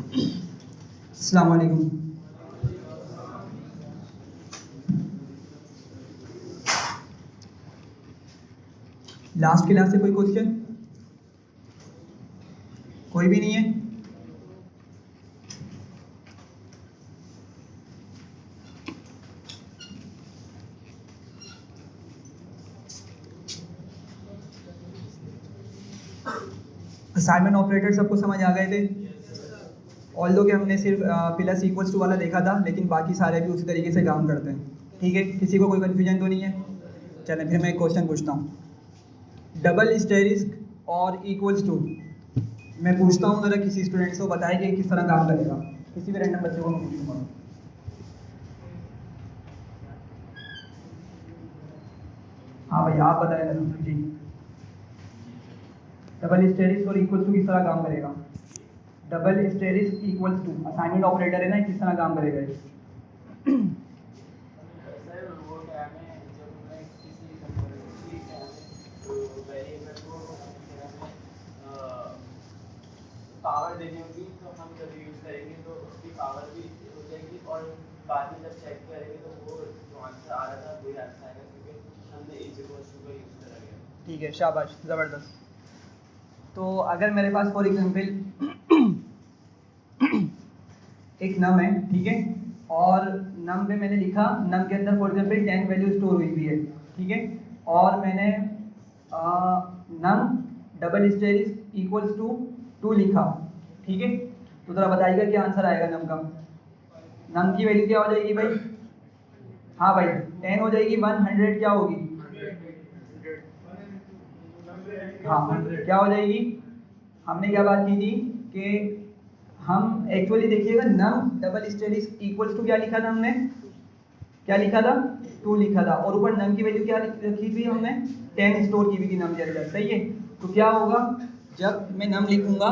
अस्सलाम वालेकुम। Last class से कोई क्वेश्चन? कोई भी नहीं है? असाइनमेंट ऑपरेटर सबको समझ आ गए थे? ऑल्दो कि हमने सिर्फ प्लस इक्वल्स टू वाला देखा था, लेकिन बाकी सारे भी उसी तरीके से काम करते हैं। ठीक है, किसी को कोई कन्फ्यूजन तो नहीं है? चलें फिर मैं एक क्वेश्चन पूछता हूँ। डबल स्टेरिस्क और इक्वल्स टू मैं पूछता हूँ, ज़रा किसी स्टूडेंट से बताए कि किस तरह काम करेगा। किसी भी रैंडम बच्चे को मैं पूछूंगा। हाँ भाई आप बताए जी। डबल स्टेरिस्क और इक्वल्स टू किस तरह काम करेगा? Double asterisk equals to assignment operator है ना, किस तरह काम करेगा ये? पावर देनी होगी तो हम जब यूज़ करेंगे तो उसकी पावर भी हो जाएगी और बाद में जब चेक करेंगे तो वो जो आंसर आ रहा था वही आंसर आएगा, क्योंकि हमने इज इक्वल्स टू का यूज़ करा गया। ठीक है, शाबाश, ज़बरदस्त। तो अगर मेरे पास फॉर एग्जांपल एक नम है, ठीक है, और नम में मैंने लिखा, नम के अंदर फॉर एग्जांपल 10 वैल्यू स्टोर हुई हुई है, ठीक है, और मैंने नम डबल स्टेरिस्क इक्वल्स टू 2 लिखा, ठीक है, तो ज़रा बताइएगा क्या आंसर आएगा नम का? नम की वैल्यू क्या हो जाएगी भाई? हाँ भाई 10 हो जाएगी, 100 क्या होगी? हाँ क्या हो जाएगी? हमने क्या बात की थी कि हम एक्चुअली देखिएगा नम डबल स्टेरिस्क इक्वल्स टू क्या लिखा था हमने? क्या लिखा था? 2 लिखा था, और ऊपर नम की वैल्यू क्या रखी थी हमने? 10 स्टोर की हुई थी नम के अंदर, सही है। तो क्या होगा जब मैं नम लिखूंगा,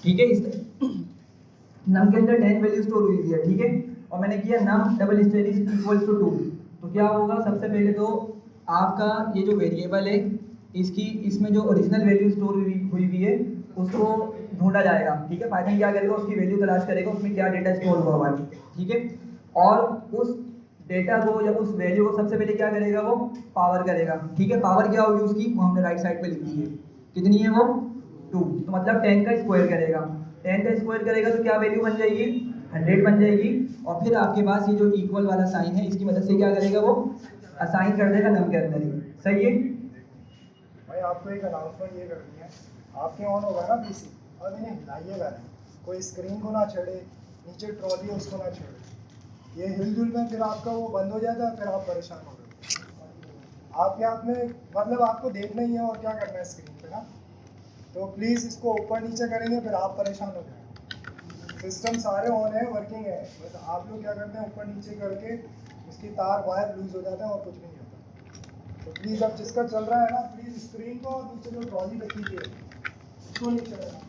ठीक है, इस नम के अंदर 10 वैल्यू स्टोर हुई है, ठीक है, और मैंने किया नम डबल स्टेरिस्क इक्वल्स टू 2, तो क्या होगा? सबसे पहले तो आपका ये जो वेरिएबल है इसमें जो ओरिजिनल वैल्यू स्टोर हुई है उसको ढूंढा जाएगा, ठीक है। पाइथन क्या करेगा? उसकी वैल्यू तलाश करेगा, उसमें क्या डेटा स्टोर हुआ हुआ है, ठीक है, और उस डेटा को या उस वैल्यू को सबसे पहले क्या करेगा? वो पावर करेगा, ठीक है। पावर क्या होगी उसकी? वो हमने राइट साइड पे लिख दी है, कितनी है वो? 2, तो मतलब 10 का स्क्वायर करेगा। 10 का स्क्वायर करेगा तो क्या वैल्यू बन जाएगी? 100 बन जाएगी, और फिर आपके पास ये जो इक्वल वाला साइन है इसकी मदद से क्या करेगा? वो असाइन कर देगा नम के अंदर ही, सही है भाई। आपको एक अनाउंसमेंट ये करनी है, आपके ऑन होगा ना पीसी, और इन्हें हिलाइएगा नहीं, कोई स्क्रीन को ना छेड़े, नीचे ट्रॉली है उसको ना छेड़े। ये हिलजुल में फिर आपका वो बंद हो जाता है, फिर आप परेशान हो गए। आपके हाथ में मतलब आपको देखना ही है और क्या करना है स्क्रीन पे ना, तो प्लीज़ इसको ऊपर नीचे करेंगे फिर आप परेशान हो जाएंगे। सिस्टम सारे ऑन है, वर्किंग है, बस आप लोग क्या करते हैं ऊपर नीचे करके उसकी तार वायर लूज हो जाता है और कुछ नहीं होता। तो प्लीज़ अब जिसका चल रहा है ना, प्लीज़ स्क्रीन को और नीचे जो ट्रॉली रखी हुई है उसको नहीं चलेगा।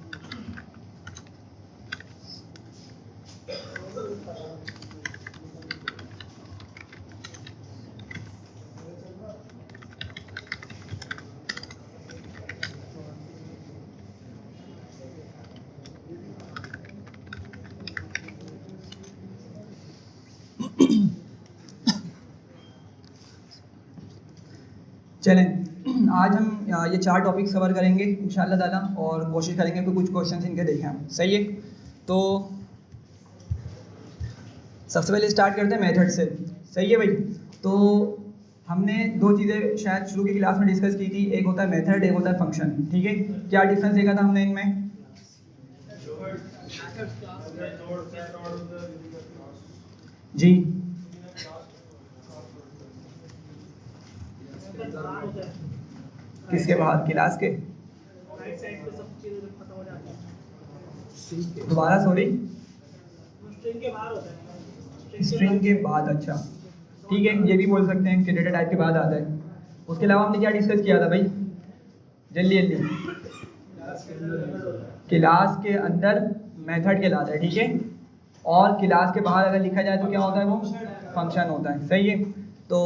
चलें, आज हम ये 4 टॉपिक्स कवर करेंगे इंशाल्लाह ताला, और कोशिश करेंगे कि कुछ क्वेश्चंस इनके देखें हम, सही है। तो सबसे पहले स्टार्ट करते हैं मेथड से, सही है भाई। तो हमने 2 चीज़ें शायद शुरू की क्लास में डिस्कस की थी, एक होता है मेथड, एक होता है फंक्शन, ठीक है। क्या डिफरेंस देखा था हमने इनमें? जी किसके बाद? क्लास के दोबारा, सॉरी, स्ट्रिंग के बाद, अच्छा ठीक है, ये भी बोल सकते हैं कि डेटा टाइप के बाद आता है। उसके अलावा हमने क्या डिस्कस किया था भाई? जल्दी जल्दी। क्लास के अंदर मेथड कहलाता है, ठीक है, और क्लास के बाहर अगर लिखा जाए तो क्या होता है? वो फंक्शन होता है, सही है। तो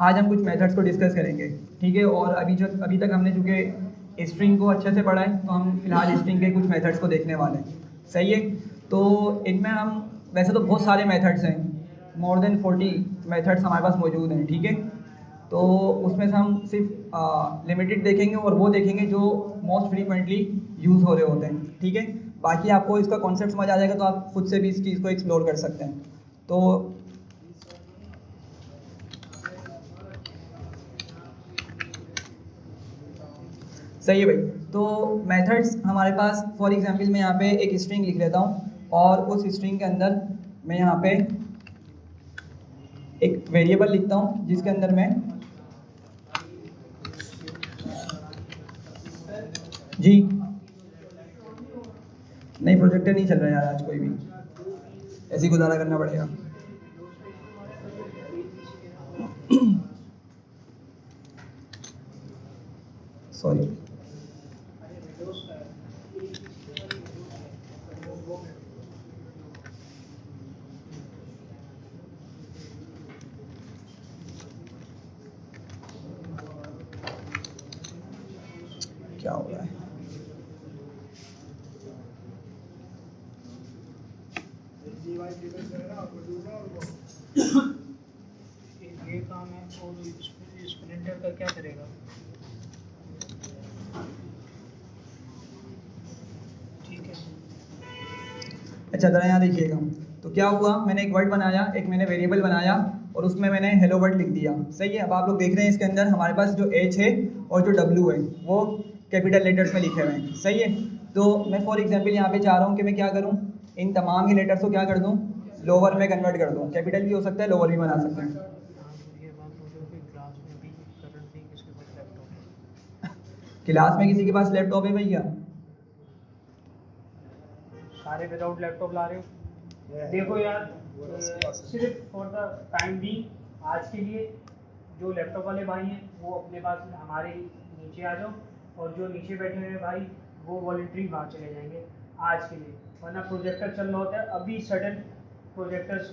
आज हम कुछ मेथड्स को डिस्कस करेंगे, ठीक है। और अभी तक हमने चूँकि स्ट्रिंग को अच्छे से पढ़ा है, तो हम फिलहाल स्ट्रिंग के कुछ मेथड्स को देखने वाले हैं, सही है। तो इनमें हम वैसे तो बहुत सारे मेथड्स हैं, मोर देन 40 मेथड्स हमारे पास मौजूद हैं, ठीक है। तो उसमें से हम सिर्फ लिमिटेड देखेंगे और वो देखेंगे जो मोस्ट फ्रीक्वेंटली यूज़ हो रहे होते हैं, ठीक है। बाकी आपको इसका कॉन्सेप्ट समझ आ जाएगा तो आप खुद से भी इस चीज़ को एक्सप्लोर कर सकते हैं। तो सही है भाई। तो मेथड्स हमारे पास, फॉर एग्जांपल मैं यहाँ पे एक स्ट्रिंग लिख लेता हूँ और उस स्ट्रिंग के अंदर मैं यहाँ पे एक वेरिएबल लिखता हूँ जिसके अंदर मैं जी नहीं, प्रोजेक्टर नहीं चल रहा यार आज, कोई भी ऐसे ही गुजारा करना पड़ेगा। सॉरी, क्या हो रहा है? ये काम है और स्प्लिंटर का क्या करेगा? ठीक है, अच्छा ज़रा यहाँ देखिएगा। तो क्या हुआ, मैंने एक वर्ड बनाया, एक मैंने वेरिएबल बनाया और उसमें मैंने हेलो वर्ड लिख दिया, सही है। अब आप लोग देख रहे हैं इसके अंदर हमारे पास जो एच है और जो डब्ल्यू है वो कैपिटल लेटर्स में लिखे हुए हैं, सही है। तो मैं फॉर एग्जांपल यहाँ पे चाह रहा हूँ कि मैं क्या करूँ, इन तमाम ही लेटर्स को क्या कर दूँ, लोअर में कन्वर्ट कर दूँ। कैपिटल भी हो सकता है, लोअर भी बना सकते हैं। ये बात मुझे कि क्लास में भी करंट नहीं किसके पास लैपटॉप है। क्लास में किसी के पास लैपटॉप है भैया? सारे विदाउट लैपटॉप ला रहे हो। देखो यार, सिर्फ फॉर द टाइम बी आज के लिए जो लैपटॉप वाले भाई हैं वो अपने पास हमारे नीचे आ जाओ, और जो नीचे बैठे हुए हैं भाई वो वॉलंटरी बाहर चले जाएंगे आज के लिए, वरना प्रोजेक्टर चल रहा होता है। अभी सडन प्रोजेक्टर्स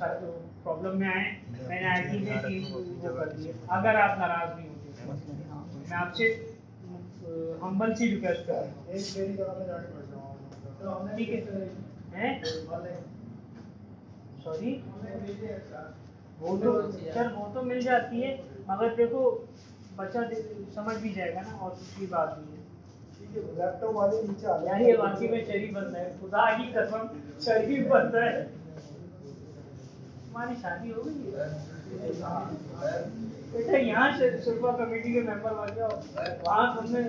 प्रॉब्लम में आए, मैंने आईटी में टीम वो कर दी है। अगर आप नाराज नहीं होते मैं आपसे हम्बल सी रिक्वेस्ट कर रहा हूँ, एक डेरी कराने जाके बैठ जाओ। ठीक है? सॉरी, वो तो मिल जाती है, मगर देखो बच्चा समझ भी जाएगा ना, और दूसरी बात नहीं है। लैपटॉप वाले नीचे आ यार ये वाकई में शरीफ बंदा है, खुदा की कसम शरीफ बंदा है। हमारी शादी हो गई है बेटा, यहाँ से सुरफा कमेटी के मेंबर बन जाओ, वहाँ तुमने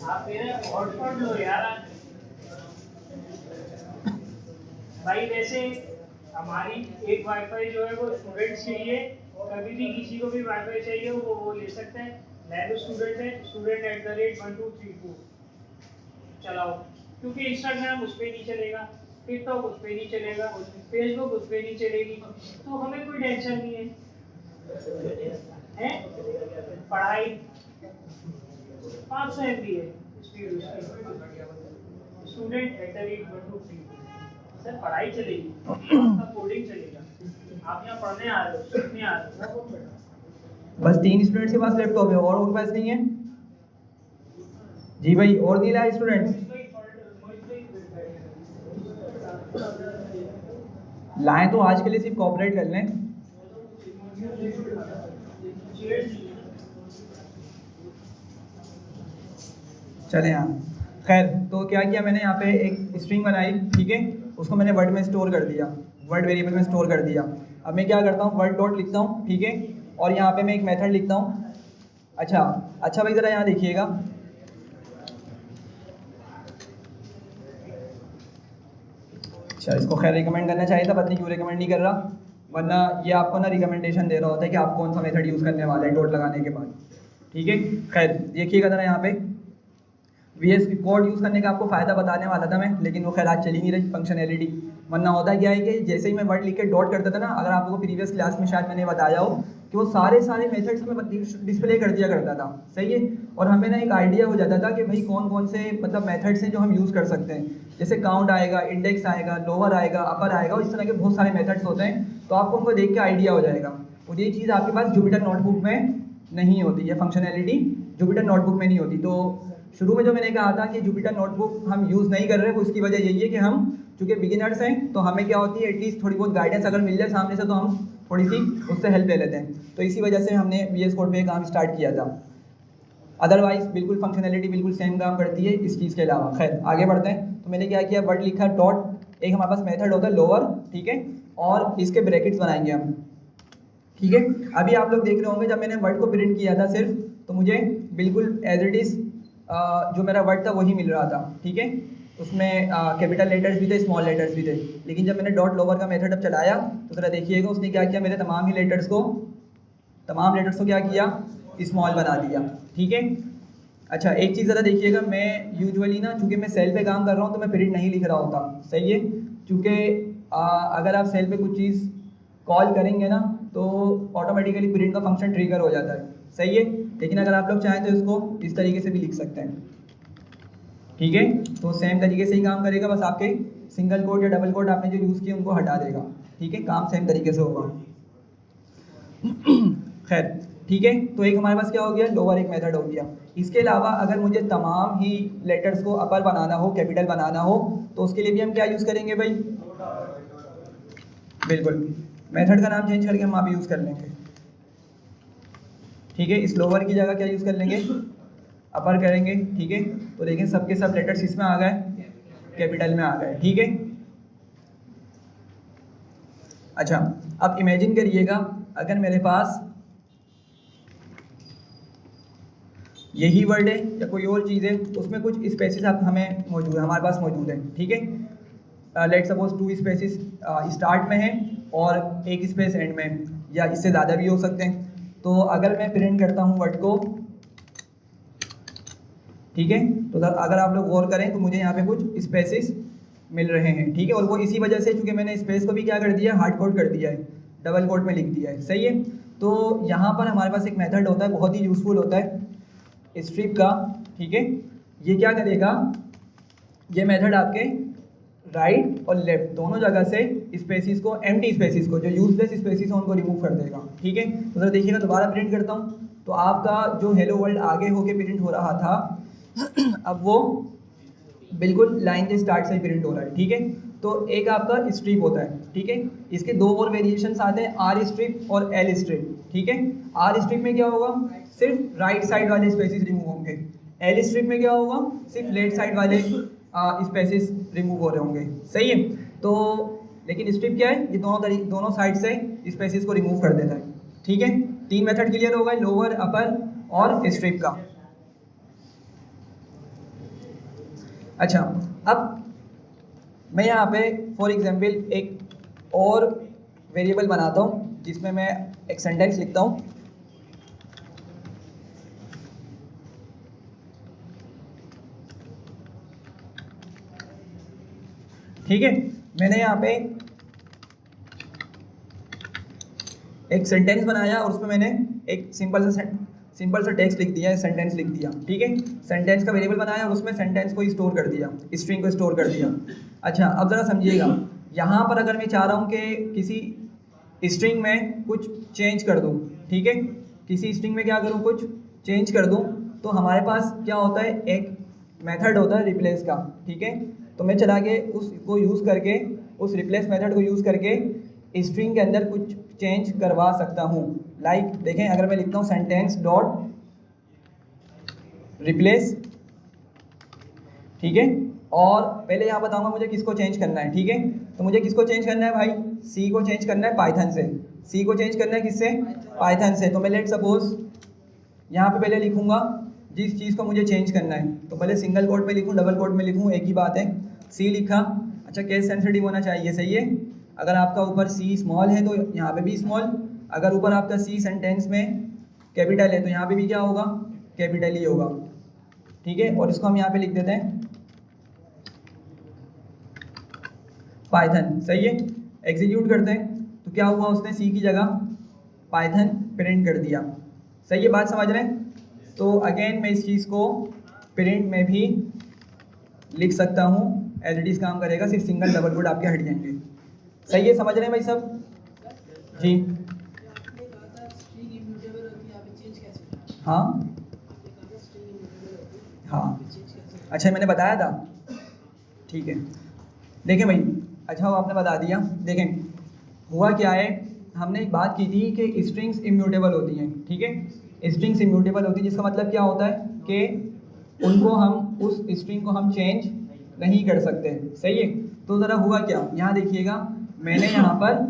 आप मेरे हॉटस्पॉट लो यार। भाई वैसे हमारी एक वाईफाई जो है वो स्टूडेंट्स के लिए, कभी भी किसी को भी वाईफाई चाहिए वो ले सकते हैं। मैं तो स्टूडेंट है, student@1234 चलाओ, क्योंकि इंस्टाग्राम उस पर नहीं चलेगा, टिकटॉक उस पर नहीं चलेगा, फेसबुक उस पर नहीं चलेगी, तो हमें कोई टेंशन नहीं है। पढ़ाई 500 MB है स्पीड उसकी, student@1234 सर पढ़ाई चलेगी, सब कोडिंग चलेगा। आप यहाँ पढ़ने आ रहे हो, सीखने आ रहे हो। बस 3 स्टूडेंट्स के पास लैपटॉप है और उनके पास नहीं है जी भाई, और नहीं लाए स्टूडेंट्स? लाएं तो आज के लिए सिर्फ कॉपरेट कर लें। चले यहाँ, खैर तो क्या किया मैंने, यहाँ पे एक स्ट्रिंग बनाई, ठीक है। उसको मैंने वर्ड में स्टोर कर दिया, वर्ड वेरिएबल में स्टोर कर दिया। अब मैं क्या करता हूँ, वर्ड डॉट लिखता हूँ, ठीक है। और यहाँ पे मैं एक मेथड लिखता हूँ। अच्छा भाई ज़रा यहाँ देखिएगा, अच्छा इसको खैर रिकमेंड करना चाहिए था, पता नहीं क्यों रिकमेंड नहीं कर रहा, वरना ये आपको ना रिकमेंडेशन दे रहा होता है कि आप कौन सा मेथड यूज़ करने वाले हैं डॉट लगाने के बाद, ठीक है। खैर देखिएगा ज़रा यहाँ पे VS कोड यूज़ करने का आपको फ़ायदा बताने वाला था मैं, लेकिन वो खैर आज चली नहीं रही फंक्शनैलिटी। वरना होता क्या है कि जैसे ही मैं वर्ड लिख के डॉट करता था ना, अगर आपको प्रीवियस क्लास में शायद मैंने बताया हो कि वो सारे मेथड्स हमें डिस्प्ले कर दिया करता था, सही है। और हमें ना एक आइडिया हो जाता था कि भाई कौन कौन से मतलब मेथड्स हैं जो हम यूज़ कर सकते हैं। जैसे काउंट आएगा, इंडेक्स आएगा, लोअर आएगा, अपर आएगा, और इस तरह के बहुत सारे मेथड्स होते हैं, तो आपको उनको देख के आइडिया हो जाएगा। और ये चीज़ आपके पास जुपिटर नोटबुक में नहीं होती, ये फंक्शनैलिटी जुपिटर नोटबुक में नहीं होती। तो शुरू में जो मैंने कहा था कि जुपिटर नोटबुक हम यूज़ नहीं कर रहे, उसकी वजह यही है कि हम चूँकि बिगिनर्स हैं, तो हमें क्या होती है, एटलीस्ट थोड़ी बहुत गाइडेंस अगर मिल जाए सामने से, तो हम थोड़ी सी उससे हेल्प ले लेते हैं। तो इसी वजह से हमने VS कोड पे काम स्टार्ट किया था। अदरवाइज बिल्कुल फंक्शनैलिटी बिल्कुल सेम काम करती है इस चीज़ के अलावा। खैर आगे बढ़ते हैं। तो मैंने क्या किया, वर्ड लिखा डॉट, एक हमारे पास मेथड होता है लोअर, ठीक है, और इसके ब्रैकेट्स बनाएंगे हम, ठीक है। अभी आप लोग देख रहे होंगे जब मैंने वर्ड को प्रिंट किया था सिर्फ, तो मुझे बिल्कुल एज इट इज़ जो मेरा वर्ड था वही मिल रहा था, ठीक है। उसमें कैपिटल लेटर्स भी थे, स्मॉल लेटर्स भी थे, लेकिन जब मैंने डॉट लोअर का मेथड अब चलाया तो ज़रा देखिएगा उसने क्या किया, मेरे तमाम लेटर्स को क्या किया, स्मॉल बना दिया, ठीक है। अच्छा एक चीज़ ज़रा देखिएगा, मैं यूजुअली ना, चूँकि मैं सेल पे काम कर रहा हूँ तो मैं प्रिंट नहीं लिख रहा होता, सही है, चूँकि अगर आप सेल पे कुछ चीज़ कॉल करेंगे ना तो ऑटोमेटिकली प्रिंट का फंक्शन ट्रिगर हो जाता है, सही है। लेकिन अगर आप लोग चाहें तो इसको इस तरीके से भी लिख सकते हैं, ठीक है। तो सेम तरीके से ही काम करेगा, बस आपके सिंगल कोट या डबल कोट आपने जो यूज़ किए उनको हटा देगा, ठीक है, काम सेम तरीके से होगा। खैर ठीक है, तो एक हमारे पास क्या हो गया, लोअर एक मेथड हो गया। इसके अलावा अगर मुझे तमाम ही लेटर्स को अपर बनाना हो, कैपिटल बनाना हो, तो उसके लिए भी हम क्या यूज़ करेंगे भाई, बिल्कुल मेथड का नाम चेंज करके हम आप यूज़ कर लेंगे, ठीक है। इस लोअर की जगह क्या यूज़ कर लेंगे, अपर करेंगे, ठीक है। तो देखें सबके सब लेटर्स इसमें आ गए, कैपिटल में आ गए, ठीक है। अच्छा अब इमेजिन करिएगा अगर मेरे पास यही वर्ड है या कोई और चीज़ है, उसमें कुछ स्पेसिस हमें मौजूद है, हमारे पास मौजूद है, ठीक है। लेट सपोज 2 स्पेसिस स्टार्ट में है और 1 स्पेस एंड में, या इससे ज़्यादा भी हो सकते हैं। तो अगर मैं प्रिंट करता हूँ वर्ड को, ठीक है, तो अगर आप लोग गौर करें तो मुझे यहाँ पे कुछ स्पेसिस मिल रहे हैं, ठीक है। और वो इसी वजह से, चूँकि मैंने स्पेस को भी क्या कर दिया, हार्ड कोड कर दिया है, डबल कोड में लिख दिया है, सही है। तो यहाँ पर हमारे पास एक मेथड होता है, बहुत ही यूज़फुल होता है, स्ट्रिप का, ठीक है। ये क्या करेगा, ये मेथड आपके राइट और लेफ्ट दोनों जगह से स्पेसिस को, एम्प्टी स्पेसिस को, जो यूजलेस स्पेसिस है उनको रिमूव कर देगा, ठीक है। तो जरा देखिएगा, दोबारा प्रिंट करता हूँ, तो आपका जो हेलो वर्ल्ड आगे होके प्रिंट हो रहा था अब वो बिल्कुल लाइन के स्टार्ट से ही प्रिंट हो रहा है, ठीक है। तो एक आपका स्ट्रिप होता है, ठीक है। इसके 2 और वेरिएशंस आते हैं, आर स्ट्रिप और एल स्ट्रिप, ठीक है। आर स्ट्रिप में क्या होगा, सिर्फ राइट साइड वाले स्पेसिस रिमूव होंगे, एल स्ट्रिप में क्या होगा, सिर्फ लेफ्ट साइड वाले स्पेसिस रिमूव हो रहे होंगे, सही है। तो लेकिन स्ट्रिप क्या है, ये दोनों साइड से स्पेसिस को रिमूव कर देता है, ठीक है। 3 मेथड क्लियर हो गए, लोअर, अपर और स्ट्रिप का। अच्छा अब मैं यहाँ पे फॉर एग्जाम्पल एक और वेरिएबल बनाता हूँ जिसमें मैं एक सेंटेंस लिखता हूँ, ठीक है। मैंने यहाँ पे एक सेंटेंस बनाया और उसमें मैंने एक सिंपल सा टेक्स्ट लिख दिया, सेंटेंस लिख दिया, ठीक है। सेंटेंस का वेरिएबल बनाया और उसमें सेंटेंस को स्टोर कर दिया, स्ट्रिंग को स्टोर कर दिया। अच्छा अब ज़रा समझिएगा, यहाँ पर अगर मैं चाह रहा हूँ कि किसी स्ट्रिंग में कुछ चेंज कर दूँ, ठीक है, किसी स्ट्रिंग में क्या करूँ, कुछ चेंज कर दूँ, तो हमारे पास क्या होता है, एक मेथड होता है रिप्लेस का, ठीक है। तो मैं चला के उसको यूज़ करके, उस रिप्लेस मेथड को यूज़ करके स्ट्रिंग के अंदर कुछ चेंज करवा सकता हूँ। लाइक देखें, अगर मैं लिखता हूँ सेंटेंस डॉट रिप्लेस, ठीक है, और पहले यहाँ बताऊँगा मुझे किसको चेंज करना है, ठीक है। तो मुझे किसको चेंज करना है भाई, सी को चेंज करना है पाइथन से, सी को चेंज करना है किससे, पाइथन से। तो मैं लेट सपोज यहाँ पे पहले लिखूँगा जिस चीज़ को मुझे चेंज करना है, तो पहले सिंगल कोट में लिखूँ, डबल कोट में लिखूँ, एक ही बात है, सी लिखा। अच्छा केस सेंसिटिव होना चाहिए, सही है। अगर आपका ऊपर सी स्मॉल है तो यहाँ पे भी स्मॉल, अगर ऊपर आपका सी सेंटेंस में कैपिटल है तो यहाँ पे भी क्या होगा, कैपिटल ही होगा, ठीक है। और इसको हम यहाँ पे लिख देते हैं पाइथन, सही है। एग्जीक्यूट करते हैं तो क्या हुआ, उसने सी की जगह पाइथन प्रिंट कर दिया, सही है, बात समझ रहे हैं। तो अगेन मैं इस चीज़ को प्रिंट में भी लिख सकता हूँ एज इट इज़ काम करेगा, सिर्फ सिंगल डबल कोड आपके हट जाएंगे। सही है, समझ रहे हैं भाई सब? जी हाँ हाँ, अच्छा मैंने बताया था, ठीक है। देखें भाई, अच्छा वो आपने बता दिया। देखें हुआ क्या है, हमने एक बात की थी कि स्ट्रिंग्स इम्यूटेबल होती हैं, ठीक है। स्ट्रिंग्स इम्यूटेबल होती है जिसका मतलब क्या होता है कि उनको हम उस स्ट्रिंग को हम चेंज नहीं कर सकते, सही है। तो ज़रा हुआ क्या, यहाँ देखिएगा, मैंने यहाँ पर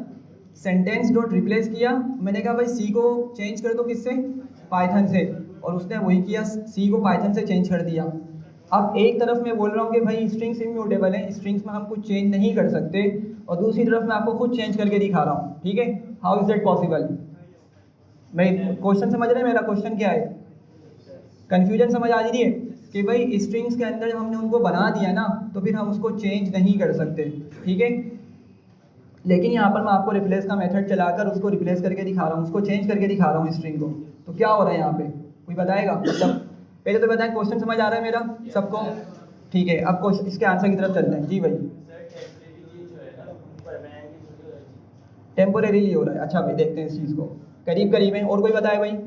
सेंटेंस डॉट रिप्लेस किया, मैंने कहा भाई सी को चेंज कर दो किससे, पाइथन से, और उसने वही किया, सी को पाइथन से चेंज कर दिया। अब एक तरफ मैं बोल रहा हूँ कि भाई स्ट्रिंग्स इम्यूटेबल है, स्ट्रिंग्स में हम कुछ चेंज नहीं कर सकते, और दूसरी तरफ मैं आपको खुद चेंज करके दिखा रहा हूँ, ठीक है। How is that possible? मैं क्वेश्चन समझ रहे हैं, मेरा क्वेश्चन क्या है? कन्फ्यूजन समझ आ रही है कि भाई स्ट्रिंग्स के अंदर हमने उनको बना दिया ना, तो फिर हम उसको चेंज नहीं कर सकते, ठीक है। लेकिन यहाँ पर मैं आपको रिप्लेस का मेथड चलाकर उसको रिप्लेस करके दिखा रहा हूँ, उसको चेंज करके दिखा रहा हूँ स्ट्रिंग को। तो क्या हो रहा है यहाँ पे, कोई बताएगा? मतलब पहले तो बताएं, क्वेश्चन समझ आ रहा है मेरा सबको? ठीक है, अब क्वेश्चन इसके आंसर की तरफ चलते हैं। जी भाई, टेम्पोरेरीली हो रहा है, अच्छा भाई देखते हैं इस चीज़ को, करीब करीब है। और कोई बताए भाई?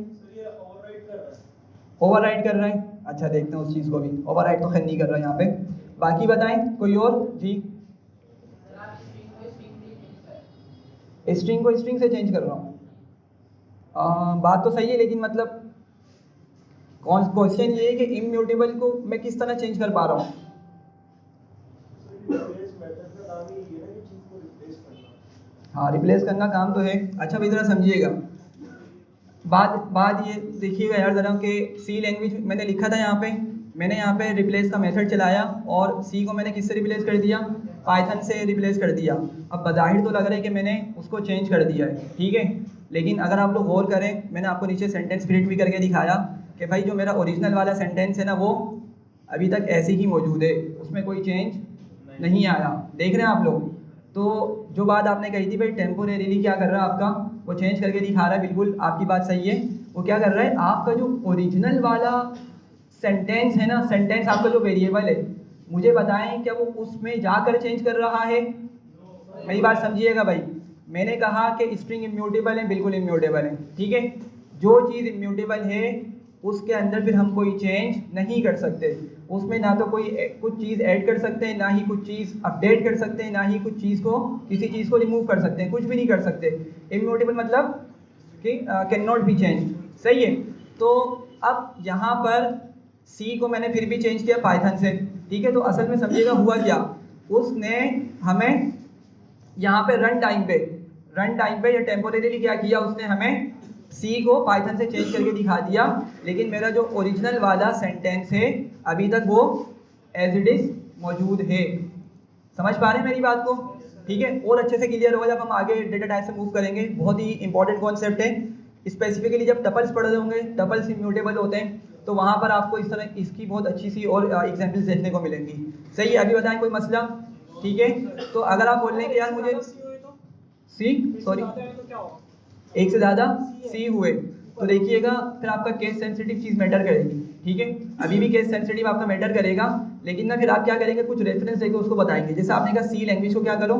ओवरराइड कर रहा है, अच्छा देखते हैं उस चीज़ को भी। ओवरराइड तो खैर नहीं कर रहा है यहाँ पे, बाकी बताएं कोई और। जी, स्ट्रिंग को स्ट्रिंग से चेंज कर रहा हूँ, बात तो सही है, लेकिन मतलब कौन, क्वेश्चन ये है कि इम्यूटेबल को मैं किस तरह चेंज कर पा रहा हूँ? हाँ, रिप्लेस करना काम तो है। अच्छा भाई ज़रा समझिएगा, बात ये देखिएगा यार ज़रा, कि सी लैंग्वेज मैंने लिखा था यहाँ पे, मैंने यहाँ पे रिप्लेस का मेथड चलाया और सी को मैंने किससे रिप्लेस कर दिया, पाइथन से रिप्लेस कर दिया। अब बज़ाहिर तो लग रहा है कि मैंने उसको चेंज कर दिया है, ठीक है, लेकिन अगर आप लोग गौर करें, मैंने आपको नीचे सेंटेंस प्रिंट भी करके दिखाया कि भाई जो मेरा ओरिजिनल वाला सेंटेंस है ना, वो अभी तक ऐसे ही मौजूद है, उसमें कोई चेंज नहीं आया। देख रहे हैं आप लोग? तो जो बात आपने कही थी भाई टेम्पोरेरीली क्या कर रहा है आपका, वो चेंज करके दिखा रहा है, बिल्कुल आपकी बात सही है। वो क्या कर रहा है, आपका जो ओरिजिनल वाला सेंटेंस है ना, सेंटेंस आपका जो वेरिएबल है, मुझे बताएं क्या वो उसमें जाकर चेंज कर रहा है? मेरी बात समझिएगा भाई, मैंने कहा कि स्ट्रिंग इम्यूटेबल है, बिल्कुल इम्यूटेबल है, ठीक है। जो चीज़ इम्यूटेबल है उसके अंदर फिर हम कोई चेंज नहीं कर सकते, उसमें ना तो कोई कुछ चीज़ ऐड कर सकते हैं, ना ही कुछ चीज़ अपडेट कर सकते हैं, ना ही कुछ चीज़ को, किसी चीज़ को रिमूव कर सकते हैं, कुछ भी नहीं कर सकते। इम्यूटेबल मतलब कि कैन नॉट बी चेंज, सही है। तो अब यहाँ पर सी को मैंने फिर भी चेंज किया पाइथन से, ठीक है। तो असल में समझिएगा हुआ क्या, उसने हमें यहाँ पे रन टाइम पे या टेम्पोरेरीली क्या किया, उसने हमें सी को पाइथन से चेंज करके दिखा दिया, लेकिन मेरा जो ओरिजिनल वाला सेंटेंस है अभी तक वो एज इट इज़ मौजूद है। समझ पा रहे हैं मेरी बात को? ठीक है, और अच्छे से क्लियर होगा जब हम आगे डेटा टाइप से मूव करेंगे। बहुत ही इंपॉर्टेंट कॉन्सेप्ट है, स्पेसिफिकली जब टपल्स पढ़ रहे होंगे, टपल्स इम्यूटेबल होते हैं, तो वहाँ पर आपको इस तरह इसकी बहुत अच्छी सी और एग्जाम्पल्स देखने को मिलेंगी। सही है, अभी बताएं कोई मसला? ठीक है, तो अगर आप बोल रहे हैं कि यार मुझे सी, सॉरी, एक से ज़्यादा सी हुए, तो देखिएगा फिर आपका केस सेंसिटिव चीज़ मैटर करेगी, ठीक है। अभी भी केस सेंसिटिव आपका मैटर करेगा, लेकिन ना फिर आप क्या करेंगे, कुछ रेफरेंस देकर उसको बताएंगे। जैसे आपने कहा सी लैंग्वेज को क्या करो,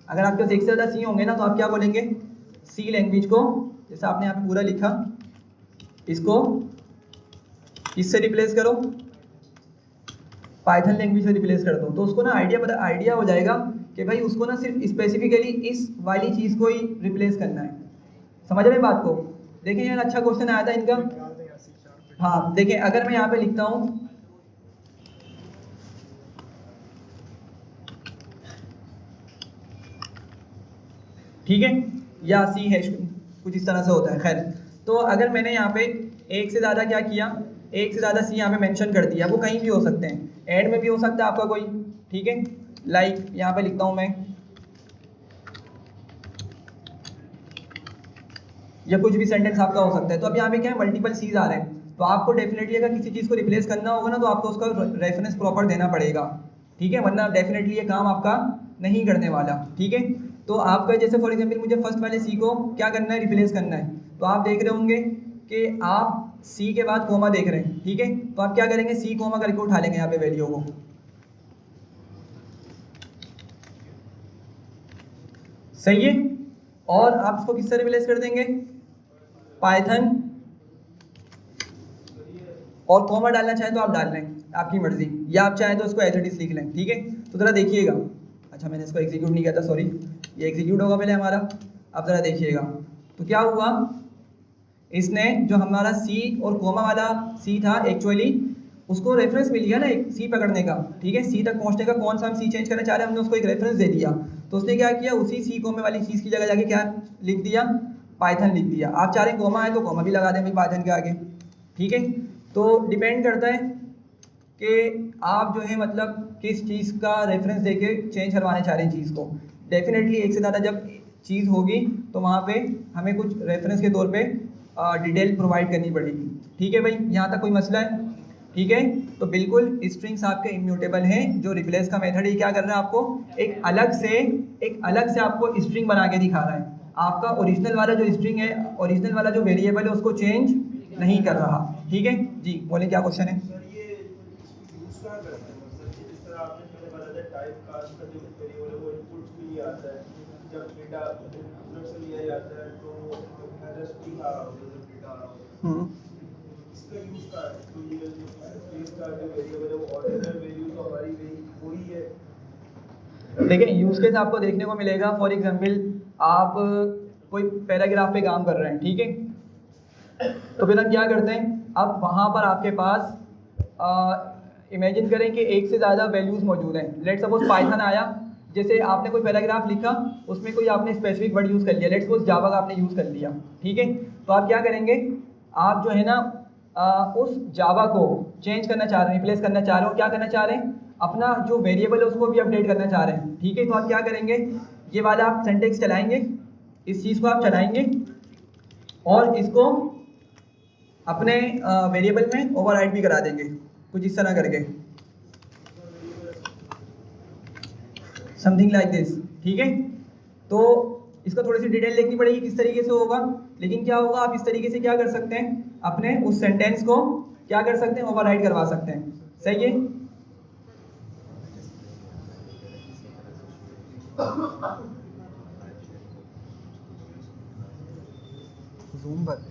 अगर आपके पास एक से ज़्यादा सी होंगे ना, तो आप क्या बोलेंगे, सी लैंग्वेज को, जैसे आपने यहाँ पे पूरा लिखा, इसको इससे रिप्लेस करो, पाइथन लैंग्वेज से रिप्लेस कर दो, तो उसको ना आइडिया हो जाएगा कि भाई उसको ना सिर्फ स्पेसिफिकली इस वाली चीज़ को ही रिप्लेस करना है। समझ रहे हैं बात को? देखिए यार, अच्छा क्वेश्चन आया था इनका। हाँ देखिए, अगर मैं यहाँ पे लिखता हूँ, ठीक है, या सी हैश, कुछ इस तरह से होता है, खैर। तो अगर मैंने यहाँ पे एक से ज़्यादा क्या किया, एक से ज़्यादा सी यहाँ पे मेंशन कर दिया, वो कहीं भी हो सकते हैं, ऐड में भी हो सकता है आपका कोई, ठीक है। लाइक यहाँ पे लिखता हूँ मैं, या कुछ भी सेंटेंस आपका हो सकता है। तो अब यहाँ पे क्या है, मल्टीपल सीज आ रहे हैं, तो आपको डेफिनेटली अगर किसी चीज़ को रिप्लेस करना होगा ना, तो आपको उसका रेफरेंस प्रॉपर देना पड़ेगा, ठीक है, वरना डेफिनेटली ये काम आपका नहीं करने वाला, ठीक है। तो आपका जैसे फॉर एग्जांपल मुझे फर्स्ट वाले सी को क्या करना है, रिप्लेस करना है, तो आप देख रहे होंगे कि आप सी के बाद कोमा देख रहे हैं, ठीक है। तो आप क्या करेंगे, सी कोमा करके उठा लेंगे यहाँ पे वैल्यू को, सही है। और आप इसको किस तरह रिप्लेस कर देंगे, पाइथन और कॉमा डालना चाहें तो आप डाल लें, आपकी मर्जी, या आप चाहें तो उसको एज इट इज लिख लें। ठीक है, तो ज़रा देखिएगा। अच्छा मैंने इसको एग्जीक्यूट नहीं किया था, सॉरी, ये एग्जीक्यूट होगा पहले हमारा। अब ज़रा देखिएगा तो क्या हुआ, इसने जो हमारा सी और कोमा वाला सी था एक्चुअली उसको रेफरेंस मिल गया ना एक सी पकड़ने का। ठीक है, सी तक पहुंचने का कौन सा हम सी चेंज करना चाह रहे हैं, हमने उसको एक रेफरेंस दे दिया। तो उसने क्या किया, उसी सी कोमे वाली चीज़ की जगह जाके क्या लिख दिया, पाइथन लिख दिया। आप चाह रहे हैं कोमा है तो कोमा भी लगा दें भाई पाइथन के आगे। ठीक है, तो डिपेंड करता है कि आप जो है मतलब किस चीज़ का रेफरेंस देके चेंज करवाने चाह रहे हैं चीज़ को। डेफिनेटली एक से ज़्यादा जब चीज़ होगी तो वहाँ पे हमें कुछ रेफरेंस के तौर पे डिटेल प्रोवाइड करनी पड़ेगी। ठीक है भाई, यहाँ तक कोई मसला है? ठीक है, तो बिल्कुल स्ट्रिंग्स आपके इम्यूटेबल हैं। जो रिप्लेस का मेथड है क्या कर रहा है, आपको एक अलग से आपको स्ट्रिंग बना के दिखा रहा है। आपका ओरिजिनल वाला जो स्ट्रिंग है, ओरिजिनल वाला जो वेरिएबल है उसको चेंज नहीं कर रहा। ठीक है जी, बोले क्या क्वेश्चन है? सर ये यूज कहाँ करते हैं, मतलब जिस तरह आपने पहले बताया था टाइप कास्ट का जो वेरिएबल है वो इनपुट के लिए आता है, जब डेटा यूजर से लिया जाता है तो एज स्ट्रिंग आ रहा होता है जब डेटा आ रहा होता है, इसका यूज का है तो ये इसका जो वेरिएबल है वो ऑर्डिनल वैल्यू तो हमारी वही है। देखिए यूज केस आपको देखने को मिलेगा। फॉर एग्जांपल आप कोई पैराग्राफ पे काम कर रहे हैं, ठीक है, तो फिर हम क्या करते हैं, अब वहाँ पर आपके पास इमेजिन करें कि एक से ज़्यादा वैल्यूज़ मौजूद हैं। लेट सपोज पाइथन आया, जैसे आपने कोई पैराग्राफ लिखा, उसमें कोई आपने स्पेसिफिक वर्ड यूज़ कर लिया, लेट सपोज जावा का आपने यूज़ कर लिया। ठीक है, तो आप क्या करेंगे, आप जो है ना उस जावा को चेंज करना चाह रहे हैं, रिप्लेस करना चाह रहे हो, क्या करना चाह रहे हैं, अपना जो वेरिएबल है उसको भी अपडेट करना चाह रहे हैं। ठीक है, तो आप क्या करेंगे, ये वाला आप सिंटेक्स चलाएंगे, इस चीज़ को आप चलाएंगे और इसको अपने वेरिएबल में ओवरराइड भी करा देंगे, कुछ इस तरह करके, समथिंग लाइक दिस। ठीक है, तो इसको थोड़ी सी डिटेल देखनी पड़ेगी किस तरीके से होगा, लेकिन क्या होगा, आप इस तरीके से क्या कर सकते हैं, अपने उस सेंटेंस को क्या कर सकते हैं, ओवरराइड करवा सकते हैं। सही है, जूम पर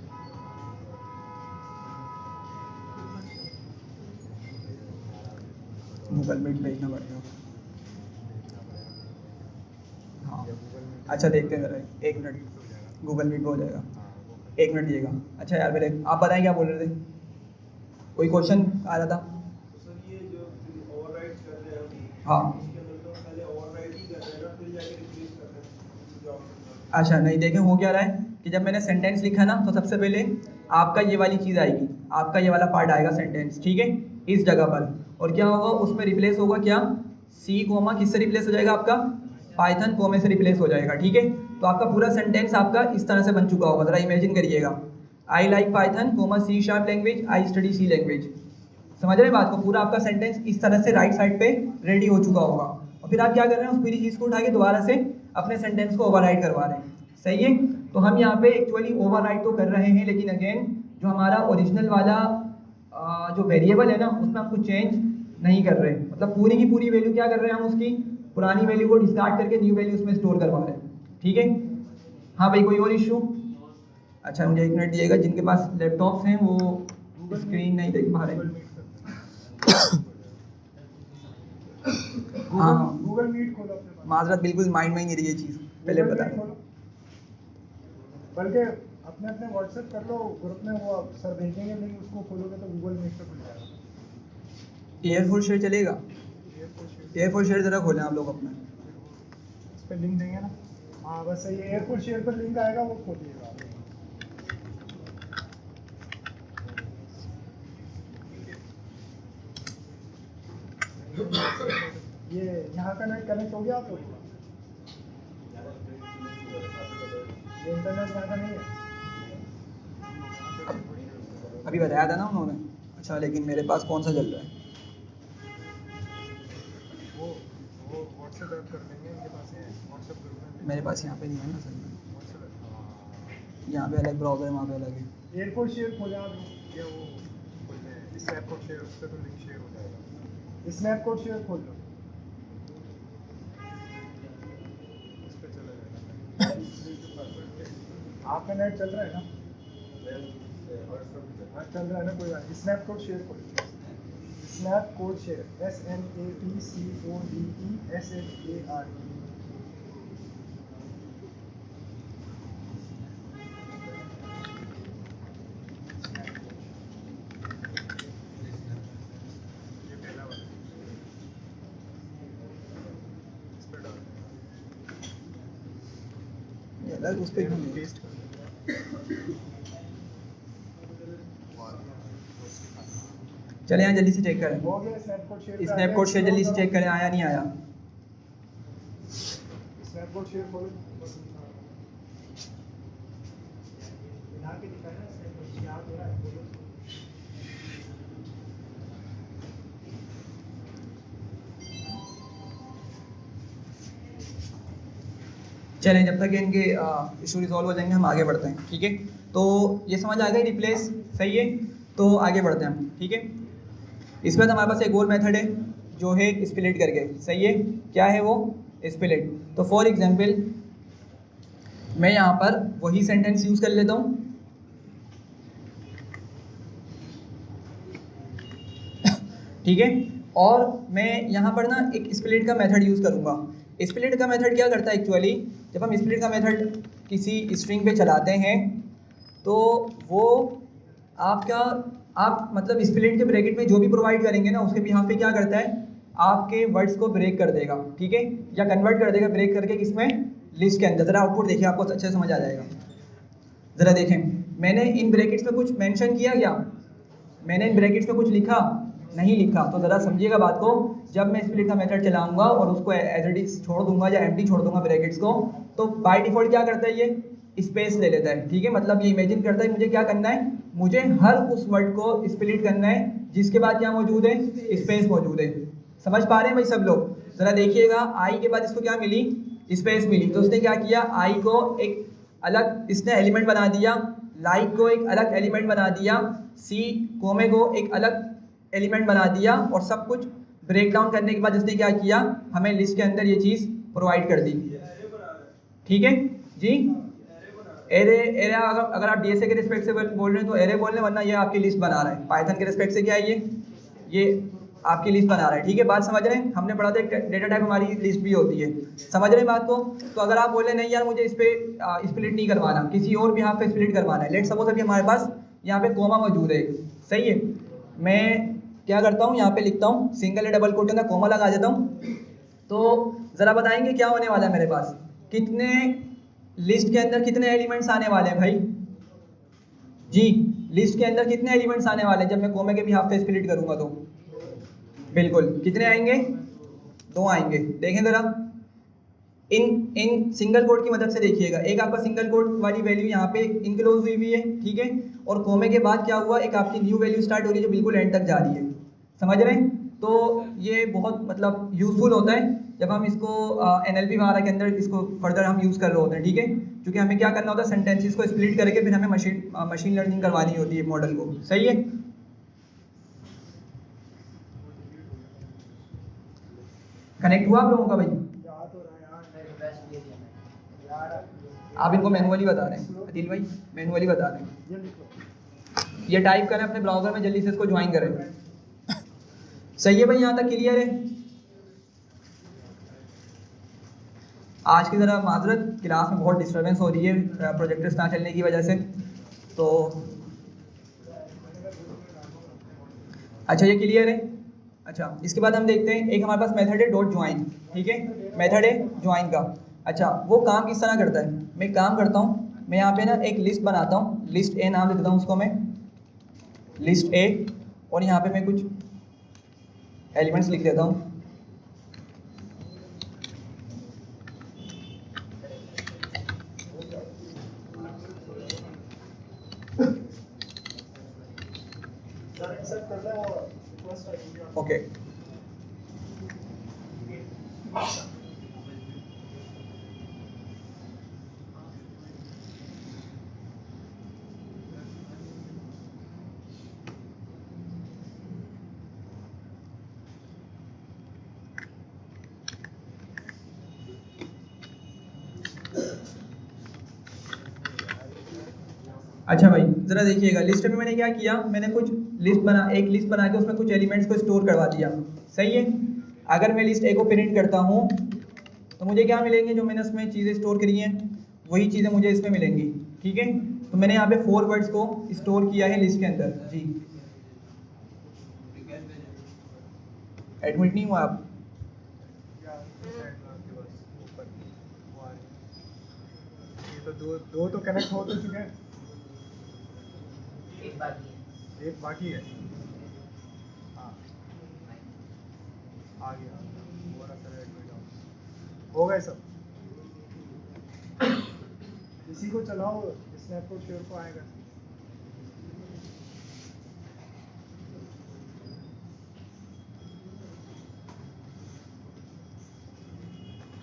गूगल मीट भेजना पड़ेगा। हाँ अच्छा, देखते हैं जरा, एक मिनट, गूगल मीट हो जाएगा, एक मिनट दिएगा। अच्छा यार मेरे, आप बताएं क्या बोल रहे थे, कोई क्वेश्चन आ रहा था? सर ये जो ओवरराइड कर रहे हैं अभी, हाँ इसके अंदर तो पहले ओवरराइड ही कर रहे हैं ना, फिर जाके रिप्लेस कर रहे हैं जो ऑप्शन। अच्छा नहीं, देखें हो क्या रहा है कि जब मैंने सेंटेंस लिखा ना, तो सबसे पहले आपका ये वाली चीज़ आएगी, आपका ये वाला पार्ट आएगा सेंटेंस। ठीक है, इस जगह पर, और क्या होगा उसमें रिप्लेस होगा क्या, सी कोमा किससे रिप्लेस हो जाएगा, आपका पाइथन कोमे से रिप्लेस हो जाएगा। ठीक है, तो आपका पूरा सेंटेंस आपका इस तरह से बन चुका होगा। ज़रा इमेजिन करिएगा, I like Python comma C sharp language, I study C language. समझ रहे हैं बात को, पूरा आपका सेंटेंस इस तरह से राइट साइड पे रेडी हो चुका होगा, और फिर आप क्या कर रहे हैं, उस पूरी चीज़ को उठा के दोबारा से अपने सेंटेंस को ओवरराइट करवा रहे हैं। सही है, तो हम यहाँ पे एक्चुअली ओवरराइट तो कर रहे हैं, लेकिन अगेन जो हमारा ओरिजिनल वाला जो वेरिएबल है ना, उसमें हम कुछ चेंज नहीं कर रहे, मतलब पूरी की पूरी वैल्यू क्या कर रहे हैं, हम उसकी पुरानी वैल्यू को डिस्कार्ड करके न्यू वैल्यू उसमें स्टोर करवा रहे हैं। ठीक है, हाँ भाई कोई और इशू? अच्छा मुझे एक मिनट दिएगा, जिनके पास लैपटॉप्स हैं वो स्क्रीन नहीं देख पा रहे। हाँ गूगल मीट खोलो अपने पास, माजरत, बिल्कुल माइंड में ही नहीं रही ये चीज़, पहले Google बता Meet खोलो। बल्कि अपने अपने व्हाट्सएप कर लो ग्रुप में, वो आप सर भेजेंगे लिंक, उसको खोलोगे तो गूगल मीट पे खुल जाएगा। एयरफोर्स शेयर चलेगा? एयरफोर्स शेयर ज़रा खोलें आप लोग अपना। इस पर लिंक देंगे ना, हाँ बस ये एयरपोर्ट शेयर पर लिंक आएगा, वो खोलिएगा आप। ये यहाँ का नेट कनेक्ट हो गया आप लोग? ये इंटरनेट यहाँ का नहीं है? अभी बताया था ना उन्होंने। अच्छा लेकिन मेरे पास कौन सा चल रहा है? वो व्हाट्सएप ऐप कर लेंगे, इनके पास है व्हाट्सएप ग्रुप में। मेरे पास यहाँ पे नहीं है ना सर, व्हाट्सएप यहाँ पे अलग ब्राउज़र है, वहाँ पे अलग है। एयरपोर्ट शेयर खोले आप, या वो खोलते हैं स्नैप कोड शेयर, उस पर तो लिंक शेयर हो जाएगा। स्नैप कोड शेयर खोल लो, उस पर चला जाएगा। आपका नेट चल रहा है ना? हाँ चल रहा है ना, कोई बात नहीं। स्नैप कोड शेयर करो, स्नैप कोड शेयर, SNAPCODESHARE। ये अलग उस पे क्यों नहीं? पेस्ट कर चले यहाँ जल्दी से चेक करें, हो गया। Snap code share, snap code share जल्दी से चेक करें, आया नहीं आया। स्नैप कोड शेयर खोलो, मिला के दिखाया ना। स्नैप कोड याद हो रहा है, बोलो। चलें, जब तक इनके इशू रिजॉल्व हो जाएंगे हम आगे बढ़ते हैं, ठीक है। तो ये समझ आ गई रिप्लेस, सही है। तो आगे बढ़ते हैं हम, ठीक है। इसके बाद हमारे पास एक और मेथड है जो है स्प्लिट करके, सही है। क्या है वो? स्प्लिट। तो फॉर एग्जांपल मैं यहाँ पर वही सेंटेंस यूज़ कर लेता हूँ ठीक है। और मैं यहाँ पर ना एक स्प्लिट का मेथड यूज़ करूँगा। स्प्लिट का मेथड क्या करता है एक्चुअली, जब हम स्प्लिट का मेथड किसी स्ट्रिंग पे चलाते हैं तो वो आप मतलब स्प्लिट के ब्रैकेट में जो भी प्रोवाइड करेंगे ना उसके बिहाफ पे क्या करता है, आपके वर्ड्स को ब्रेक कर देगा, ठीक है, या कन्वर्ट कर देगा ब्रेक करके किसमें, लिस्ट के अंदर। ज़रा आउटपुट देखिए, आपको अच्छे से समझ आ जाएगा। ज़रा देखें, मैंने इन ब्रैकेट्स में कुछ मेंशन किया क्या? मैंने इन ब्रैकेट्स में कुछ लिखा? नहीं लिखा। तो ज़रा समझिएगा बात को, जब मैं स्प्लिट का मेथड चलाऊंगा और उसको एज इट इज छोड़ दूंगा या एम्प्टी छोड़ दूंगा ब्रैकेट्स को, तो बाय डिफॉल्ट क्या करता है, ये स्पेस ले लेता है, ठीक है। मतलब ये इमेजिन करता है मुझे क्या करना है, मुझे हर उस वर्ड को स्प्लिट करना है जिसके बाद क्या मौजूद है, स्पेस मौजूद है। समझ पा रहे हैं भाई सब लोग? ज़रा देखिएगा, आई के बाद इसको क्या मिली, स्पेस मिली। तो उसने क्या किया, आई को एक अलग इसने एलिमेंट बना दिया, लाइक को एक अलग एलिमेंट बना दिया, सी कोमे को एक अलग एलिमेंट बना दिया, और सब कुछ ब्रेक डाउन करने के बाद इसने क्या किया, हमें लिस्ट के अंदर ये चीज़ प्रोवाइड कर दी, ठीक है जी। एरे एरे अगर आप डीएसए के रिस्पेक्ट से बोल रहे हैं तो एरे बोल रहे हैं, वरना ये आपकी लिस्ट बना रहा है। पाइथन के रिस्पेक्ट से क्या है, ये आपकी लिस्ट बना रहा है, ठीक है। बात समझ रहे हैं? हमने पढ़ा था एक डेटा टाइप हमारी लिस्ट भी होती है, समझ रहे हैं बात को? तो अगर आप बोले नहीं यार मुझे इस पर स्प्लिट नहीं करवाना, किसी और भी यहाँ पे स्प्लिट करवाना है, लेट सपोज अभी हमारे पास यहाँ पे कोमा मौजूद है, सही है। मैं क्या करता हूँ, यहाँ पे लिखता हूँ सिंगल या डबल कोट के अंदर कोमा लगा देता हूँ। तो ज़रा बताएंगे क्या होने वाला है मेरे पास, कितने लिस्ट के अंदर कितने एलिमेंट्स आने वाले हैं भाई जी? लिस्ट के अंदर कितने एलिमेंट्स आने वाले हैं जब मैं कोमे के भी हाफ पे स्प्लिट करूँगा? तो बिल्कुल कितने आएंगे, 2 आएंगे। देखें ज़रा, इन सिंगल कोड की मदद से देखिएगा, एक आपका सिंगल कोड वाली वैल्यू यहाँ पे इनक्लोज हुई है, ठीक है, और कोमे के बाद क्या हुआ, एक आपकी न्यू वैल्यू स्टार्ट हो रही है जो बिल्कुल एंड तक जा रही है, समझ रहे हैं? तो ये बहुत मतलब यूज़फुल होता है जब हम इसको NLP वगैरह के अंदर इसको फर्दर हम यूज़ कर रहे होते हैं, ठीक है। क्योंकि हमें क्या करना होता है, सेंटेंसेस को स्प्लिट करके फिर हमें मशीन लर्निंग करवानी होती है मॉडल को, सही है। कनेक्ट हुआ आप लोगों का भाई? याद हो रहा है यार, आप इनको मैनुअली बता रहे हैं अदिल भाई, मैनुअली बता रहे हैं। ये लिख लो, ये टाइप करें अपने ब्राउज़र में, जल्दी से इसको ज्वाइन करें। सही है भाई, यहाँ तक क्लियर है? आज की ज़रा माजरत, क्लास में बहुत डिस्टर्बेंस हो रही है प्रोजेक्टर्स ना चलने की वजह से। तो अच्छा, ये क्लियर है। अच्छा, इसके बाद हम देखते हैं, एक हमारे पास मेथड है डॉट ज्वाइन, ठीक है, मेथड है ज्वाइन का। अच्छा, वो काम किस तरह करता है? मैं काम करता हूँ, मैं यहाँ पे ना एक लिस्ट बनाता हूँ, लिस्ट ए नाम दे देता हूँ उसको मैं, लिस्ट ए, और यहाँ पे मैं कुछ एलिमेंट्स लिख देता हूँ। सर एक्सेप्ट कर लें और रिक्वेस्ट आएगी। ओके, अच्छा भाई ज़रा देखिएगा, लिस्ट में मैंने क्या किया, मैंने कुछ एक लिस्ट बना के उसमें कुछ एलिमेंट्स को स्टोर करवा दिया, सही है। अगर मैं लिस्ट ए को प्रिंट करता हूँ तो मुझे क्या मिलेंगे, जो मैंने उसमें चीज़ें स्टोर करी हैं वही चीज़ें मुझे इसमें मिलेंगी, ठीक है। तो मैंने यहाँ पे 4 वर्ड्स को स्टोर किया है लिस्ट के अंदर जी। एडमिट नहीं हुआ आप? ये तो दो तो कनेक्ट हो तो चुके हैं, एक बाकी है। एक बाकी है। हाँ आ गया, पूरा सर एडमिट हो गए सब। इसी को चलाओ, स्नैपकोड शेयर को आएगा।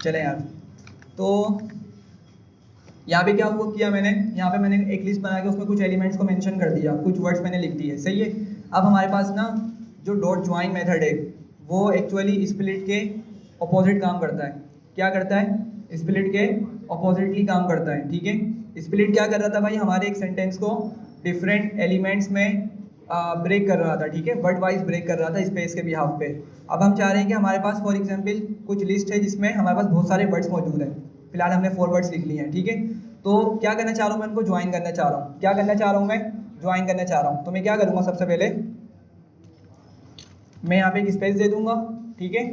चले यार, तो यहाँ पे क्या हुआ किया मैंने, यहाँ पे मैंने एक लिस्ट बना के उसमें कुछ एलिमेंट्स को मेंशन कर दिया, कुछ वर्ड्स मैंने लिख दिए, सही है। अब हमारे पास ना जो डॉट ज्वाइन मेथड है वो एक्चुअली स्प्लिट के अपोजिट काम करता है। क्या करता है? स्प्लिट के अपोजिटली काम करता है, ठीक है। स्प्लिट क्या कर रहा था भाई, हमारे एक सेंटेंस को डिफरेंट एलिमेंट्स में ब्रेक कर रहा था, ठीक है, वर्ड वाइज ब्रेक कर रहा था स्पेस के बिहाफ पे। अब हम चाह रहे हैं कि हमारे पास फॉर एग्जांपल कुछ लिस्ट है जिसमें हमारे पास बहुत सारे वर्ड्स मौजूद हैं, फिलहाल हमने 4 वर्ड्स लिख लिए हैं, ठीक है। तो क्या करना चाह रहा हूँ मैं, उनको ज्वाइन करना चाह रहा हूँ। क्या करना चाह रहा हूँ मैं? ज्वाइन करना चाह रहा हूँ। तो मैं क्या करूँगा, सबसे पहले मैं यहाँ पे एक स्पेस दे दूंगा, ठीक है,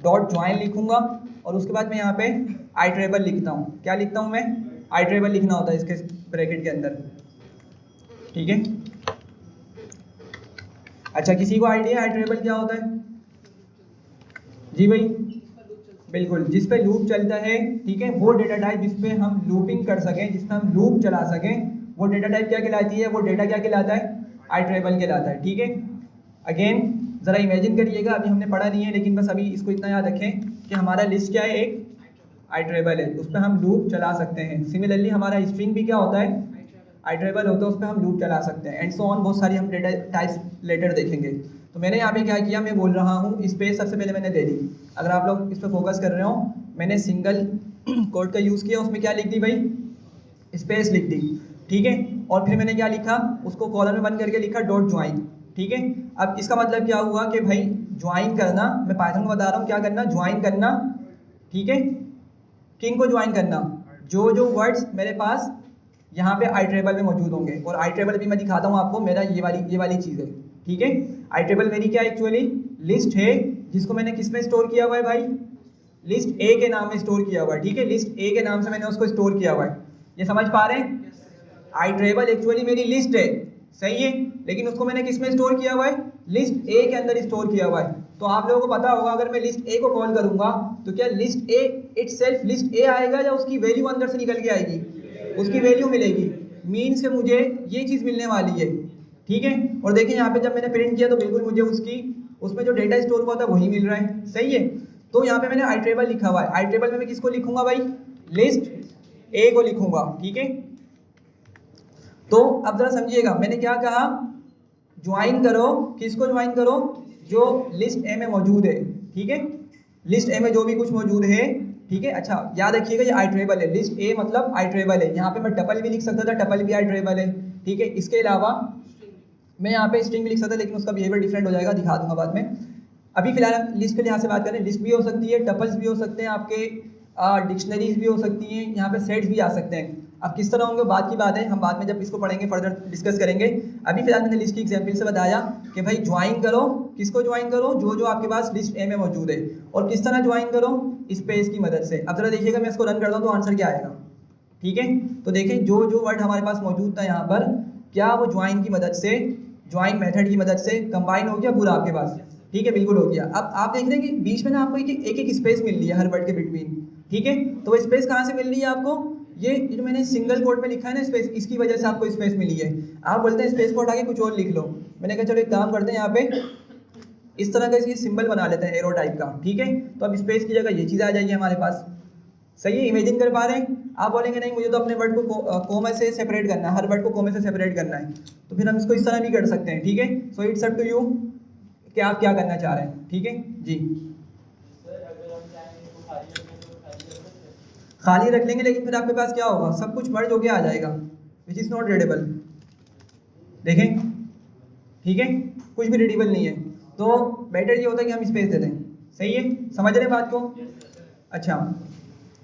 डॉट ज्वाइन लिखूंगा और उसके बाद मैं यहाँ पे आई ट्रेबल लिखता हूँ। क्या लिखता हूँ मैं? आई ट्रेबल लिखना होता है इसके ब्रैकेट के अंदर, ठीक है। अच्छा, किसी को आइडिया आई ट्रेबल क्या होता है? जी भाई बिल्कुल, जिस पे लूप चलता है, ठीक है, वो डेटा टाइप जिस पे हम लूपिंग कर सकें, जिस पे हम लूप चला सकें, वो डेटा टाइप क्या कहलाती है? वो डेटा क्या कहलाता है? आई ट्रेबल कहलाता है, ठीक है। अगेन ज़रा इमेजिन करिएगा, अभी हमने पढ़ा नहीं है लेकिन बस अभी इसको इतना याद रखें कि हमारा लिस्ट क्या है, एक आई ट्रेबल है, उस पर हम लूप चला सकते हैं। सिमिलरली हमारा स्ट्रिंग भी क्या होता है? आई ट्रेबल होता है, उस पर हम लूप चला सकते हैं, एंड सो ऑन, बहुत सारी हम डेटा टाइप्स लेटर देखेंगे। तो मैंने यहाँ पे क्या किया, मैं बोल रहा हूँ स्पेस सबसे पहले मैंने दे दी। अगर आप लोग इस पर फोकस कर रहे हो, मैंने सिंगल कोड का यूज़ किया, उसमें क्या लिख दी भाई? स्पेस लिख दी, ठीक है। और फिर मैंने क्या लिखा, उसको कॉलम में बंद करके लिखा डॉट ज्वाइन, ठीक है। अब इसका मतलब क्या हुआ कि भाई ज्वाइन करना, मैं पाइथन को बता रहा हूँ क्या करना, ज्वाइन करना, ठीक है। किन को ज्वाइन करना? जो जो वर्ड्स मेरे पास यहाँ पे आई ट्रेबल में मौजूद होंगे। और आई ट्रेबल भी मैं दिखाता हूँ आपको, मेरा ये वाली चीज़ है, ठीक है। आई ट्रेबल मेरी क्या एक्चुअली लिस्ट है, जिसको मैंने किस में स्टोर किया हुआ है भाई? लिस्ट ए के नाम में स्टोर किया हुआ है, ठीक है। लिस्ट ए के नाम से मैंने उसको स्टोर किया हुआ है, ये समझ पा रहे हैं? आई ट्रेबल एक्चुअली मेरी लिस्ट है, सही है, लेकिन उसको मैंने किस में स्टोर किया हुआ है? लिस्ट ए के अंदर स्टोर किया हुआ है। तो आप लोगों को पता होगा, अगर मैं लिस्ट ए को कॉल करूंगा तो क्या list A itself list A आएगा या उसकी वैल्यू अंदर से निकल के आएगी? उसकी वैल्यू मिलेगी, मीन्स के मुझे ये चीज़ मिलने वाली है, ठीक है। और देखिए यहाँ पे जब मैंने प्रिंट किया तो बिल्कुल मुझे उसमें जो डेटा स्टोर हुआ था वही मिल रहा है, सही है। तो यहाँ पे मैंने आई ट्रेबल लिखा हुआ है, आई ट्रेबल में मैं किसको लिखूंगा भाई? लिस्ट ए को लिखूंगा, ठीक है। तो अब जरा समझिएगा, मैंने क्या कहा, ज्वाइन करो, किसको ज्वाइन करो? जो लिस्ट ए में मौजूद है, ठीक है, लिस्ट ए में जो भी कुछ मौजूद है, ठीक है। अच्छा याद रखिएगा ये आई ट्रेबल है, लिस्ट ए मतलब आई ट्रेबल है। यहाँ पे मैं टपल भी लिख सकता था, टपल भी आई ट्रेबल है, ठीक है। इसके अलावा मैं यहाँ पे स्ट्रिंग भी लिख सकता, लेकिन उसका बिहेवियर डिफरेंट हो जाएगा, दिखा दूंगा बाद में। अभी फिलहाल हम लिस्ट के लिहाज से बात करें, लिस्ट भी हो सकती है, टपल्स भी हो सकते हैं, आपके डिक्शनरीज भी हो सकती हैं, यहाँ पे सेट्स भी आ सकते हैं। अब किस तरह होंगे बात की बात है, हम बाद में जब इसको पढ़ेंगे फर्दर डिस्कस करेंगे। अभी फिलहाल मैंने लिस्ट की एग्जांपल से बताया कि भाई ज्वाइन करो, किसको ज्वाइन करो? जो जो आपके पास लिस्ट ए में मौजूद है। और किस तरह ज्वाइन करो? स्पेस की मदद से। अब जरा देखिएगा, मैं इसको रन करता हूँ तो आंसर क्या आएगा, ठीक है। तो देखें जो जो वर्ड हमारे पास मौजूद था यहाँ पर, क्या वो ज्वाइन की मदद से, ज्वाइन मेथड की मदद से कंबाइन हो गया पूरा आपके पास, ठीक है, बिल्कुल हो गया। अब आप देख रहे हैं कि बीच में ना आपको एक स्पेस मिल रही है हर वर्ड के बिटवीन, ठीक है। तो वो स्पेस कहाँ से मिल रही है आपको? ये जो मैंने सिंगल कोड में लिखा है ना स्पेस, इसकी वजह से आपको स्पेस मिली है। आप बोलते हैं स्पेस को हटा के कुछ और लिख लो, मैंने कहा चलो एक काम करते हैं, यहाँ पे इस तरह का इसकी सिंबल बना लेते हैं एरो टाइप का, ठीक है। तो अब स्पेस की जगह ये चीज़ आ जाएगी हमारे पास, सही है। इमेजिन कर पा रहे हैं? आप बोलेंगे नहीं मुझे तो अपने वर्ड को कोमा से सेपरेट करना है, हर वर्ड को कोमे से सेपरेट करना है, तो फिर हम इसको इस तरह भी कर सकते हैं, ठीक है। So it's up to you कि आप क्या करना चाह रहे हैं, ठीक है जी। खाली रख लेंगे, लेकिन फिर आपके पास क्या होगा? सब कुछ मर्ज होके आ जाएगा, विच इज़ नॉट रीडेबल। देखें, ठीक है, कुछ भी रीडेबल नहीं है, तो बेटर ये होता है कि हम स्पेस दे दें। सही है, समझ रहे हैं बात को? अच्छा,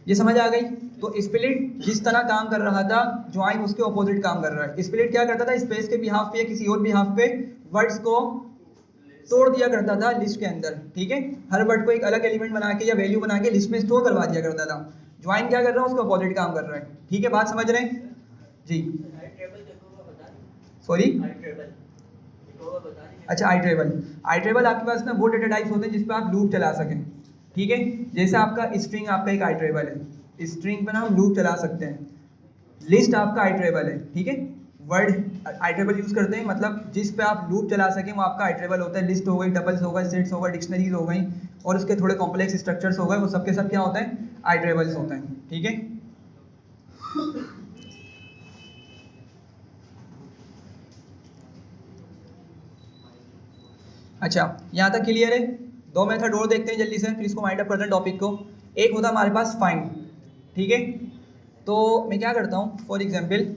ये समझ आ गई। तो स्प्लिट जिस तरह काम कर रहा था, ज्वाइन उसके ऑपोजिट काम कर रहा है। स्प्लिट क्या करता था, स्पेस के बिहाफ पे या किसी और बिहाफ पे वर्ड्स को तोड़ दिया करता था लिस्ट के अंदर, ठीक है, हर वर्ड को एक अलग एलिमेंट बना के या वैल्यू बना के लिस्ट में स्टोर करवा दिया करता था। ज्वाइन क्या कर रहा है, उसके ऑपोजिट काम कर रहा है। ठीक है, बात समझ रहे हैं जी? सॉरी, अच्छा, आई ट्रेबल आपके पास ना वो डेटा टाइप्स होते हैं जिस पे आप लूप चला सकें। ठीक है, जैसे आपका स्ट्रिंग आपका एक आई ट्रेबल है, स्ट्रिंग पे ना हम लूप चला सकते हैं। लिस्ट आपका आई ट्रेबल है, ठीक है, वर्ड आई ट्रेबल यूज करते हैं, मतलब जिस पे आप लूप चला सकें वो आपका आई ट्रेबल होता है। लिस्ट हो गई, टपल्स हो गए, सेट्स हो गए, डिक्शनरीज हो गई और उसके थोड़े कॉम्प्लेक्स स्ट्रक्चर्स हो गए, वो सबके सब क्या होते हैं, आई ट्रेबल्स होते हैं। ठीक है, अच्छा, यहाँ तक क्लियर है? दो मेथड और देखते हैं जल्दी से, फिर इसको वाइंड अप करते हैं टॉपिक को। एक होता है हमारे पास फाइंड, ठीक है, तो मैं क्या करता हूँ, फॉर एग्जाम्पल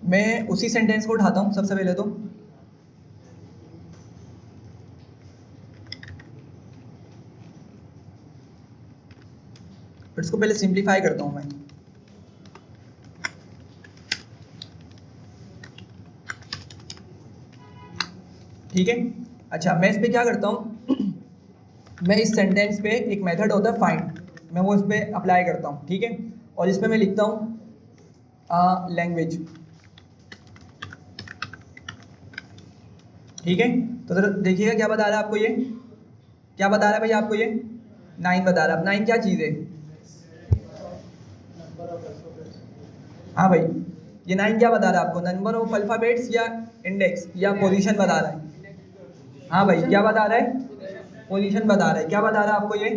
मैं उसी सेंटेंस को उठाता हूँ सबसे पहले तो, फिर इसको पहले सिंप्लीफाई करता हूँ मैं। ठीक है, अच्छा, मैं इस पे क्या करता हूँ मैं इस सेंटेंस पे एक मेथड होता है फाइंड, मैं वो इस पे अप्लाई करता हूँ। ठीक है, और इस पे मैं लिखता हूँ लैंग्वेज। ठीक है, तो जरा देखिएगा क्या बता रहा है आपको ये, क्या बता रहा है भाई आपको ये, 9 बता रहा है। अब 9 क्या चीज़ है? हाँ भाई, ये 9 क्या बता रहा है आपको, नंबर ऑफ अल्फ़ाबेट्स या इंडेक्स या पोजीशन बता रहा है? हाँ भाई, क्या बता रहा है? पोजीशन बता रहा है। क्या बता रहा है आपको ये?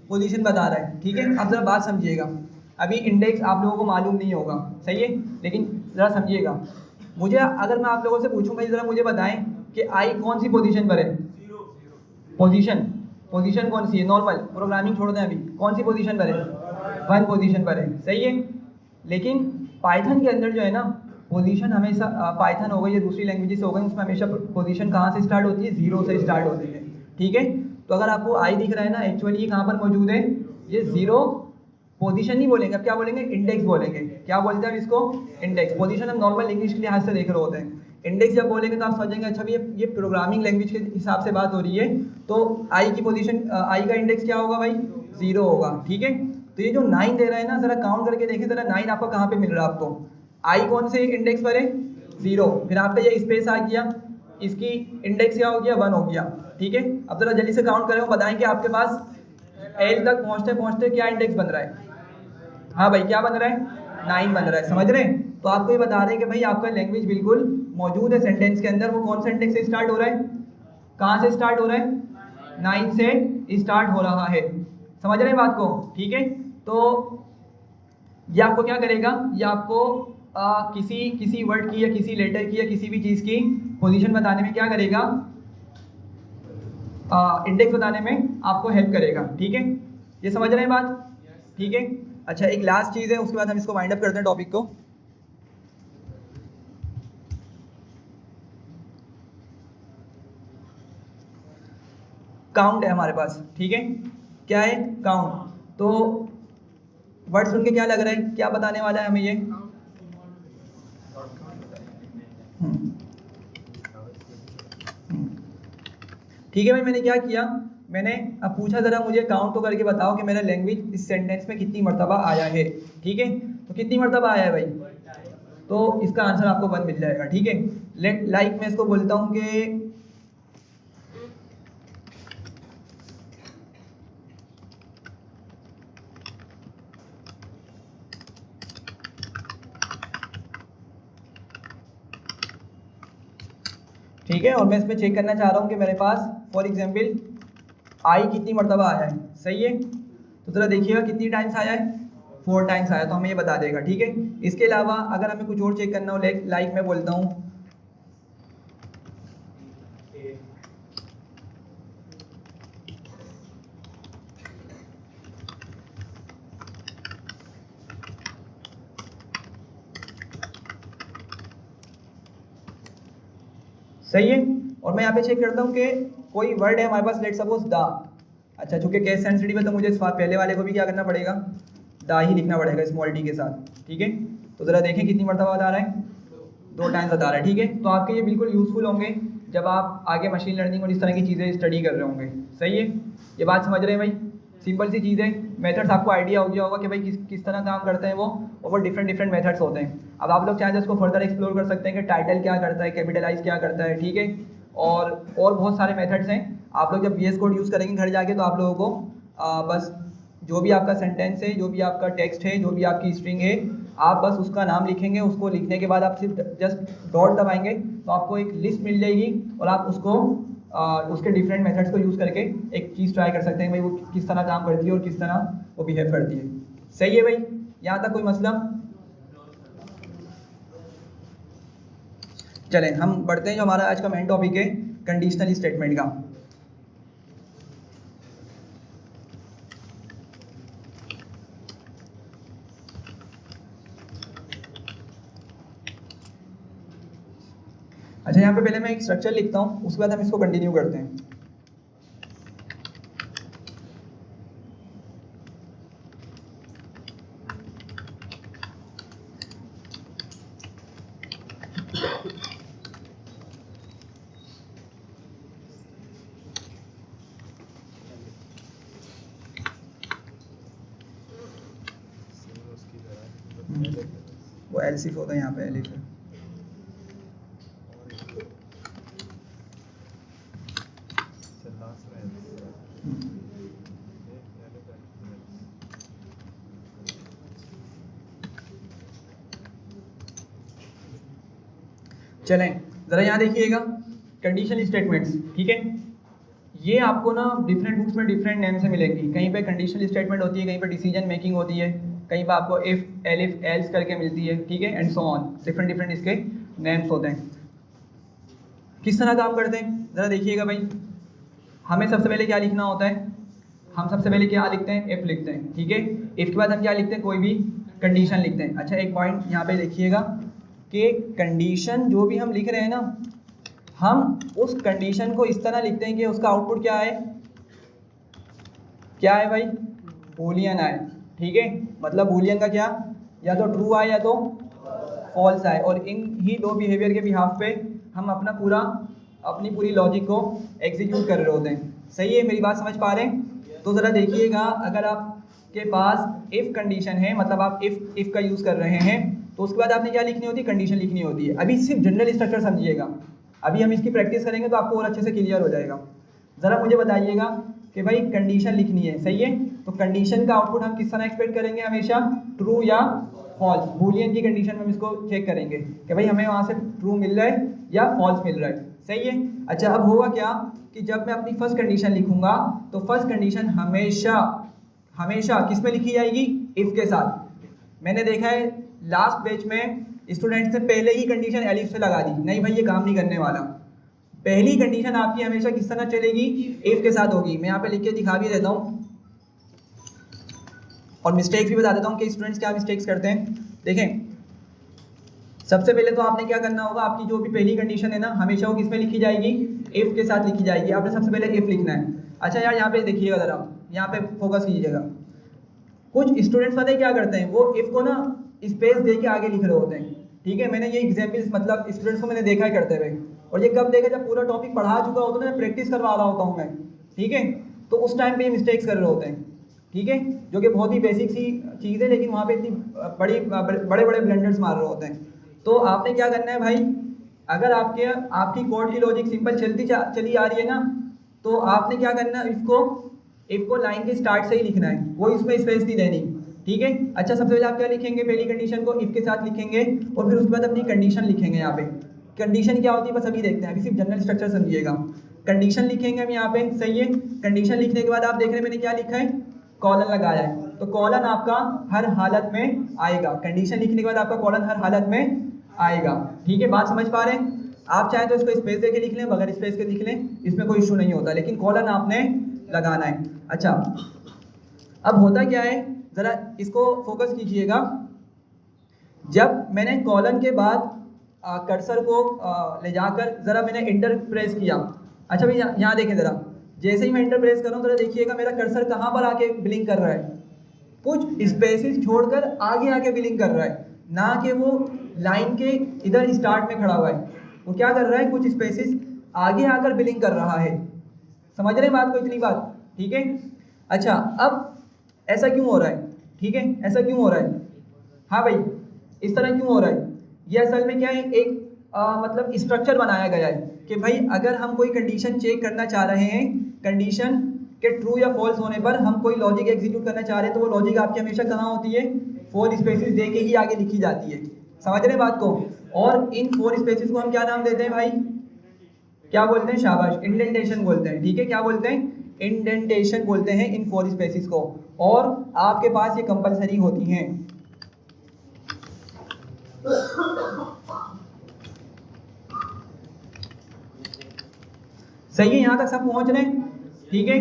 पोजीशन बता रहा है। ठीक है, अब जरा बात समझिएगा, अभी इंडेक्स आप लोगों को मालूम नहीं होगा, सही है, लेकिन जरा समझिएगा, मुझे अगर मैं आप लोगों से पूछूं भाई जरा मुझे बताएं कि आई कौन सी पोजीशन पर है? पोजीशन, पोजीशन कौन सी है? नॉर्मल प्रोग्रामिंग छोड़ दें, अभी कौन सी पोजीशन पर है? 1 पोजीशन पर है, सही है। लेकिन पाइथन के अंदर जो है ना, पोजीशन हमेशा, पाइथन हो गई या दूसरी लैंग्वेजेस हो गई, उसमें हमेशा पोजीशन कहाँ से स्टार्ट होती है? 0 से स्टार्ट होती है। ठीक है, तो अगर आपको आई दिख रहा है ना, एक्चुअली ये कहाँ पर मौजूद है? ये 0 पोजीशन नहीं बोलेंगे, अब क्या बोलेंगे? इंडेक्स बोलेंगे। क्या बोलते हैं अब इसको? इंडेक्स। पोजीशन हम नॉर्मल इंग्लिश के लिहाज से देख रहे होते हैं, इंडेक्स जब बोलेंगे तो आप समझेंगे अच्छा भी ये प्रोग्रामिंग लैंग्वेज के हिसाब से बात हो रही है, तो आई की पोजीशन, आई का इंडेक्स क्या होगा भाई? 0 होगा। ठीक है, तो ये जो 9 दे रहा है ना, जरा काउंट करके देखिए जरा, 9 आपको कहाँ पे मिल रहा है? आपको आई कौन से इंडेक्स पर है? 0, फिर आपका ये स्पेस आ गया, इसकी इंडेक्स क्या हो गया? 1 हो गया। ठीक है, अब जरा जल्दी से काउंट करें, बताएं कि आपके पास एल तक पहुँचते पहुँचते क्या इंडेक्स बन रहा है? हाँ भाई, क्या बन रहा है? 9 बन रहा है, समझ रहे हैं? तो आपको ये बता रहे हैं कि भाई आपका लैंग्वेज बिल्कुल मौजूद है सेंटेंस के अंदर। वो कौन से इंडेक्स से स्टार्ट हो रहा है? कहाँ से स्टार्ट हो रहा है? 9 से स्टार्ट हो रहा है, समझ रहे हैं बात को? ठीक है, तो ये आपको क्या करेगा, ये आपको किसी वर्ड की या किसी लेटर की या किसी भी चीज़ की पोजीशन बताने में क्या करेगा? इंडेक्स बताने में आपको हेल्प करेगा। ठीक है, ये समझ रहे हैं बात? ठीक है, अच्छा, एक लास्ट चीज़ है, उसके बाद हम इसको वाइंड अप करते हैं टॉपिक को। काउंट है हमारे पास, ठीक है, क्या है? काउंट। तो वर्ड सुन के क्या लग रहा है, क्या बताने वाला है हमें ये? ठीक है भाई, मैंने क्या किया, मैंने अब पूछा ज़रा मुझे काउंट तो करके बताओ कि मेरा लैंग्वेज इस सेंटेंस में कितनी मर्तबा आया है। ठीक है, तो कितनी मर्तबा आया है भाई? तो इसका आंसर आपको 1 मिल जाएगा। ठीक है, लाइक मैं इसको बोलता हूँ कि ठीक है, और मैं इसमें चेक करना चाह रहा हूँ कि मेरे पास फॉर एग्जांपल आई कितनी मर्तबा आया है, सही है, तो ज़रा देखिएगा कितनी टाइम्स आया है? 4 टाइम्स आया, तो हमें ये बता देगा। ठीक है, इसके अलावा अगर हमें कुछ और चेक करना हो, लाइक मैं बोलता हूँ सही है। और मैं यहाँ पे चेक करता हूँ कि कोई वर्ड है हमारे पास, लेट सपोज दा। अच्छा, चूंकि केस सेंसिटिव है तो मुझे इस पहले वाले को भी क्या करना पड़ेगा, दा ही लिखना पड़ेगा स्मॉल डी के साथ। ठीक है, तो ज़रा देखें कितनी मरतबा बता रहा है, 2 टाइम्स बता रहा है। ठीक है, तो आपके ये बिल्कुल यूज़फुल होंगे जब आप आगे मशीन लर्निंग और इस तरह की चीज़ें स्टडी कर रहे होंगे। सही है, ये बात समझ रहे हैं भाई? सिंपल सी चीज़ है, मेथड्स आपको आइडिया हो गया होगा कि भाई किस तरह काम करते हैं वो, और वो डिफरेंट मेथड्स होते हैं। अब आप लोग चाहें तो इसको फर्दर एक्सप्लोर कर सकते हैं कि टाइटल क्या करता है, कैपिटलाइज क्या करता है। ठीक है, और बहुत सारे मेथड्स हैं। आप लोग जब VS कोड यूज़ करेंगे घर जाके तो आप लोगों को बस जो भी आपका सेंटेंस है, जो भी आपका टेक्स्ट है, जो भी आपकी स्ट्रिंग है, आप बस उसका नाम लिखेंगे। उसको लिखने के बाद आप सिर्फ जस्ट डॉट दबाएंगे तो आपको एक लिस्ट मिल जाएगी और आप उसको उसके डिफरेंट मेथड्स को यूज़ करके एक चीज़ ट्राई कर सकते हैं भाई वो किस तरह काम करती है और किस तरह वो बिहेव करती है। सही है भाई, यहाँ तक कोई मसला? चलें हम बढ़ते हैं, जो हमारा आज का मेन टॉपिक है कंडीशनल स्टेटमेंट का। अच्छा, यहाँ पे पहले मैं एक स्ट्रक्चर लिखता हूँ, उसके बाद हम इसको कंटिन्यू करते हैं। वो एलसिफ होता है यहाँ पे, एलिफ है। चलें ज़रा यहाँ देखिएगा कंडीशनल स्टेटमेंट्स। ठीक है, ये आपको ना डिफरेंट बुक्स में डिफरेंट नेम से मिलेंगी। कहीं पे कंडीशनल स्टेटमेंट होती है, कहीं पे डिसीजन मेकिंग होती है, कहीं पे आपको इफ, एलिफ, एल्स करके मिलती है। ठीक है, एंड सो ऑन, डिफरेंट इसके नेम्स होते हैं। किस तरह काम करते हैं ज़रा देखिएगा भाई। हमें सबसे पहले क्या लिखना होता है, हम सबसे पहले क्या लिखते हैं, इफ लिखते हैं। ठीक है, इफ के बाद हम क्या लिखते हैं, कोई भी कंडीशन लिखते हैं। अच्छा, एक पॉइंट यहाँ पे देखिएगा कि कंडीशन जो भी हम लिख रहे हैं ना, हम उस कंडीशन को इस तरह लिखते हैं कि उसका आउटपुट क्या है, क्या है भाई, बूलियन आए। ठीक है, मतलब बूलियन का क्या, या तो ट्रू आए या तो फॉल्स आए। और इन ही दो बिहेवियर के बिहाफ पे हम अपनी पूरी लॉजिक को एग्जीक्यूट कर रहे होते हैं। सही है, मेरी बात समझ पा रहे हैं? तो ज़रा देखिएगा, अगर आपके पास इफ़ कंडीशन है, मतलब आप इफ़ का यूज़ कर रहे हैं, तो उसके बाद आपने क्या लिखनी होती है, कंडीशन लिखनी होती है। अभी सिर्फ जनरल स्ट्रक्चर समझिएगा, अभी हम इसकी प्रैक्टिस करेंगे तो आपको और अच्छे से क्लियर हो जाएगा। ज़रा मुझे बताइएगा कि भाई कंडीशन लिखनी है, सही है, तो कंडीशन का आउटपुट हम किस तरह एक्सपेक्ट करेंगे, हमेशा ट्रू या फॉल्स। बूलियन की कंडीशन में हम इसको चेक करेंगे कि भाई हमें वहाँ से ट्रू मिल रहा है या फॉल्स मिल रहा है। सही है। अच्छा, अब होगा क्या कि जब मैं अपनी फर्स्ट कंडीशन लिखूंगा तो फर्स्ट कंडीशन हमेशा किस में लिखी जाएगी, इफ़ के साथ। मैंने देखा है लास्ट बैच में स्टूडेंट्स ने पहले ही कंडीशन एलिफ से लगा दी। नहीं भाई, ये काम नहीं करने वाला। पहली कंडीशन आपकी हमेशा किस तरह चलेगी, इफ के साथ होगी। मैं यहाँ पे लिख के दिखा भी देता हूँ और मिस्टेक्स भी बता देता हूँ कि स्टूडेंट्स क्या मिस्टेक्स करते हैं। देखें, सबसे पहले तो आपने क्या करना होगा, आपकी जो भी पहली कंडीशन है ना, हमेशा वो किस में लिखी जाएगी, इफ के साथ लिखी जाएगी। आपने सबसे पहले इफ लिखना है। अच्छा यार, यहाँ पे देखिएगा ज़रा, यहाँ पे फोकस कीजिएगा। कुछ स्टूडेंट्स पता है क्या करते हैं, वो इफ को ना स्पेस दे के आगे लिख रहे होते हैं। ठीक है, मैंने ये एग्जाम्पल्स मतलब स्टूडेंट्स को मैंने देखा है करते हुए, और ये कब देखा, जब पूरा टॉपिक पढ़ा चुका होता है ना, प्रैक्टिस करवा रहा होता हूँ मैं। ठीक है, तो उस टाइम पे ये मिस्टेक्स कर रहे होते हैं। ठीक है, जो कि बहुत ही बेसिक सी चीज़ है, लेकिन वहाँ पे इतनी बड़े बड़े ब्लेंडर्स मार रहे होते हैं। तो आपने क्या करना है भाई, अगर आपकी कोड की लॉजिक सिंपल चली आ रही है ना, तो आपने क्या करना है, इफ को लाइन के स्टार्ट से ही लिखना है, वो इसमें स्पेस नहीं देनी। ठीक है। अच्छा, सबसे पहले आप क्या लिखेंगे, पहली कंडीशन को इफ के साथ लिखेंगे और फिर उसके बाद अपनी कंडीशन लिखेंगे। यहाँ पे कंडीशन क्या होती है बस अभी देखते हैं, अभी सिर्फ जनरल स्ट्रक्चर समझिएगा। कंडीशन लिखेंगे हम यहाँ पे, सही है। कंडीशन लिखने के बाद आप देख रहे हैं मैंने क्या लिखा है, कॉलन लगाया है, तो कॉलन आपका हर हालत में आएगा। कंडीशन लिखने के बाद आपका कॉलन हर हालत में आएगा। ठीक है, बात समझ पा रहे हैं? आप चाहें तो इसको स्पेस देके लिख लें, बगैर स्पेस के लिख लें, इसमें कोई इशू नहीं होता, लेकिन कॉलन आपने लगाना है। अच्छा, अब होता क्या है, ज़रा इसको फोकस कीजिएगा। जब मैंने कॉलन के बाद कर्सर को ले जाकर ज़रा मैंने इंटर प्रेस किया। अच्छा भाई यहाँ देखें ज़रा, जैसे ही मैं इंटर प्रेस कर रहा हूँ ज़रा देखिएगा मेरा कर्सर कहाँ पर आके ब्लिंक कर रहा है, कुछ स्पेसेस छोड़कर आगे आके ब्लिंक कर रहा है, ना कि वो लाइन के इधर स्टार्ट में खड़ा हुआ है। वो क्या कर रहा है, कुछ स्पेसेस आगे आकर ब्लिंक कर रहा है। समझ रहे हैं बात को, इतनी बात, ठीक है। अच्छा अब ऐसा क्यों हो रहा है, ठीक है, ऐसा क्यों हो रहा है, हाँ भाई इस तरह क्यों हो रहा है, ये असल में क्या है, एक मतलब स्ट्रक्चर बनाया गया है कि भाई अगर हम कोई कंडीशन चेक करना चाह रहे हैं, कंडीशन के ट्रू या फॉल्स होने पर हम कोई लॉजिक एग्जीक्यूट करना चाह रहे हैं, तो वो लॉजिक आपकी हमेशा कहाँ होती है, 4 स्पेसेस दे के ही आगे लिखी जाती है। समझ रहे हैं बात को। और इन 4 स्पेसेस को हम क्या नाम देते हैं भाई, क्या बोलते हैं, शाबाश, इंडेंटेशन बोलते हैं, ठीक है, क्या बोलते हैं, इंडेंटेशन बोलते हैं इन 4 स्पेसेस को। और आपके पास ये कंपलसरी होती हैं। सही है, यहाँ तक सब पहुँच रहे हैं, ठीक है।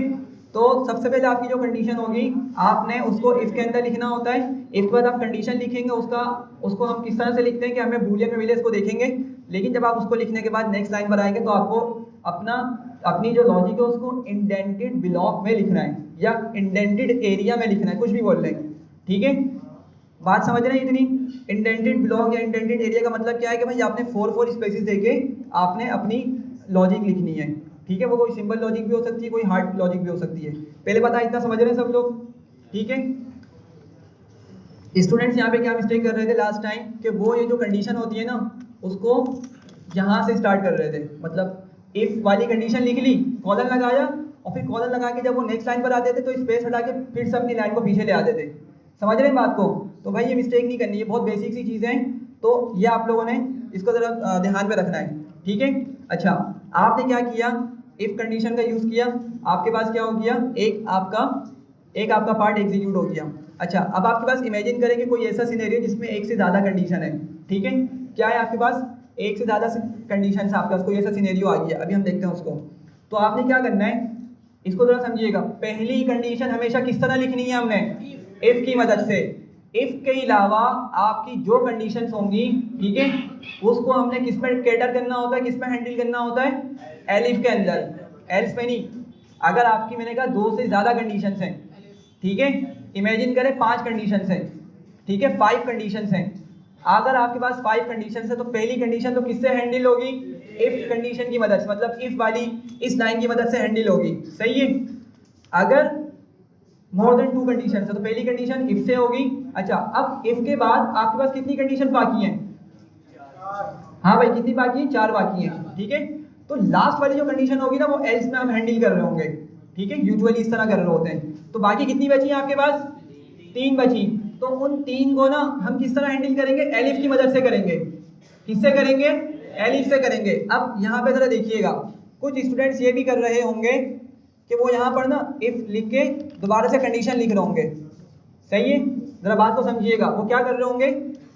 तो सबसे पहले आपकी जो कंडीशन होगी आपने उसको इफ के अंदर लिखना होता है। इफ के बाद आप कंडीशन लिखेंगे, उसको हम किस तरह से लिखते हैं कि हमें बूलियन में मिले, इसको देखेंगे। लेकिन जब आप उसको लिखने के बाद नेक्स्ट लाइन पर आएंगे तो आपको अपनी जो लॉजिक है उसको इंडेंटेड ब्लॉक में लिखना है या इंडेंटेड एरिया में लिखना है, कुछ भी बोल लेंगे, ठीक है। बात समझ रहे हैं इतनी। इंडेंटेड ब्लॉक या इंडेंटेड एरिया का मतलब क्या है कि भाई आपने 4 स्पेसेस देके आपने अपनी लॉजिक लिखनी है, ठीक है। वो कोई सिंपल लॉजिक भी हो सकती है, कोई हार्ड लॉजिक भी हो सकती है। पहले पता इतना समझ रहे हैं सब लोग, ठीक है। स्टूडेंट्स यहाँ पे क्या मिस्टेक कर रहे थे लास्ट टाइम कि वो ये जो कंडीशन होती है ना उसको यहाँ से स्टार्ट कर रहे थे, मतलब इफ वाली कंडीशन लिख ली, कॉलन लगाया और फिर कॉलन लगा के जब वो नेक्स्ट लाइन पर आते थे तो स्पेस हटा के फिर से अपनी लाइन को पीछे ले आते थे। समझ रहे हैं बात को। तो भाई ये मिस्टेक नहीं करनी है, बहुत बेसिक सी चीज़ें हैं, तो ये आप लोगों ने इसको ज़रा ध्यान में रखना है, ठीक है। अच्छा आपने क्या किया, इफ कंडीशन का यूज़ किया, आपके पास क्या हो गया, एक आपका पार्ट एग्जीक्यूट हो गया। अच्छा अब आपके पास इमेजिन करें कि कोई ऐसा सिनेरियो जिसमें एक से ज़्यादा कंडीशन है, ठीक है। क्या है आपके पास, एक से ज़्यादा कंडीशन है आपके पास, कोई ऐसा सिनेरियो आ गया, अभी हम देखते हैं उसको। तो आपने क्या करना है, इसको थोड़ा समझिएगा। पहली कंडीशन हमेशा किस तरह लिखनी है, हमने इफ की मदद से। इफ के अलावा आपकी जो कंडीशंस होंगी, ठीक है, उसको हमने किस में कैटर करना होता है, किस में हैंडल करना होता है, एलिफ के अंदर, एल्स में नहीं। अगर आपकी मैंने कहा 2 से ज़्यादा कंडीशंस हैं, ठीक है, इमेजिन करें 5 कंडीशंस हैं, ठीक है, 5 कंडीशंस हैं। अगर आपके पास 5 कंडीशंस है तो पहली कंडीशन तो किससे हैंडल होगी, इफ कंडीशन की मदद से, मतलब इफ वाली इस लाइन की मदद से हैंडल होगी, सही है। अगर मोर देन 2 कंडीशन है तो पहली कंडीशन इफ से होगी। अच्छा अब इफ के बाद आपके पास कितनी कंडीशन बाकी हैं, हाँ भाई कितनी बाकी है, 4 बाकी हैं, ठीक है। तो लास्ट वाली जो कंडीशन होगी ना वो एल्स में हम हैंडल कर रहे होंगे, ठीक है, यूजुअली इस तरह कर रहे होते हैं। तो बाकी कितनी बची है आपके पास, 3 बची। तो उन 3 को ना हम किस तरह हैंडल करेंगे, एलिफ की मदद से करेंगे। किससे करेंगे, एलिफ से करेंगे। अब यहाँ पे जरा देखिएगा, कुछ स्टूडेंट्स ये भी कर रहे होंगे कि वो यहाँ पर ना इफ लिख के दोबारा से कंडीशन लिख रहे होंगे, सही है। जरा बात को समझिएगा, वो क्या कर रहे होंगे,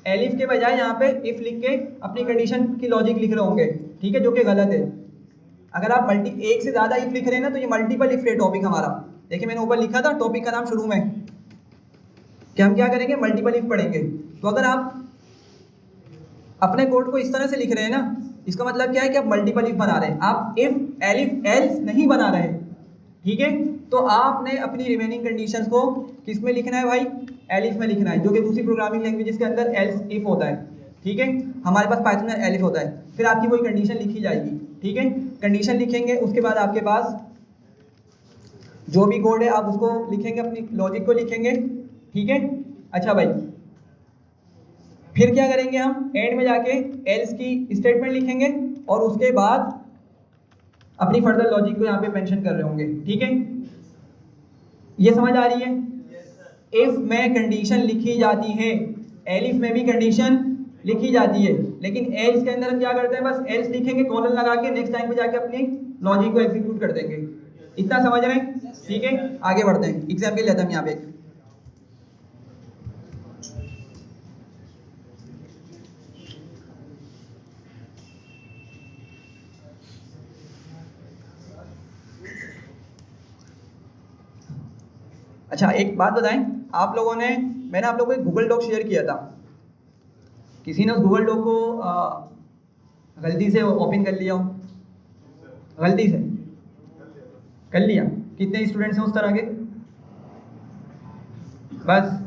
एलिफ के बजाय यहाँ पे इफ लिख के अपनी कंडीशन की लॉजिक लिख रहे होंगे, ठीक है, जो कि गलत है। अगर आप एक से ज़्यादा इफ लिख रहे हैं ना तो ये मल्टीपल इफ है टॉपिक हमारा। देखिए मैंने ऊपर लिखा था टॉपिक का नाम शुरू में कि हम क्या करेंगे, मल्टीपल इफ पढ़ेंगे। तो अगर आप अपने कोड को इस तरह से लिख रहे हैं ना, इसका मतलब क्या है कि आप मल्टीपल इफ बना रहे हैं, आप इफ एलिफ एल्स नहीं बना रहे, ठीक है। तो आपने अपनी रिमेनिंग कंडीशंस को किस में लिखना है भाई, एलिफ में लिखना है, जो कि दूसरी प्रोग्रामिंग लैंग्वेजेस के अंदर एल्स इफ होता है, ठीक है। हमारे पास पाइथन में एलिफ होता है। फिर आपकी कोई कंडीशन लिखी जाएगी, ठीक है, कंडीशन लिखेंगे, उसके बाद आपके पास जो भी कोड है आप उसको लिखेंगे, अपनी लॉजिक को लिखेंगे, ठीक है। अच्छा भाई फिर क्या करेंगे, हम एंड में जाके एल्स की स्टेटमेंट लिखेंगे और उसके बाद अपनी फर्दर लॉजिक को यहाँ पे मेंशन कर रहे होंगे, ठीक है। ये समझ आ रही है। इफ में कंडीशन लिखी जाती है, एलिफ में भी कंडीशन लिखी जाती है, लेकिन एल्स के अंदर हम क्या करते हैं, बस एल्स लिखेंगे, कॉलन लगा के नेक्स्ट लाइन पे जाके अपनी लॉजिक को एग्जीक्यूट कर देंगे। इतना समझ रहे हैं, ठीक है। आगे बढ़ते हैं, एग्जाम्पल लेते हैं यहाँ पे। अच्छा एक बात बताएं, आप लोगों ने, मैंने आप लोगों को एक गूगल डॉक शेयर किया था, किसी ने उस गूगल डॉक को गलती से ओपन कर लिया हो, गलती से कर लिया। कितने स्टूडेंट्स हैं उस तरह के? बस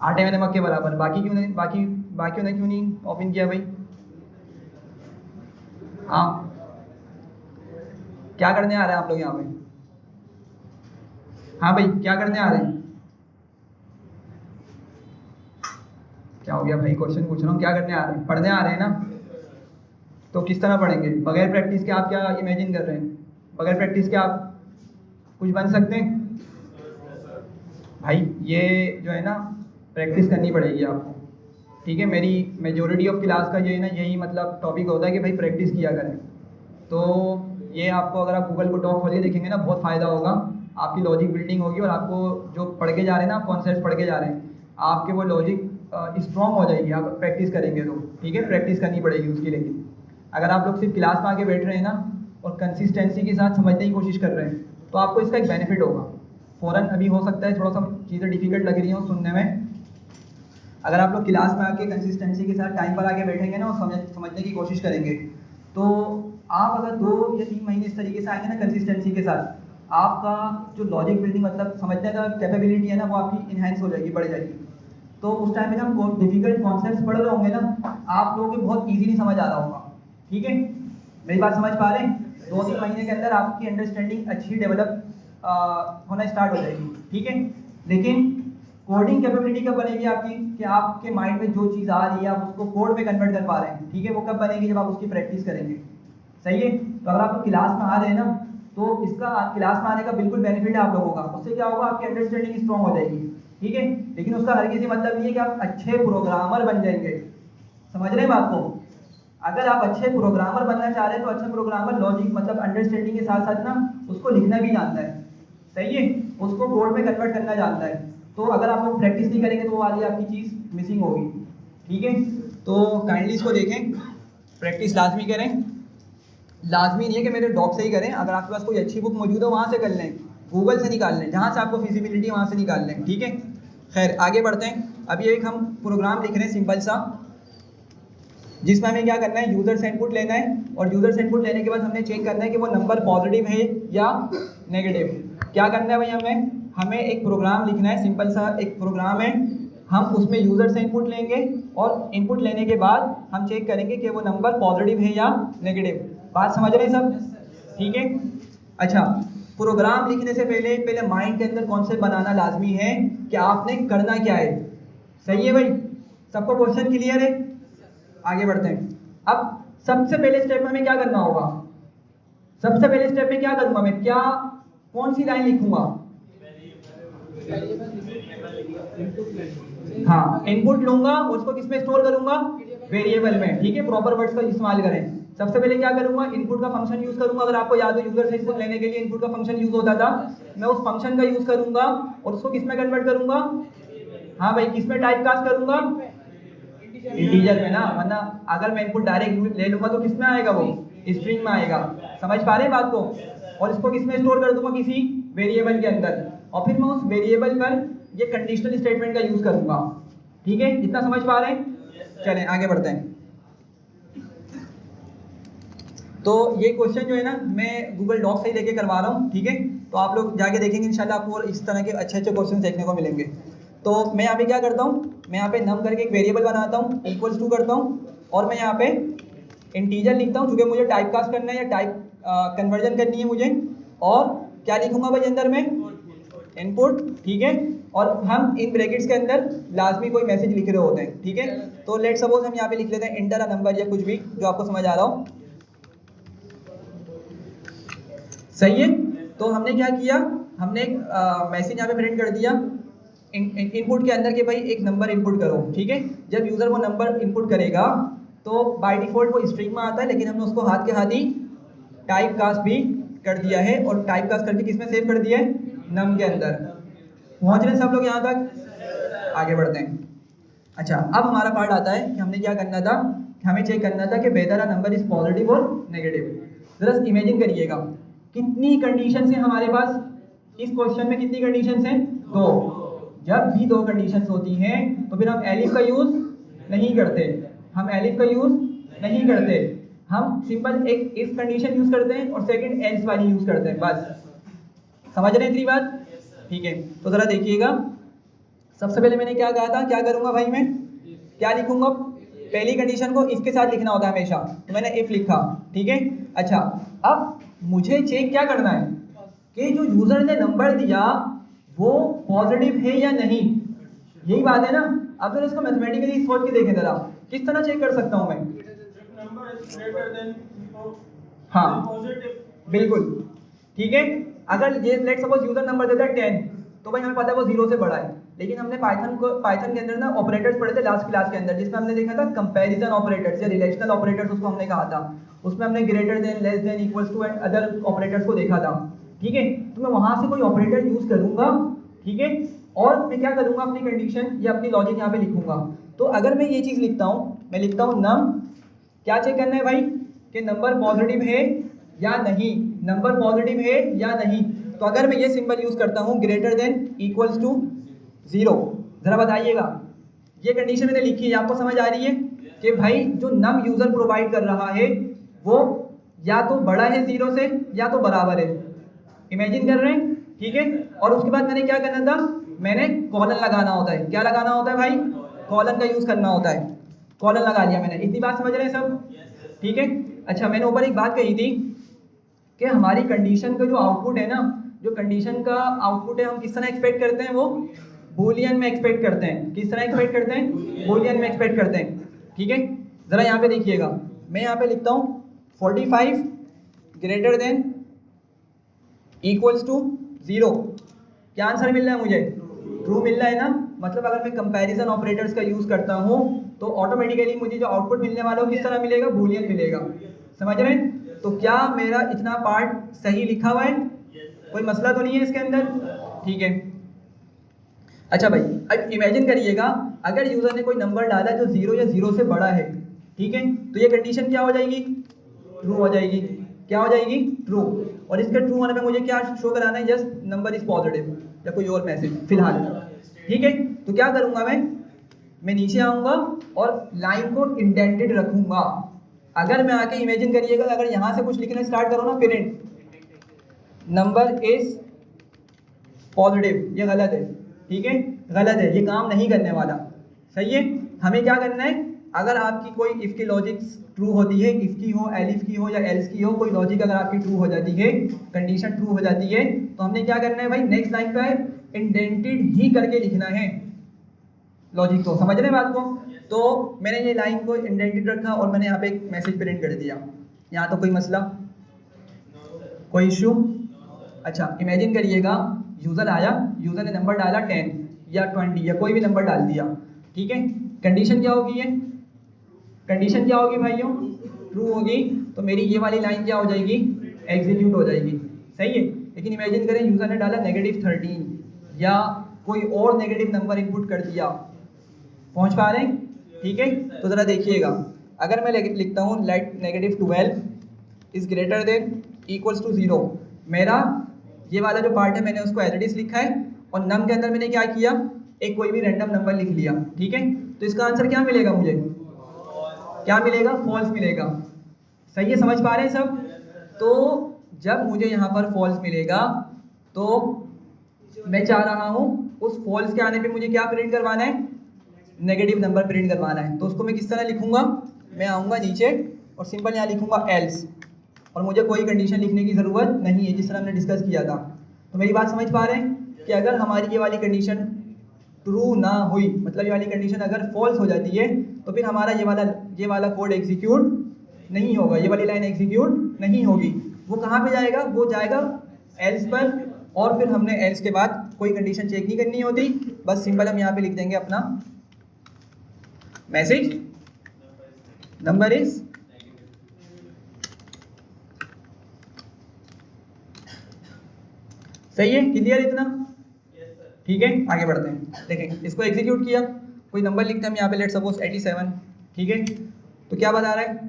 आटे में नमक के बराबर। बाकी क्यों नहीं, बाकी ने क्यों नहीं ओपन किया भाई? हाँ, क्या करने आ रहे हैं आप लोग यहाँ पे? हाँ भाई, क्या करने आ रहे हैं? क्या हो गया भाई? क्वेश्चन पूछ रहा हूँ, क्या करने आ रहे हैं? पढ़ने आ रहे हैं ना? तो किस तरह पढ़ेंगे? बगैर प्रैक्टिस के आप क्या इमेजिन कर रहे हैं? बगैर प्रैक्टिस के आप कुछ बन सकते हैं? भाई ये जो है ना, प्रैक्टिस करनी पड़ेगी आपको, ठीक है? मेरी मेजोरिटी ऑफ क्लास का ये है ना, यही मतलब टॉपिक होता है कि भाई प्रैक्टिस किया करें। तो ये आपको, अगर आप गूगल को डॉक खोल के देखेंगे ना, बहुत फ़ायदा होगा, आपकी लॉजिक बिल्डिंग होगी, और आपको जो पढ़ के जा रहे हैं ना, आप कॉन्सेप्ट पढ़ के जा रहे हैं, आपके वो लॉजिक स्ट्रॉन्ग हो जाएगी आप प्रैक्टिस करेंगे तो, ठीक है? प्रैक्टिस करनी पड़ेगी उसकी। लेकिन अगर आप लोग सिर्फ क्लास में आके बैठ रहे हैं ना और कंसिस्टेंसी के साथ समझने की कोशिश कर रहे हैं, तो आपको इसका एक बेनिफिट होगा। फ़ौरन अभी हो सकता है थोड़ा सा चीज़ें डिफ़िकल्ट लग रही हों सुनने में, अगर आप लोग क्लास में आके कंसिस्टेंसी के साथ टाइम पर आके बैठेंगे ना और समझने की कोशिश करेंगे, तो आप अगर 2 या 3 महीने इस तरीके से आएंगे ना कंसिस्टेंसी के साथ, आपका जो लॉजिक बिल्डिंग मतलब समझने का कैपेबिलिटी है ना, वो आपकी इन्हेंस हो जाएगी, बढ़ जाएगी। तो उस टाइम में जब डिफिकल्ट कॉन्सेप्ट्स पढ़ रहे होंगे ना, आप लोगों को बहुत ईजीली समझ आ रहा होगा, ठीक है? मेरी बात समझ पा रहे हैं? 2-3 महीने के अंदर आपकी अंडरस्टैंडिंग अच्छी डेवलप होना स्टार्ट हो जाएगी, ठीक है? लेकिन कोडिंग कैपेबिलिटी कब बनेगी आपकी, कि आपके माइंड में जो चीज़ आ रही है आप उसको कोड में कन्वर्ट कर पा रहे हैं, ठीक है? वो कब बनेगी? जब आप उसकी प्रैक्टिस करेंगे, सही है? तो अगर आप क्लास में आ रहे हैं ना, तो इसका क्लास में आने का बिल्कुल बेनिफिट है आप लोगों का। उससे क्या होगा? आपकी अंडरस्टैंडिंग स्ट्रॉन्ग हो जाएगी, ठीक है? लेकिन उसका हर किसी मतलब नहीं है कि आप अच्छे प्रोग्रामर बन जाएंगे। समझ रहे हैं बात को? अगर आप अच्छे प्रोग्रामर बनना चाह रहे हैं, तो अच्छा प्रोग्रामर लॉजिक मतलब अंडरस्टैंडिंग के साथ साथ ना उसको लिखना भी जानता है, सही है? उसको कोड में कन्वर्ट करना जानता है। तो अगर आप लोग प्रैक्टिस नहीं करेंगे तो वो वाली आपकी चीज़ मिसिंग होगी, ठीक है? तो काइंडली इसको देखें, प्रैक्टिस लाजमी करें। लाजमी नहीं है कि मेरे डॉक से ही करें, अगर आपके पास कोई अच्छी बुक मौजूद है वहाँ से कर लें, गूगल से निकाल लें, जहाँ से आपको फिजिबिलिटी है वहाँ से निकाल लें, ठीक है? खैर आगे बढ़ते हैं। अभी एक हम प्रोग्राम लिख रहे हैं सिंपल सा, जिसमें हमें क्या करना है? यूज़र से इनपुट लेना है, और यूज़र से इनपुट लेने के बाद हमने चेक करना है कि वो नंबर पॉजिटिव है या नेगेटिव। क्या करना है भाई? हमें एक प्रोग्राम लिखना है, सिंपल सा एक प्रोग्राम है, हम उसमें यूज़र से इनपुट लेंगे, और इनपुट लेने के बाद हम चेक करेंगे कि वो नंबर पॉजिटिव है या नेगेटिव। बात समझ रहे हैं सब? ठीक है। अच्छा, प्रोग्राम लिखने से पहले माइंड के अंदर कॉन्सेप्ट बनाना लाजमी है कि आपने करना क्या है। सही है भाई? सबको क्वेश्चन क्लियर है? आगे बढ़ते हैं। अब सबसे पहले स्टेप में हमें क्या करना होगा? सबसे पहले स्टेप में क्या करूंगा मैं? कौन सी लाइन लिखूंगा? हाँ, इनपुट लूंगा, उसको किस में स्टोर करूंगा? वेरिएबल में, ठीक है? प्रॉपर वर्ड्स का इस्तेमाल करें। सबसे पहले क्या करूंगा? इनपुट का फंक्शन यूज करूंगा। अगर आपको याद हो, यूजर से इनपुट लेने के लिए इनपुट का फंक्शन यूज होता था, मैं उस फंक्शन का यूज करूंगा और उसको किस में कन्वर्ट करूंगा? हाँ भाई, किस में टाइप कास्ट करूंगा? इंटीजर में ना, वरना अगर मैं इनपुट डायरेक्ट ले लूंगा तो किस में आएगा? वो स्ट्रिंग में आएगा। समझ पा रहे हैं बात को? और इसको किस में स्टोर कर दूंगा? किसी वेरिएबल के अंदर, और फिर मैं उस वेरिएबल पर ये कंडीशनल स्टेटमेंट का यूज करूंगा। ठीक है, इतना समझ पा रहे हैं? चलें आगे बढ़ते हैं। तो ये क्वेश्चन जो है ना, मैं गूगल डॉक से ही लेके करवा रहा हूँ, ठीक है? तो आप लोग जाके देखेंगे, इंशाल्लाह आपको इस तरह के अच्छे अच्छे क्वेश्चन देखने को मिलेंगे। तो मैं यहाँ पे क्या करता हूँ? मैं यहाँ पे नम करके एक वेरिएबल बनाता हूँ, इक्वल्स टू करता हूँ, और मैं यहाँ पे इंटीजर लिखता हूँ, क्योंकि मुझे टाइप कास्ट करना है या टाइप कन्वर्जन करनी है मुझे। और क्या लिखूंगा भाई अंदर में? इनपुट, ठीक है? और हम इन ब्रैकेट्स के अंदर लाजमी कोई मैसेज लिख रहे होते हैं, ठीक है? तो लेट सपोज हम यहाँ पे लिख लेते हैं एंटर अ नंबर, या कुछ भी जो आपको समझ आ रहा हो। सही है? तो हमने क्या किया? हमने एक मैसेज यहाँ पे प्रिंट कर दिया इनपुट के अंदर कि भाई एक नंबर इनपुट करो, ठीक है? जब यूज़र वो नंबर इनपुट करेगा तो बाय डिफ़ॉल्ट वो स्ट्रिंग में आता है, लेकिन हमने उसको हाथ के हाथ ही टाइप कास्ट भी कर दिया है, और टाइप कास्ट करके किसमें सेव कर दिया है? नम के अंदर। पहुँच रहे हैं सब लोग यहाँ तक? आगे बढ़ते हैं। अच्छा, अब हमारा पार्ट आता है कि हमने क्या करना था? हमें चेक करना था कि weather a number is positive और नेगेटिव। जरा इमेजिन करिएगा, कितनी कंडीशंस हैं हमारे पास इस क्वेश्चन में? कितनी कंडीशंस हैं? 2। जब भी 2 कंडीशंस होती हैं तो फिर हम एलिफ का यूज नहीं करते, हम एलिफ का यूज़ नहीं करते, हम सिंपल एक इफ कंडीशन यूज़ करते हैं और सेकंड एल्स वाली यूज़ करते हैं, बस। समझ रहे हैं इतनी बात? ठीक है, तो ज़रा देखिएगा, सबसे पहले मैंने क्या कहा था, क्या करूँगा भाई मैं, क्या लिखूँगा, पहली कंडीशन को इफ के साथ लिखना होता है हमेशा, तो मैंने इफ लिखा, ठीक है। अच्छा, अब मुझे चेक क्या करना है कि जो यूज़र ने नंबर दिया वो पॉजिटिव है या नहीं, यही बात है ना। अब तो इसको मैथमेटिकली सोच के देखें जरा, किस तरह चेक कर सकता हूँ मैं? हाँ बिल्कुल, ठीक है। अगर ये लेट सपोज यूजर नंबर देता है 10, तो भाई हमें पता है वो 0 से बड़ा है, लेकिन हमने पाइथन के अंदर ना ऑपरेटर्स पढ़े थे लास्ट क्लास के अंदर, जिसमें हमने देखा था कंपैरिजन ऑपरेटर्स या रिलेशनल ऑपरेटर्स, उसको हमने कहा था, उसमें हमने greater than, less than, equals to and other operators को देखा था, ठीक है। तो मैं वहां से कोई ऑपरेटर यूज करूंगा, ठीक है, और मैं क्या करूंगा, अपनी कंडीशन या अपनी लॉजिक यहाँ पे लिखूंगा। तो अगर मैं ये चीज़ लिखता हूँ, मैं लिखता हूँ नम, क्या चेक करना है भाई कि नंबर पॉजिटिव है या नहीं, नंबर पॉजिटिव है या नहीं। तो अगर मैं ये सिंबल यूज करता हूँ ग्रेटर देन इक्वल्स टू 0, जरा बताइएगा, ये कंडीशन मैंने लिखी है, आपको समझ आ रही है कि भाई जो नम यूजर प्रोवाइड कर रहा है वो या तो बड़ा है 0 से या तो बराबर है, इमेजिन कर रहे हैं, ठीक है। और उसके बाद मैंने क्या करना था, मैंने कॉलन लगाना होता है, क्या लगाना होता है भाई, कॉलन का यूज करना होता है, कॉलन लगा लिया मैंने। इतनी बात समझ रहे हैं सब, ठीक है। अच्छा, मैंने ऊपर एक बात कही थी कि हमारी कंडीशन का जो आउटपुट है ना, जो कंडीशन का आउटपुट है, हम किस तरह एक्सपेक्ट करते हैं, वो बूलियन में एक्सपेक्ट करते हैं। किस तरह एक्सपेक्ट करते हैं, बूलियन में एक्सपेक्ट करते हैं, ठीक है। ज़रा यहाँ पे देखिएगा, मैं यहाँ पे लिखता हूँ 45 ग्रेटर देन इक्वल्स टू 0, क्या आंसर मिल रहा है मुझे, ट्रू मिल रहा है ना। मतलब अगर मैं कंपैरिजन ऑपरेटर्स का यूज़ करता हूँ तो ऑटोमेटिकली मुझे जो आउटपुट मिलने वाला है किस तरह मिलेगा, बूलियन मिलेगा, समझ रहे हैं। तो क्या मेरा इतना पार्ट सही लिखा हुआ है, कोई मसला तो नहीं है इसके अंदर, ठीक है। अच्छा भाई, अब इमेजिन करिएगा अगर यूज़र ने कोई नंबर डाला जो 0 या 0 से बड़ा है, ठीक है, तो ये कंडीशन क्या हो जाएगी, ट्रू हो जाएगी, क्या हो जाएगी, ट्रू। और इसके ट्रू होने पे मुझे क्या शो कराना है, जस्ट नंबर इज पॉजिटिव या कोई और मैसेज फिलहाल, ठीक है। तो क्या करूँगा मैं नीचे आऊँगा और लाइन को इंडेंटेड रखूँगा। अगर मैं आके इमेजिन करिएगा, अगर यहाँ से कुछ लिखना स्टार्ट करो ना, प्रिंट नंबर इज पॉजिटिव, ये गलत है, ठीक है, गलत है, ये काम नहीं करने वाला, सही है। हमें क्या करना है, अगर आपकी कोई इफ़ की लॉजिक ट्रू होती है, इफ़ की हो, एलिफ की हो या एल्स की हो, कोई लॉजिक अगर आपकी ट्रू हो जाती है, कंडीशन ट्रू हो जाती है, तो हमने क्या करना है भाई, नेक्स्ट लाइन पर इंडेंटेड ही करके लिखना है लॉजिक को, समझ रहे हैं बात को। तो मैंने ये लाइन को इंडेंटेड रखा और मैंने यहाँ पे एक मैसेज प्रिंट कर दिया, यहाँ तो कोई मसला, कोई इशू। अच्छा, इमेजिन करिएगा यूज़र आया, यूज़र ने नंबर डाला 10 या 20 या कोई भी नंबर डाल दिया, ठीक है। कंडीशन क्या होगी, ये कंडीशन क्या होगी भाइयों, ट्रू होगी, तो मेरी ये वाली लाइन क्या हो जाएगी, एग्जीक्यूट हो जाएगी, सही है। लेकिन इमेजिन करें यूज़र ने डाला -13 या कोई और नेगेटिव नंबर इनपुट कर दिया, पहुँच पा रहे हैं, ठीक है। तो ज़रा देखिएगा, अगर मैं लिखता हूँ let -12 is greater than equals to 0, मेरा ये वाला जो पार्ट है मैंने उसको एज इट इज लिखा है, और नम के अंदर मैंने क्या किया, एक कोई भी रैंडम नंबर लिख लिया, ठीक है। तो इसका आंसर क्या मिलेगा मुझे, क्या मिलेगा, फॉल्स मिलेगा, सही है, समझ पा रहे हैं सब। तो जब मुझे यहाँ पर फॉल्स मिलेगा तो मैं चाह रहा हूँ उस फॉल्स के आने पे मुझे क्या प्रिंट करवाना है, नेगेटिव नंबर प्रिंट करवाना है। तो उसको मैं किस तरह लिखूँगा, मैं आऊँगा नीचे और सिंपल यहाँ लिखूँगा एल्स, और मुझे कोई कंडीशन लिखने की ज़रूरत नहीं है, जिस तरह हमने डिस्कस किया था। तो मेरी बात समझ पा रहे हैं कि अगर हमारी ये वाली कंडीशन ट्रू ना हुई, मतलब ये वाली कंडीशन अगर फॉल्स हो जाती है, तो फिर हमारा ये वाला कोड एग्जीक्यूट नहीं होगा, ये वाली लाइन एग्जीक्यूट नहीं होगी। वो कहाँ पे जाएगा, वो जाएगा एल्स पर, और फिर हमने एल्स के बाद कोई कंडीशन चेक नहीं करनी होती, बस सिंपल हम यहाँ पे लिख देंगे अपना मैसेज नंबर इज सही है, क्लियर इतना, ठीक है। आगे बढ़ते हैं, देखें इसको एग्जीक्यूट किया, कोई नंबर लिखते हैं हम यहाँ पे, लेट सपोज 87, ठीक है। तो क्या बता रहा है,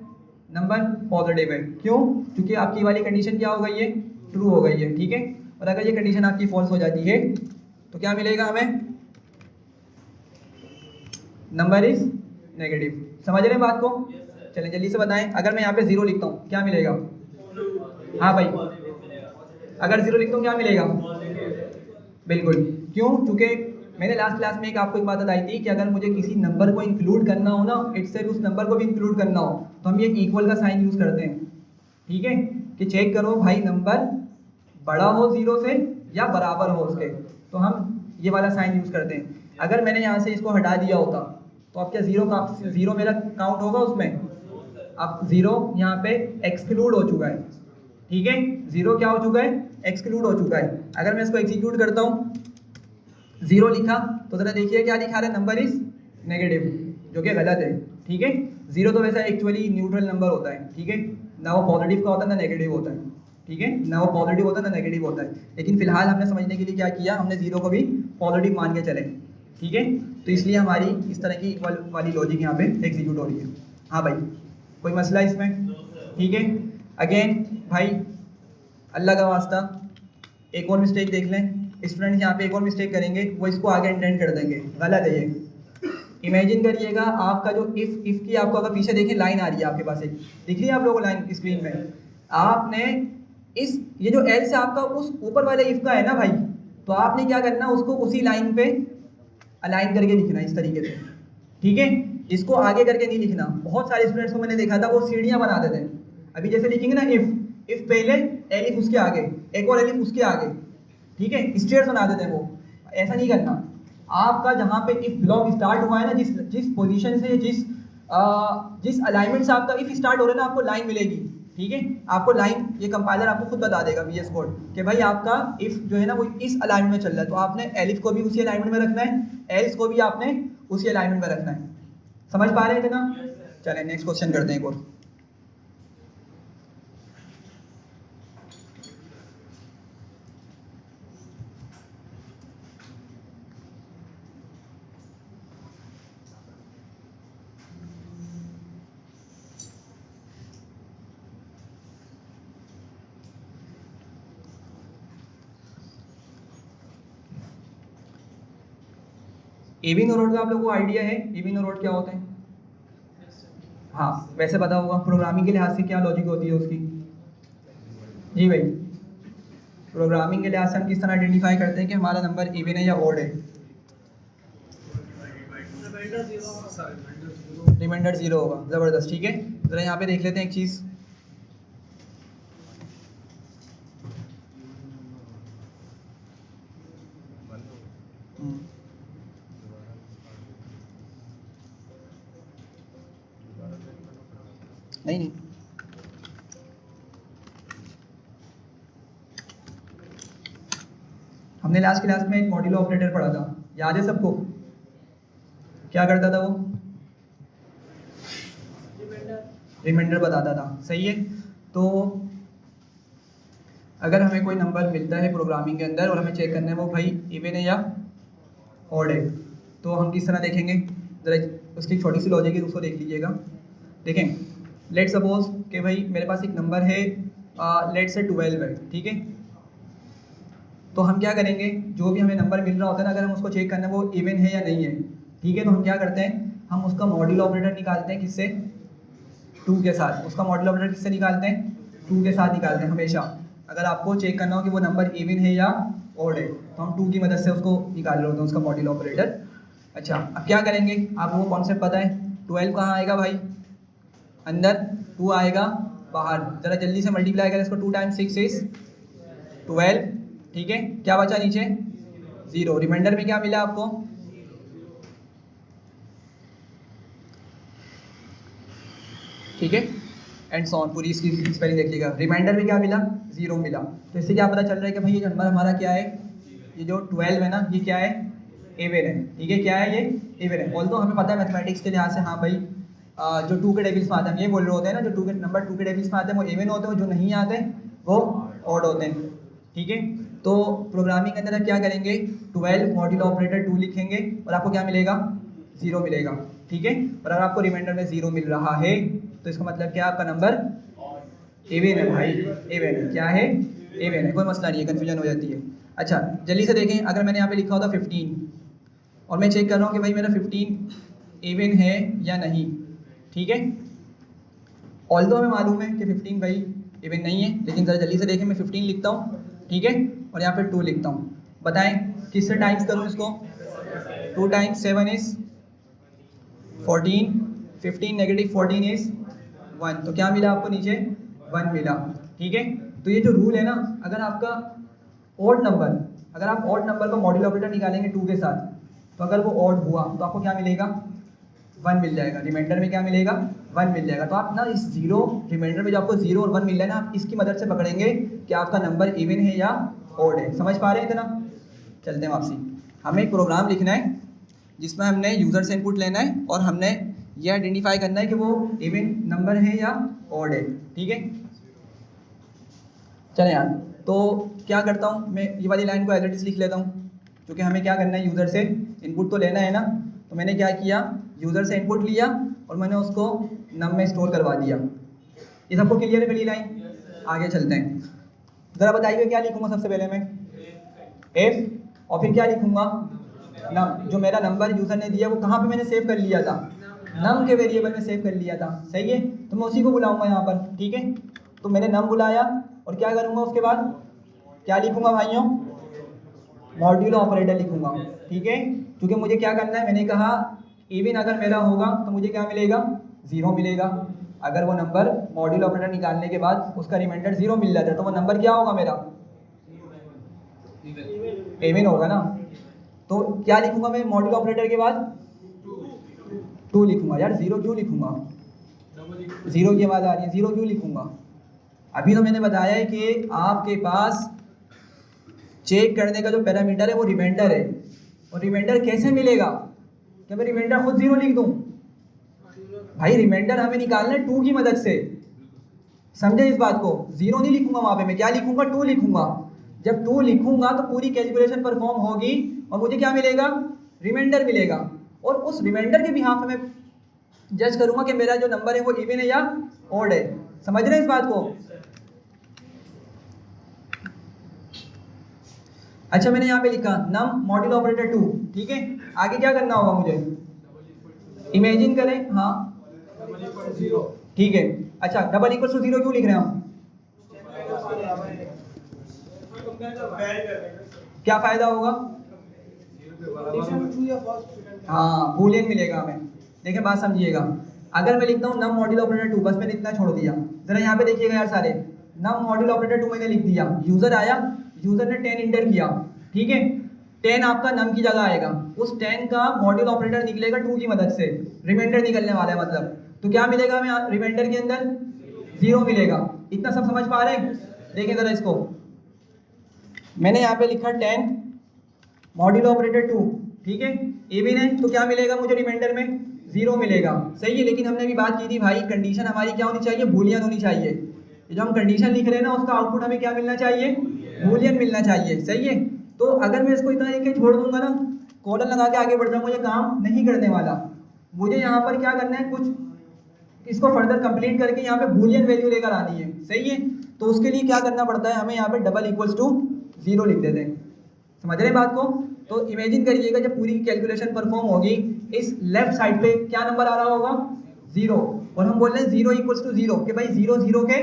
नंबर पॉजिटिव है, क्यों, क्योंकि आपकी वाली कंडीशन क्या हो गई है, ट्रू हो गई है, ठीक है। और अगर ये कंडीशन आपकी फॉल्स हो जाती है तो क्या मिलेगा हमें, नंबर इज नेगेटिव। समझ रहे हैं बात को? चलें जल्दी से बताएं, अगर मैं यहाँ पे 0 लिखता हूँ क्या मिलेगा? हाँ भाई, अगर 0 लिखता हूँ क्या मिलेगा? बिल्कुल। क्यों? क्योंकि मैंने लास्ट क्लास में आपको एक बात बताई थी कि अगर मुझे किसी नंबर को इंक्लूड करना हो ना, इट्स उस नंबर को भी इंक्लूड करना हो तो हम ये इक्वल का साइन यूज़ करते हैं। ठीक है, कि चेक करो भाई नंबर बड़ा हो 0 से या बराबर हो उसके, तो हम ये वाला साइन यूज़ करते हैं। अगर मैंने यहाँ से इसको हटा दिया होता तो अब क्या 0 मेरा काउंट होगा उसमें? अब 0 यहाँ पे एक्सक्लूड हो चुका है। ठीक है, 0 क्या हो चुका है? एक्सक्लूड हो चुका है। अगर मैं इसको एग्जीक्यूट करता हूँ, 0 लिखा तो ज़रा देखिए क्या दिखा रहा है, नंबर इज नेगेटिव, जो कि गलत है। ठीक है, 0 तो वैसे एक्चुअली न्यूट्रल नंबर होता है। ठीक है, ना वो पॉजिटिव का होता है ना नेगेटिव होता है। ठीक है, ना वो पॉजिटिव होता है ना नेगेटिव होता है, लेकिन फिलहाल हमने समझने के लिए क्या किया, हमने 0 को भी पॉजिटिव मान के चले। ठीक है, तो इसलिए हमारी इस तरह की इक्वल वाली लॉजिक यहाँ पे एग्जीक्यूट हो रही है। हाँ भाई, कोई मसला इसमें? ठीक है, अगेन भाई अल्लाह का वास्ता एक और मिस्टेक देख लें। स्टूडेंट यहाँ पे एक और मिस्टेक करेंगे, वो इसको आगे इंडेंट कर देंगे, गलत है ये। इमेजिन करिएगा आपका जो इफ़ की आपको अगर पीछे देखें लाइन आ रही है आपके पास, एक दिख रही है आप लोगों को लाइन स्क्रीन में, आपने ये जो एल से आपका उस ऊपर वाले इफ़ का है ना भाई, तो आपने क्या करना, उसको उसी लाइन पे अलाइन करके लिखना इस तरीके से। ठीक है, इसको आगे करके नहीं लिखना। बहुत सारे स्टूडेंट्स को मैंने देखा था वो सीढ़ियाँ बना देते हैं। अभी जैसे लिखेंगे ना इफ़ पहले एलिफ उसके आगे, एक और एलिफ उसके आगे, ठीक है, स्टेयर्स बना देते हैं वो। ऐसा नहीं करना। आपका जहाँ पे इफ ब्लॉक स्टार्ट हुआ है ना, जिस पोजीशन से जिस अलाइनमेंट से आपका इफ स्टार्ट हो रहा है ना, आपको लाइन मिलेगी। ठीक है, आपको लाइन, ये कंपाइलर आपको खुद बता देगा VS कोड कि भाई आपका इफ जो है ना वो इस अलाइनमेंट में चल रहा है, तो आपने एलिफ को भी उसी अलाइनमेंट में रखना है, एल्स को भी आपने उसी अलाइनमेंट में रखना है। समझ पा रहे थे ना? चलें नेक्स्ट क्वेश्चन करते हैं एक और। एविनो रोड का आप लोगों को आइडिया है? एविनो रोड क्या होते हैं? हाँ, वैसे पता होगा। प्रोग्रामिंग के लिहाज से क्या लॉजिक होती है उसकी? जी भाई, प्रोग्रामिंग के लिहाज से हम किस तरह आइडेंटिफाई करते हैं कि हमारा नंबर इवन है या ऑड है? रिमाइंडर 0 होगा। ज़बरदस्त। ठीक है, ज़रा यहाँ पे देख लेते हैं एक चीज़। नहीं, हमने लास्ट क्लास में एक मॉड्यूलो ऑपरेटर पढ़ा था, याद है सबको? क्या करता था वो? रिमाइंडर बताता था। सही है, तो अगर हमें कोई नंबर मिलता है प्रोग्रामिंग के अंदर और हमें चेक करना है वो भाई इवन है या ऑड है, तो हम किस तरह देखेंगे? ज़रा उसकी छोटी सी लॉजिक है, उसको देख लीजिएगा। देखें, लेट सपोज कि भाई मेरे पास एक नंबर है, लेट से 12 है। ठीक है, तो हम क्या करेंगे, जो भी हमें नंबर मिल रहा होता है ना, अगर हम उसको चेक करना है वो इवन है या नहीं है, ठीक है, तो हम क्या करते हैं, हम उसका मॉड्यूलो ऑपरेटर निकालते हैं। किससे? 2 के साथ। उसका मॉड्यूलो ऑपरेटर किससे निकालते हैं? 2 के साथ निकालते हैं हमेशा। अगर आपको चेक करना हो कि वो नंबर इवन है या ऑड है, तो हम 2 की मदद से उसको निकाल रहे होते हैं, उसका मॉड्यूलो ऑपरेटर। अच्छा, अब क्या करेंगे, आपको वो कॉन्सेप्ट पता है? 12 कहाँ आएगा भाई? अंदर, 2 आएगा बाहर। ज़रा जल्दी से मल्टीप्लाई करें इसको। 2 टाइम्स 6 इज 12। ठीक है, क्या बचा नीचे? 0। रिमाइंडर में क्या मिला आपको? ठीक है, एंड सो ऑन, पूरी इसकी स्पेलिंग देख लीजिएगा। रिमाइंडर में क्या मिला? 0 मिला। तो इससे क्या पता चल रहा है कि भाई ये नंबर हमारा क्या है? ये जो 12 है ना, ये क्या है? इवन है। ठीक है, क्या है ये? इवन है। ऑल्दो हमें पता है मैथमेटिक्स के लिहाज से, हाँ भाई जो 2 के टेबल्स में आते हैं, हम ये बोल रहे होते हैं ना, जो 2 के नंबर 2 के टेबल्स में आते हैं वो इवन होते हैं, जो नहीं आते वो ऑड होते हैं। ठीक है, तो प्रोग्रामिंग के अंदर आप क्या करेंगे, 12 मॉड्यूलो ऑपरेटर 2 लिखेंगे और आपको क्या मिलेगा? 0 मिलेगा। ठीक है, और अगर आपको रिमाइंडर में 0 मिल रहा है तो इसका मतलब क्या, आपका नंबर इवन है भाई, इवन है। क्या है? इवन है। कोई मसला नहीं है, कन्फ्यूजन हो जाती है। अच्छा, जल्दी से देखें, अगर मैंने यहाँ पे लिखा होता 15 और मैं चेक कर रहा हूँ कि भाई मेरा 15 इवन है या नहीं, ठीक है। ऑल्दो हमें मालूम है कि 15 भाई इवन नहीं है, लेकिन ज़रा जल्दी से देखें, मैं 15 लिखता हूँ, ठीक है, और यहाँ पे 2 लिखता हूँ। बताएं किससे टाइम्स करूँ इसको? 2 टाइम्स 7 इज़ 14, 15 नेगेटिव 14 इज़ 1, तो क्या मिला आपको नीचे? 1 मिला, ठीक है। तो ये जो रूल है ना, अगर आपका ऑड नंबर, अगर आप ऑड नंबर का मॉड्यूल ऑपरेटर निकालेंगे 2 के साथ, तो अगर वो ऑड हुआ तो आपको क्या मिलेगा? 1 मिल जाएगा। रिमाइंडर में क्या मिलेगा? 1 मिल जाएगा। तो आप ना इस जीरो रिमाइंडर में जो आपको 0 और 1 मिल रहा है ना, आप इसकी मदद से पकड़ेंगे कि आपका नंबर इवन है या ऑड है। समझ पा रहे हैं इतना? चलते हैं वापसी। हमें एक प्रोग्राम लिखना है जिसमें हमने यूज़र से इनपुट लेना है और हमने ये आइडेंटिफाई करना है कि वो इवन नंबर है या ऑड है, ठीक है। चलें यार, तो क्या करता हूँ मैं, ये वाली लाइन को एज इट इज़ लिख लेता हूँ, क्योंकि हमें क्या करना है, यूज़र से इनपुट तो लेना है ना। तो मैंने क्या किया, यूज़र से इनपुट लिया और मैंने उसको नम में स्टोर करवा दिया। ये सबको क्लियर है पहली लाइन? आगे चलते हैं। ज़रा बताइए क्या लिखूँगा सबसे पहले मैं? एफ, और फिर क्या लिखूँगा? नम। जो मेरा नंबर यूज़र ने दिया वो कहाँ पे मैंने सेव कर लिया था? नम के वेरिएबल में सेव कर लिया था, सही है। तो मैं उसी को बुलाऊँगा यहाँ पर, ठीक है। तो मैंने नम बुलाया और क्या करूँगा उसके बाद? क्या लिखूँगा भाइयों? मॉड्यूल ऑपरेटर लिखूँगा, ठीक है। क्योंकि मुझे क्या करना है, मैंने कहा इवन अगर मेरा होगा तो मुझे क्या मिलेगा? 0 मिलेगा। अगर वो नंबर मॉड्यूल ऑपरेटर निकालने के बाद उसका रिमाइंडर 0 मिल जाता है तो वो नंबर क्या होगा मेरा? इवन होगा ना। तो क्या लिखूँगा मैं मॉड्यूल ऑपरेटर के बाद? 2 लिखूँगा। यार 0 क्यों लिखूँगा? 0 की आवाज़ आ रही है, 0 क्यों लिखूँगा? अभी तो मैंने बताया है कि आपके पास चेक करने का जो पैरामीटर है वो रिमाइंडर है। और रिमाइंडर कैसे मिलेगा? क्या मैं रिमाइंडर खुद 0 लिख दूँ? भाई रिमाइंडर हमें निकालना है 2 की मदद से, समझे इस बात को? 0 नहीं लिखूंगा वहाँ पे, मैं क्या लिखूंगा? 2 लिखूंगा। जब 2 लिखूंगा तो पूरी कैलकुलेशन परफॉर्म होगी और मुझे क्या मिलेगा? रिमाइंडर मिलेगा। और उस रिमाइंडर के बिहाफ में जज करूंगा कि मेरा जो नंबर है वो इवन है या ऑड है। समझ रहे हैं इस बात को? अच्छा, मैंने यहाँ पे लिखा नम मॉड्यूल ऑपरेटर 2, ठीक है। आगे क्या करना होगा मुझे? इमेजिन करें, हाँ ठीक है। अच्छा, डबल इक्वल टू 0 क्यों लिख रहे हैं हम? क्या फायदा होगा? हाँ, बूलियन मिलेगा हमें। देखिए बात समझिएगा, अगर मैं लिखता हूँ नम मॉड्यूल ऑपरेटर 2, बस मैंने इतना छोड़ दिया। जरा यहाँ पे देखिएगा यार सारे, नम मॉड्यूल ऑपरेटर 2 मैंने लिख दिया। यूजर आया, यूजर ने 10 इंटर किया, ठीक है। 10 आपका नम की जगह आएगा, उस 10 का मॉड्यूल ऑपरेटर निकलेगा 2 की मदद से, रिमाइंडर निकलने वाला है मतलब। तो क्या मिलेगा हमें रिमाइंडर के अंदर? 0 मिलेगा। इतना सब समझ पा रहे हैं? देखें जरा इसको, मैंने यहाँ पे लिखा 10 मॉड्यूल ऑपरेटर 2, ठीक है। इवन है तो क्या मिलेगा मुझे रिमाइंडर में? 0 मिलेगा, सही है। लेकिन हमने भी बात की थी भाई, कंडीशन हमारी क्या होनी चाहिए? बूलियन होनी चाहिए। जो हम कंडीशन लिख रहे हैं ना, उसका आउटपुट हमें क्या मिलना चाहिए? बूलियन मिलना चाहिए, सही है। तो अगर मैं इसको इतना लिख के छोड़ दूंगा ना, कॉलन लगा के आगे बढ़ जाऊंगा, ये काम नहीं करने वाला। मुझे यहाँ पर क्या करना है, कुछ इसको फर्दर कंप्लीट करके यहाँ पे बूलियन वैल्यू लेकर आनी है, सही है। तो उसके लिए क्या करना पड़ता है, हमें यहाँ पे डबल इक्वल्स टू 0 लिख देते हैं। समझ रहे हैं बात को? तो इमेजिन करिएगा जब पूरी कैलकुलेशन परफॉर्म होगी, इस लेफ्ट साइड पे क्या नंबर आ रहा होगा? 0। और हम बोल रहे हैं 0 इक्वल्स टू 0 कि भाई 0 0 के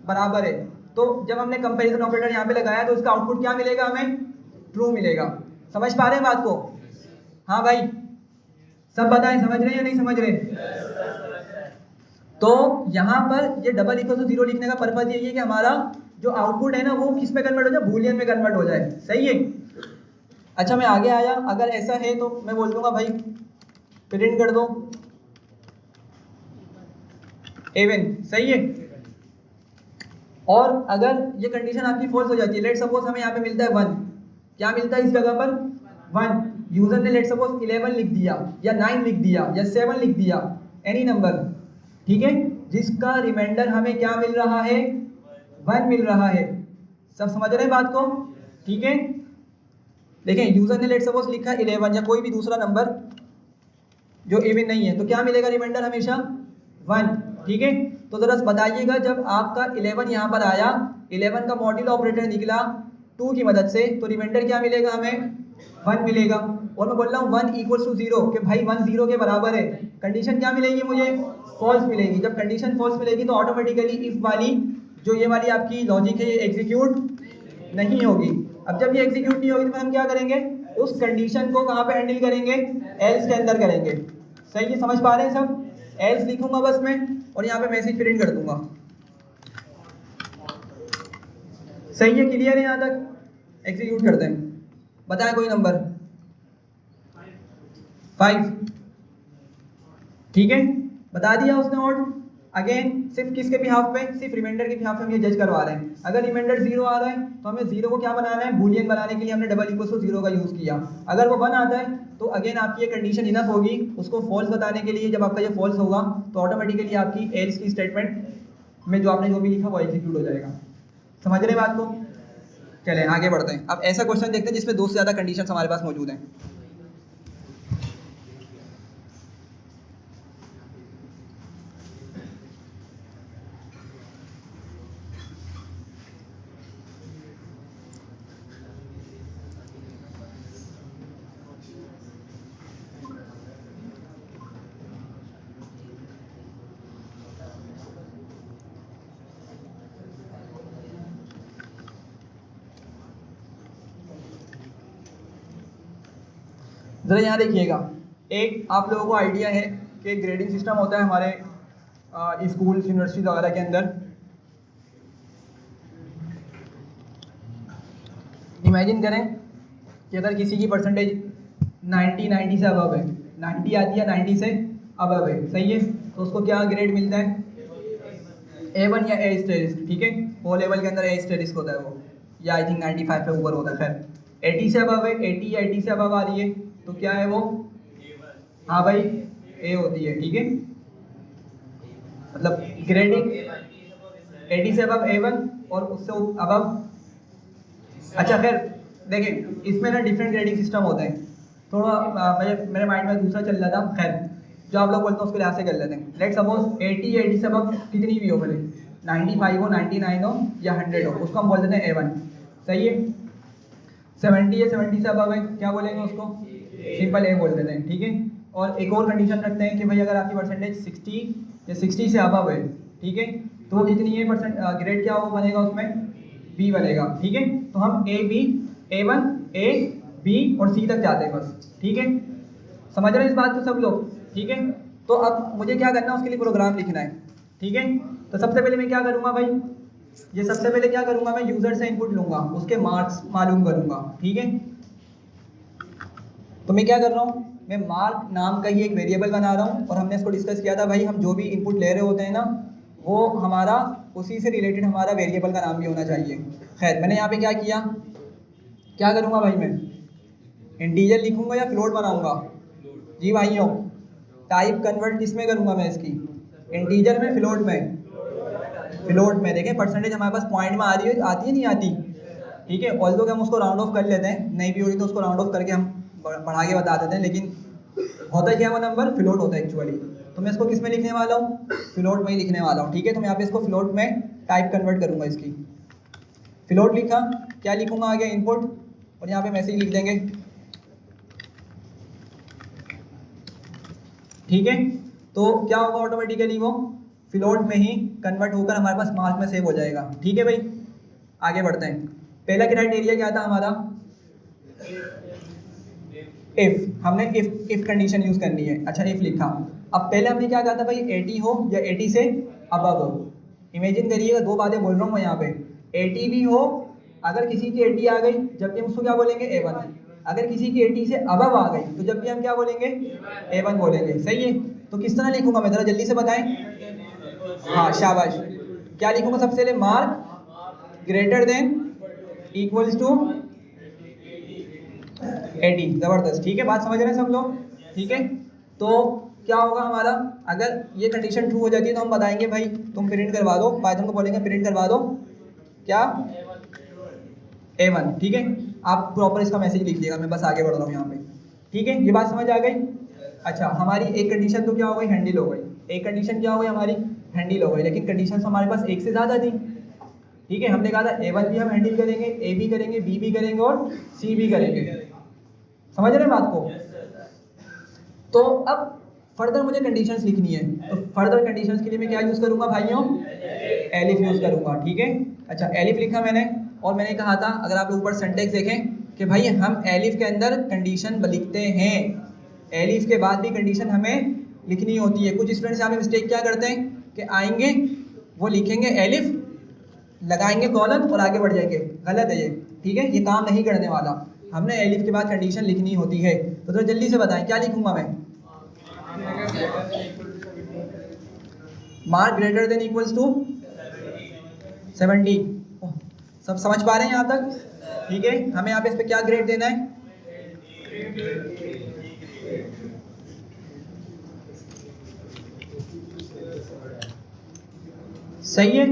बराबर है। तो जब हमने कंपैरिजन ऑपरेटर यहाँ पे लगाया तो इसका आउटपुट क्या मिलेगा हमें? ट्रू मिलेगा। समझ पा रहे हैं बात को? हाँ भाई, सब बताएं, समझ रहे हैं या नहीं समझ रहे? तो यहाँ पर ये डबल इक्वल टू 0 लिखने का पर्पज यही है कि हमारा जो आउटपुट है ना, वो किस में कन्वर्ट हो जाए? बूलियन में कन्वर्ट हो जाए, सही है। अच्छा, मैं आगे आया, अगर ऐसा है तो मैं बोल दूंगा भाई प्रिंट कर दो इवन, सही है। और अगर ये कंडीशन आपकी फॉल्स हो जाती है, लेट सपोज हमें यहाँ पे मिलता है 1, क्या मिलता है इस जगह पर? 1। यूजर ने लेट सपोज 11 लिख दिया या 9 लिख दिया या 7 लिख दिया, एनी नंबर, ठीक है, जिसका रिमाइंडर हमें क्या मिल रहा है? 1 मिल रहा है। सब समझ रहे हैं बात को? ठीक है। देखें, यूजर ने लेट सपोज लिखा 11 या कोई भी दूसरा नंबर जो इवन नहीं है, तो क्या मिलेगा रिमाइंडर? हमेशा 1, ठीक है। तो जरा बताइएगा, जब आपका 11 यहाँ पर आया, 11 का मॉड्यूल ऑपरेटर निकला 2 की मदद से, तो रिमाइंडर क्या मिलेगा हमें? 1 मिलेगा। और मैं बोल रहा हूँ 1 इक्वल्स टू 0 कि भाई 1 0 के बराबर है, कंडीशन क्या मिलेगी मुझे? फॉल्स मिलेगी। जब कंडीशन फॉल्स मिलेगी तो ऑटोमेटिकली इफ वाली जो ये वाली आपकी लॉजिक है ये एग्जीक्यूट नहीं होगी। अब जब ये एग्जीक्यूट नहीं होगी तो हम क्या करेंगे? उस कंडीशन को कहाँ पे हैंडल करेंगे? एल्स के अंदर करेंगे। सही है, समझ पा रहे हैं सब? एल्स लिखूंगा बस मैं और यहाँ पे मैसेज प्रिंट कर दूंगा। सही है, क्लियर है यहाँ तक? एग्जीक्यूट करते हैं, बताएं कोई नंबर। 5, ठीक है, बता दिया उसने। और अगेन सिर्फ किसके बिहाफ पे? सिर्फ रिमाइंडर के बिहाफ पे हम ये जज करवा रहे हैं। अगर रिमाइंडर 0 आ रहा है तो हमें 0 को क्या बनाना है? बूलियन बनाने के लिए हमने डबल इक्वल टू 0 का यूज़ किया। अगर वो 1 आता है तो अगेन आपकी ये कंडीशन इनफ होगी उसको फॉल्स बताने के लिए। जब आपका ये फॉल्स होगा तो ऑटोमेटिकली आपकी एल्स की स्टेटमेंट में जो आपने जो भी लिखा वो एग्जीक्यूट हो जाएगा। समझ रहे बात को? चलें आगे बढ़ते हैं। अब ऐसा क्वेश्चन देखते हैं जिसमें 2 से ज़्यादा कंडीशन हमारे पास मौजूद हैं। ज़रा यहाँ देखिएगा, एक आप लोगों को आइडिया है कि ग्रेडिंग सिस्टम होता है हमारे स्कूल यूनिवर्सिटी वगैरह के अंदर। इमेजिन करें कि अगर किसी की परसेंटेज 90 से अबव है, 90 आती है 90 से अबव है, सही है, तो उसको क्या ग्रेड मिलता है? A1 या A स्टेरिस्क, ठीक है, ओ लेवल के अंदर A स्टेरिस्क होता है वो, या आई थिंक 95 पे ऊपर होता है। खैर 80 से अबव है, 80 या 80 से अबव आ रही है तो क्या है वो? हाँ भाई A होती है, ठीक है, मतलब ग्रेडिंग 80 से अबव A1 और उससे अबव। अच्छा खैर देखें, इसमें ना डिफरेंट ग्रेडिंग सिस्टम होते हैं। थोड़ा मेरे माइंड में दूसरा चल रहा था, खैर जो आप लोग बोलते हैं उसके लिहाज से कर लेते हैं। लेट सपोज 80 या 80 से अबव कितनी भी हो, भले 95 हो, 99 हो या 100 हो, उसको हम बोल देते हैं A1, सही है। 70 या 70 से अबव है, क्या बोलेंगे उसको? सिंपल A बोल देते हैं, ठीक है। और एक और कंडीशन रखते हैं कि भाई अगर आपकी परसेंटेज 60 या 60 से अबव है, ठीक है, तो वो कितनी है परसेंट? ग्रेड क्या वो बनेगा उसमें? B बनेगा, ठीक है। तो हम A B A1 A B और C तक जाते हैं बस, ठीक है। समझ रहे हैं इस बात को सब लोग? ठीक है। तो अब मुझे क्या करना है, उसके लिए प्रोग्राम लिखना है, ठीक है। तो सबसे पहले मैं क्या करूँगा भाई, ये सबसे पहले क्या करूँगा मैं, यूज़र से इनपुट लूँगा, उसके मार्क्स मालूम करूँगा, ठीक है। तो मैं क्या कर रहा हूँ, मैं मार्क नाम का ही एक वेरिएबल बना रहा हूँ और हमने इसको डिस्कस किया था भाई, हम जो भी इनपुट ले रहे होते हैं ना वो हमारा उसी से रिलेटेड हमारा वेरिएबल का नाम भी होना चाहिए। खैर मैंने यहाँ पे क्या किया, क्या करूँगा भाई, मैं इंटीजर लिखूँगा या फ्लोट बनाऊँगा? जी भाइयों, टाइप कन्वर्ट किस में करूँगा मैं इसकी? इंटीजर में, फ्लोट में? फ्लोट में। देखें परसेंटेज हमारे पास पॉइंट में आ रही है, आती है नहीं आती, ठीक है। ऑल्दो कि हम उसको राउंड ऑफ कर लेते हैं, नहीं भी होगी तो उसको राउंड ऑफ करके हम बढ़ा के बता देते हैं, लेकिन होता क्या है वो नंबर फ्लोट होता है एक्चुअली। तो मैं इसको किस में लिखने वाला हूँ? फ्लोट में ही लिखने वाला हूँ, ठीक है। तो मैं यहाँ पे इसको फ्लोट में टाइप कन्वर्ट करूँगा इसकी। फ्लोट लिखा, क्या लिखूँगा आगे? इनपुट, और यहाँ पे मैसेज लिख देंगे, ठीक है। तो क्या होगा, ऑटोमेटिकली वो फ्लोट में ही कन्वर्ट होकर हमारे पास मार्क में सेव हो जाएगा, ठीक है भाई। आगे बढ़ते हैं। पहला क्राइटेरिया क्या था हमारा? इफ, हमने इफ कंडीशन यूज़ करनी है। अच्छा इफ लिखा। अब पहले हमने क्या कहा था भाई, 80 हो या 80 से अबव हो। इमेजिन करिएगा, दो बातें बोल रहा हूँ मैं यहाँ पे, 80 भी हो, अगर किसी की 80 आ गई जब भी हम उसको क्या बोलेंगे? A1। अगर किसी की 80 से अबव आ गई तो जब भी हम क्या बोलेंगे? A1 बोलेंगे, सही है। तो किस तरह लिखूंगा मैं, ज़रा जल्दी से बताएं। हाँ शाबाश, क्या लिखूंगा सबसे पहले? Mark greater than equals to 80, ज़बरदस्त, ठीक है। बात समझ रहे हैं सब लोग? ठीक है। तो क्या होगा हमारा, अगर ये कंडीशन ट्रू हो जाती है तो हम बताएंगे भाई तुम प्रिंट करवा दो, पाइथन को बोलेंगे प्रिंट करवा दो क्या? A1, ठीक है। आप प्रॉपर इसका मैसेज लिख दिएगा, मैं बस आगे बढ़ रहा हूँ यहाँ पे, ठीक है। ये बात समझ आ गई? अच्छा, हमारी एक कंडीशन तो क्या हो गई, हैंडल हो गई। एक कंडीशन क्या हो गई हमारी, हैंडल हो गई, लेकिन कंडीशन हमारे पास एक से ज़्यादा थी, ठीक है। हमने कहा था A1 भी हम हैंडल करेंगे, A भी करेंगे, B भी करेंगे और C भी करेंगे, समझ रहे हैं बात को? तो अब फर्दर मुझे कंडीशंस लिखनी है, तो फर्दर कंडीशंस के लिए मैं क्या यूज़ करूंगा भाइयों? एलिफ यूज़ करूंगा, ठीक है। अच्छा, एलिफ लिखा मैंने, और मैंने कहा था अगर आप लोग ऊपर सेंटेक्स देखें कि भाई हम एलिफ के अंदर कंडीशन लिखते हैं, एलिफ के बाद भी कंडीशन हमें लिखनी होती है। कुछ स्टूडेंट्स यहाँ पे मिस्टेक क्या करते हैं कि आएंगे वो लिखेंगे एलिफ, लगाएंगे कॉलन और आगे बढ़ जाएंगे, गलत है ये, ठीक है। ये काम नहीं करने वाला, हमने एलिफ के बाद कंडीशन लिखनी होती है। तो थोड़ा जल्दी से बताएं क्या लिखूंगा मैं? Mark greater than equals to 70। सब समझ पा रहे हैं यहाँ तक? ठीक है, हमें यहाँ पे इस पे क्या ग्रेड देना है? सही है।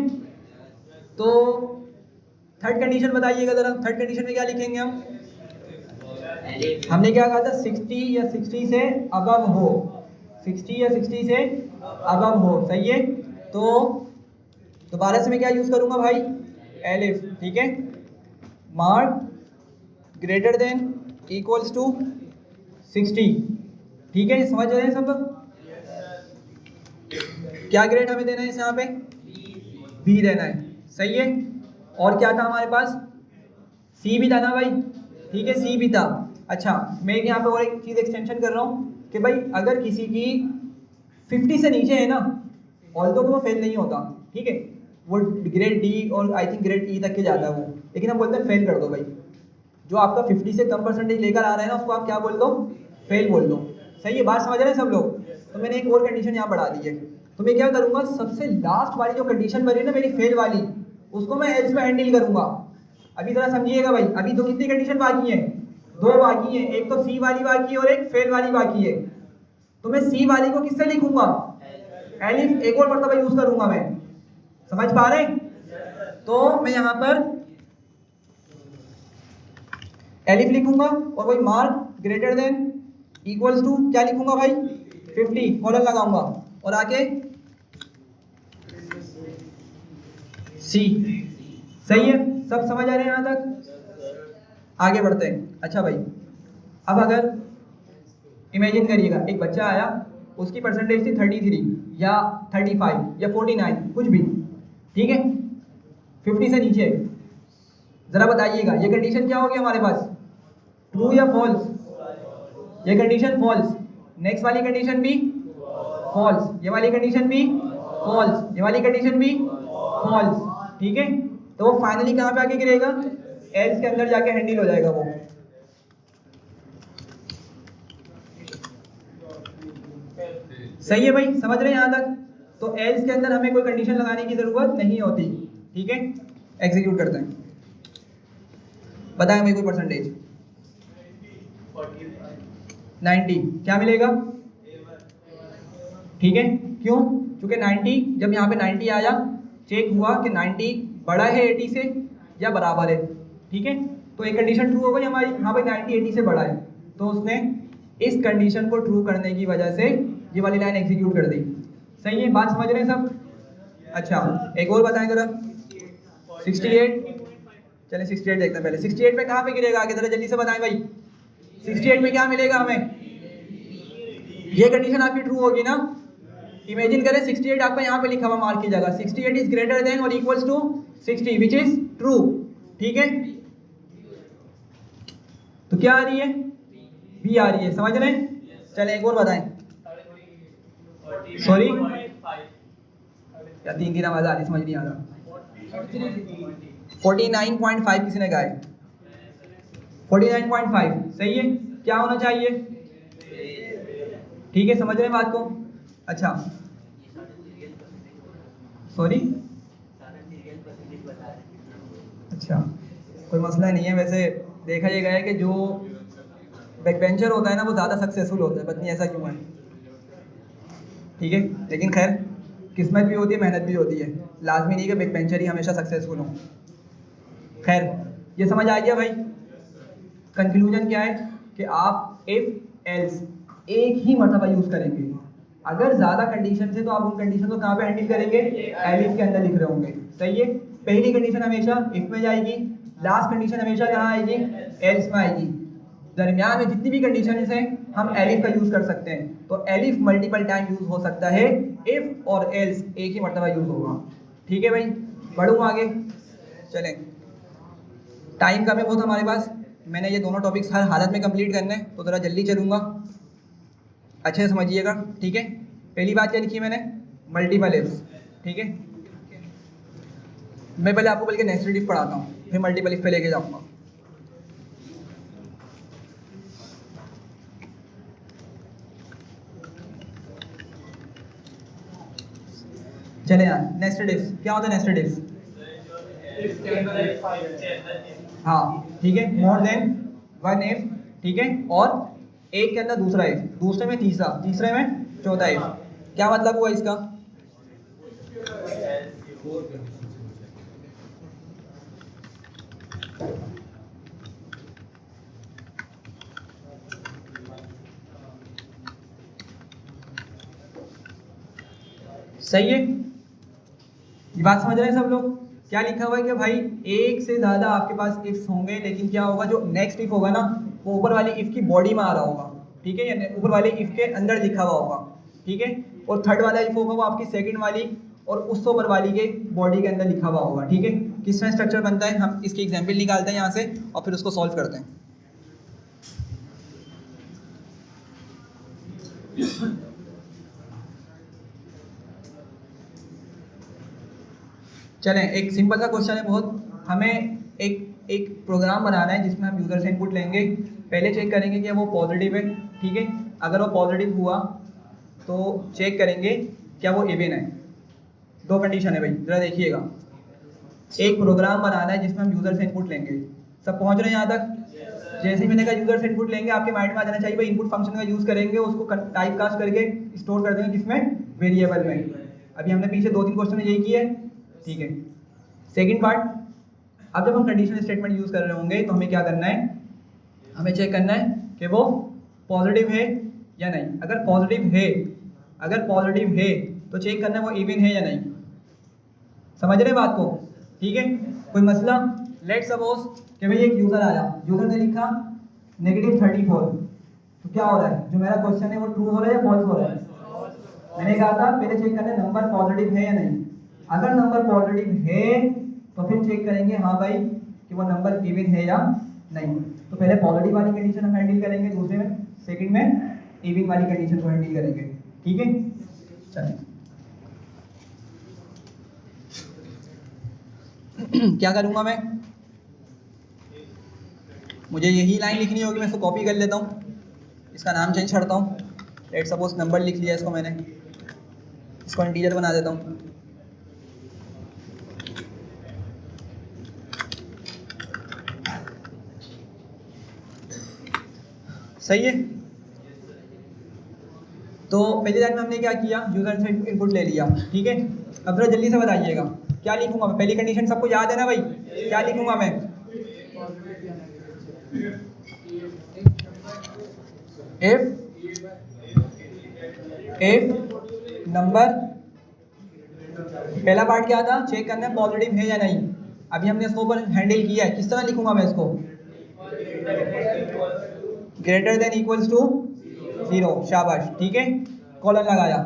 तो थर्ड कंडीशन बताइएगा जरा, थर्ड कंडीशन में क्या लिखेंगे हम? हमने क्या कहा था? 60 या 60 से अबव हो, 60 या 60 से अबव हो, सही है। तो दोबारा से मैं क्या यूज करूंगा भाई? एलिफ, ठीक है। Mark greater than equals to 60, ठीक है। समझ रहे हैं सब? क्या ग्रेड हमें देना है इस यहाँ पे? बी देना है, सही है। और क्या था हमारे पास? सी भी था ना भाई, ठीक है, सी भी था। अच्छा, मैं यहाँ पे और एक चीज़ एक्सटेंशन कर रहा हूँ कि भाई अगर किसी की 50 से नीचे है ना, ऑल्दो तो वो फेल नहीं होता, ठीक है, वो ग्रेड डी और आई थिंक ग्रेड ई तक के जाता है वो, लेकिन हम बोलते हैं फेल कर दो भाई। जो आपका 50 से कम परसेंटेज लेकर आ रहा है ना, उसको आप क्या बोल दो? फेल बोल दो, सही है। बात समझ रहे हैं सब लोग? तो मैंने एक और कंडीशन यहाँ बढ़ा दी है। तो मैं क्या करूँगा, सबसे लास्ट वाली जो कंडीशन बनी ना मेरी फेल वाली, उसको मैं एल्स में हैंडल करूँगा। अभी जरा समझिएगा भाई, अभी तो कितनी कंडीशन बाकी है? 2 बाकी है, एक तो सी वाली बाकी है और एक फेल वाली बाकी है। तो मैं सी वाली को किससे लिखूंगा? एलिफ, एक और मर्तबा यूज करूंगा मैं, समझ पा रहे हैं? तो मैं यहाँ पर एलिफ लिखूंगा और वही mark greater than equals to क्या लिखूंगा भाई? 50, कॉलन लगाऊंगा और आके सी, सही है। सब समझ आ रहे हैं यहाँ तक? आगे बढ़ते हैं। अच्छा भाई, अब अगर इमेजिन करिएगा एक बच्चा आया, उसकी परसेंटेज थी 33 या 35 या 49 कुछ भी, ठीक है, 50 से नीचे। जरा बताइएगा ये कंडीशन क्या होगी हमारे पास? ट्रू या फॉल्स? ये कंडीशन फॉल्स, नेक्स्ट वाली कंडीशन भी फॉल्स, ये वाली कंडीशन भी फॉल्स, ये वाली कंडीशन भी फॉल्स, ठीक है। तो वो फाइनली कहाँ पे आके गिरेगा? एल्स के अंदर जाके हैंडल हो जाएगा वो। सही है भाई, समझ रहे हैं यहाँ तक? तो एल्स के अंदर हमें कोई कंडीशन लगाने की जरूरत नहीं होती, ठीक है। एग्जीक्यूट करते हैं, बताएं भाई कोई परसेंटेज? 90, क्या मिलेगा? ठीक है, क्यों? क्योंकि 90, जब यहाँ पे 90 आया, चेक हुआ कि 90 बड़ा है 80 से या बराबर है, ठीक है। तो एक कंडीशन ट्रू हो गई हमारी, हाँ भाई 90 80 से बड़ा है, तो उसने इस कंडीशन को ट्रू करने की वजह से ये वाली लाइन एग्जीक्यूट कर दी। सही है, बात समझ रहे हैं सब? अच्छा, एक और बताएं जरा। 68, चलिए 68 देखते हैं पहले। 68 में कहाँ पे गिरेगा आगे, जरा जल्दी से बताएं भाई। 68 में क्या मिलेगा हमें? ये कंडीशन आपकी ट्रू होगी ना। इमेजिन करें 68 आपका यहाँ पे लिखा हुआ मार्क की जगह, 68 इज ग्रेटर देन और equals to 60 which is true, ठीक है। तो क्या आ रही है? बी आ रही है, समझ रहे हैं? चले एक और बताएं। सॉरी, या 3 आवाज आ रही, समझ नहीं आ रहा। 49.5 किसी ने कहा है? 49.5 सही है। क्या होना चाहिए? ठीक है, समझ रहे हैं बात को? अच्छा, सॉरी, अच्छा, कोई मसला नहीं है। वैसे देखा ये गया है कि जो बैक बेंचर होता है ना, वो ज़्यादा सक्सेसफुल होता है, पता नहीं ऐसा क्यों है, ठीक है। लेकिन खैर, किस्मत भी होती है, मेहनत भी होती है, लाजमी नहीं कि बैक बेंचर ही हमेशा सक्सेसफुल हो। खैर, ये समझ आ गया भाई। कंक्लूजन क्या है कि आप इफ एल्स एक ही मरतबा यूज़ करेंगे। अगर ज़्यादा कंडीशन है तो आप उन कंडीशन को कहाँ पे हैंडल करेंगे? एलिफ के अंदर लिख रहे होंगे, सही है। पहली कंडीशन हमेशा इफ में जाएगी, लास्ट कंडीशन हमेशा कहाँ आएगी? एल्स में आएगी। दरमियान में जितनी भी कंडीशन हैं हम एलिफ का यूज़ कर सकते हैं। तो एलिफ मल्टीपल टाइम यूज़ हो सकता है, इफ़ और एल्स एक ही मरतबा यूज़ होगा। ठीक है भाई, बढ़ूँ आगे। चलें, टाइम कम है बहुत हमारे पास, मैंने ये दोनों टॉपिक्स हर हालत में कंप्लीट करने हैं, तो ज़रा जल्दी चलूँगा, अच्छे से समझिएगा। ठीक है, पहली बात क्या लिखी मैंने, मल्टीपल इफ्स। ठीक है, मैं पहले आपको बल्कि नेस्टेड इफ पढ़ाता हूँ, फिर मल्टीपल इफ पे लेके जाऊँगा। चले यार, नेस्टेड इफ्स क्या होता है? नेस्टेड इफ्स, हाँ ठीक है, मोर देन वन इफ, ठीक है, और एक के अंदर दूसरा इफ, दूसरे में तीसरा, तीसरे में चौथा इफ। क्या मतलब हुआ इसका? सही है, ये बात समझ रहे हैं सब लोग? क्या लिखा हुआ है कि भाई एक से ज़्यादा आपके पास इफ्स होंगे, लेकिन क्या होगा, जो नेक्स्ट इफ होगा ना वो ऊपर वाली इफ की बॉडी में आ रहा होगा। ठीक है, यानी ऊपर वाले इफ के अंदर लिखा हुआ होगा। ठीक है, और थर्ड वाला इफ होगा वो आपकी सेकंड वाली और उससे ऊपर वाली के बॉडी के अंदर लिखा हुआ होगा। ठीक है, किस में स्ट्रक्चर बनता है, हम इसकी एग्जाम्पल निकालते हैं यहाँ से और फिर उसको सॉल्व करते हैं। चलें, एक सिंपल सा क्वेश्चन है बहुत, हमें एक प्रोग्राम बनाना है जिसमें हम यूज़र से इनपुट लेंगे। पहले चेक करेंगे कि वो पॉजिटिव है। ठीक है, अगर वो पॉजिटिव हुआ तो चेक करेंगे क्या वो इवन है। दो कंडीशन है भाई, ज़रा देखिएगा। एक प्रोग्राम बनाना है जिसमें हम यूज़र से इनपुट लेंगे। सब पहुँच रहे हैं यहाँ तक? जैसे ही मैंने कहा यूज़र से इनपुट लेंगे, आपके माइंड में आ जाना चाहिए भाई इनपुट फंक्शन का यूज़ करेंगे, उसको टाइप कास्ट करके स्टोर कर देंगे किसमें, वेरिएबल में। अभी हमने पीछे 2-3 क्वेश्चन में यही किया है। ठीक है, सेकंड पार्ट, अब जब हम कंडीशनल स्टेटमेंट यूज़ कर रहे होंगे तो हमें क्या करना है, हमें चेक करना है कि वो पॉजिटिव है या नहीं। अगर पॉजिटिव है तो चेक करना है वो इवन है या नहीं। समझ रहे बात को? ठीक है, कोई मसला? लेट्स सपोज कि भाई एक यूज़र आया, यूज़र ने लिखा -34, तो क्या हो रहा है, जो मेरा क्वेश्चन है वो ट्रू हो रहा है या फॉल्स हो रहा है? मैंने कहा था पहले चेक करना है नंबर पॉजिटिव है या नहीं। अगर नंबर पॉजिटिव है तो फिर चेक करेंगे हाँ भाई कि वो नंबर इवन है या नहीं। तो पहले पॉजिटिव वाली कंडीशन हम हैंडल करेंगे, दूसरे में सेकंड में इवन वाली कंडीशन को हैंडल करेंगे। ठीक है, चलिए क्या करूँगा मैं, मुझे यही लाइन लिखनी होगी, मैं इसको कॉपी कर लेता हूँ, इसका नाम चेंज करता हूँ। लेट सपोज नंबर लिख लिया इसको मैंने, इसको इंटीजर बना देता हूँ। सही है, तो पहले लाइन में हमने क्या किया, यूजर से इनपुट ले लिया। ठीक है, अब जरा जल्दी से बताइएगा क्या लिखूंगा मैं। पहली कंडीशन सबको याद है ना भाई, क्या लिखूंगा मैं, इफ नंबर, पहला पार्ट क्या था, चेक करना है पॉजिटिव है या नहीं। अभी हमने इसको ऊपर हैंडल किया है, किस तरह लिखूंगा मैं इसको, ग्रेटर देन इक्वल्स टू 0, शाबाश। ठीक है, कॉलन लगाया।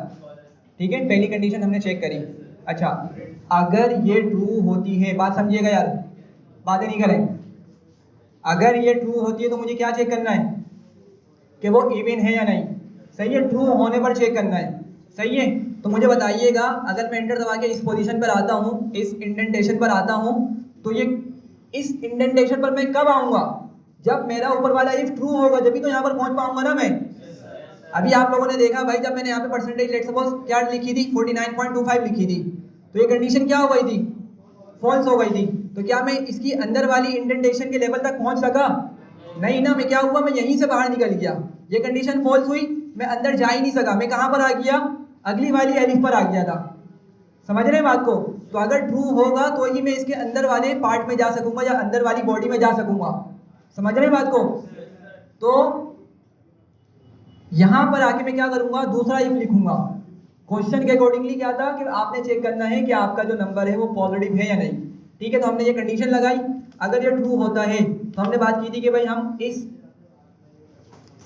ठीक है, पहली कंडीशन हमने चेक करी। अच्छा, अगर ये ट्रू होती है, बात समझिएगा यार, बातें नहीं करें। अगर ये ट्रू होती है तो मुझे क्या चेक करना है कि वो इवन है या नहीं। सही है, ट्रू होने पर चेक करना है। सही है, तो मुझे बताइएगा अगर मैं एंटर दबा के इस पोजीशन पर आता हूँ, इस इंडेंटेशन पर आता हूँ, तो ये इस इंडेंटेशन पर मैं कब आऊँगा, जब मेरा ऊपर वाला इफ ट्रू होगा, जब भी तो यहाँ पर पहुँच पाऊंगा ना मैं। अभी आप लोगों ने देखा भाई, जब मैंने यहाँ पे परसेंटेज लेट सपोज क्या लिखी थी, 49.25 लिखी थी, तो ये कंडीशन क्या हो गई थी, फॉल्स हो गई थी। तो क्या मैं इसकी अंदर वाली इंडेंटेशन के लेवल तक पहुंच सका? नहीं ना, मैं क्या हुआ, मैं यहीं से बाहर निकल गया, ये कंडीशन फॉल्स हुई, मैं अंदर जा ही नहीं सका। मैं कहाँ पर आ गया, अगली वाली एलिफ पर आ गया था। समझ रहे हैं बात को? तो अगर ट्रू होगा तो ही मैं इसके अंदर वाले पार्ट में जा सकूंगा या अंदर वाली बॉडी में जा सकूंगा। समझ रहे हैं बात को? तो यहां पर आके मैं क्या करूंगा, दूसरा इफ लिखूंगा। क्वेश्चन के अकॉर्डिंगली क्या था कि आपने चेक करना है कि आपका जो नंबर है वो पॉजिटिव है या नहीं। ठीक है, तो हमने ये कंडीशन लगाई। अगर ये ट्रू होता है तो हमने बात की थी कि भाई हम इस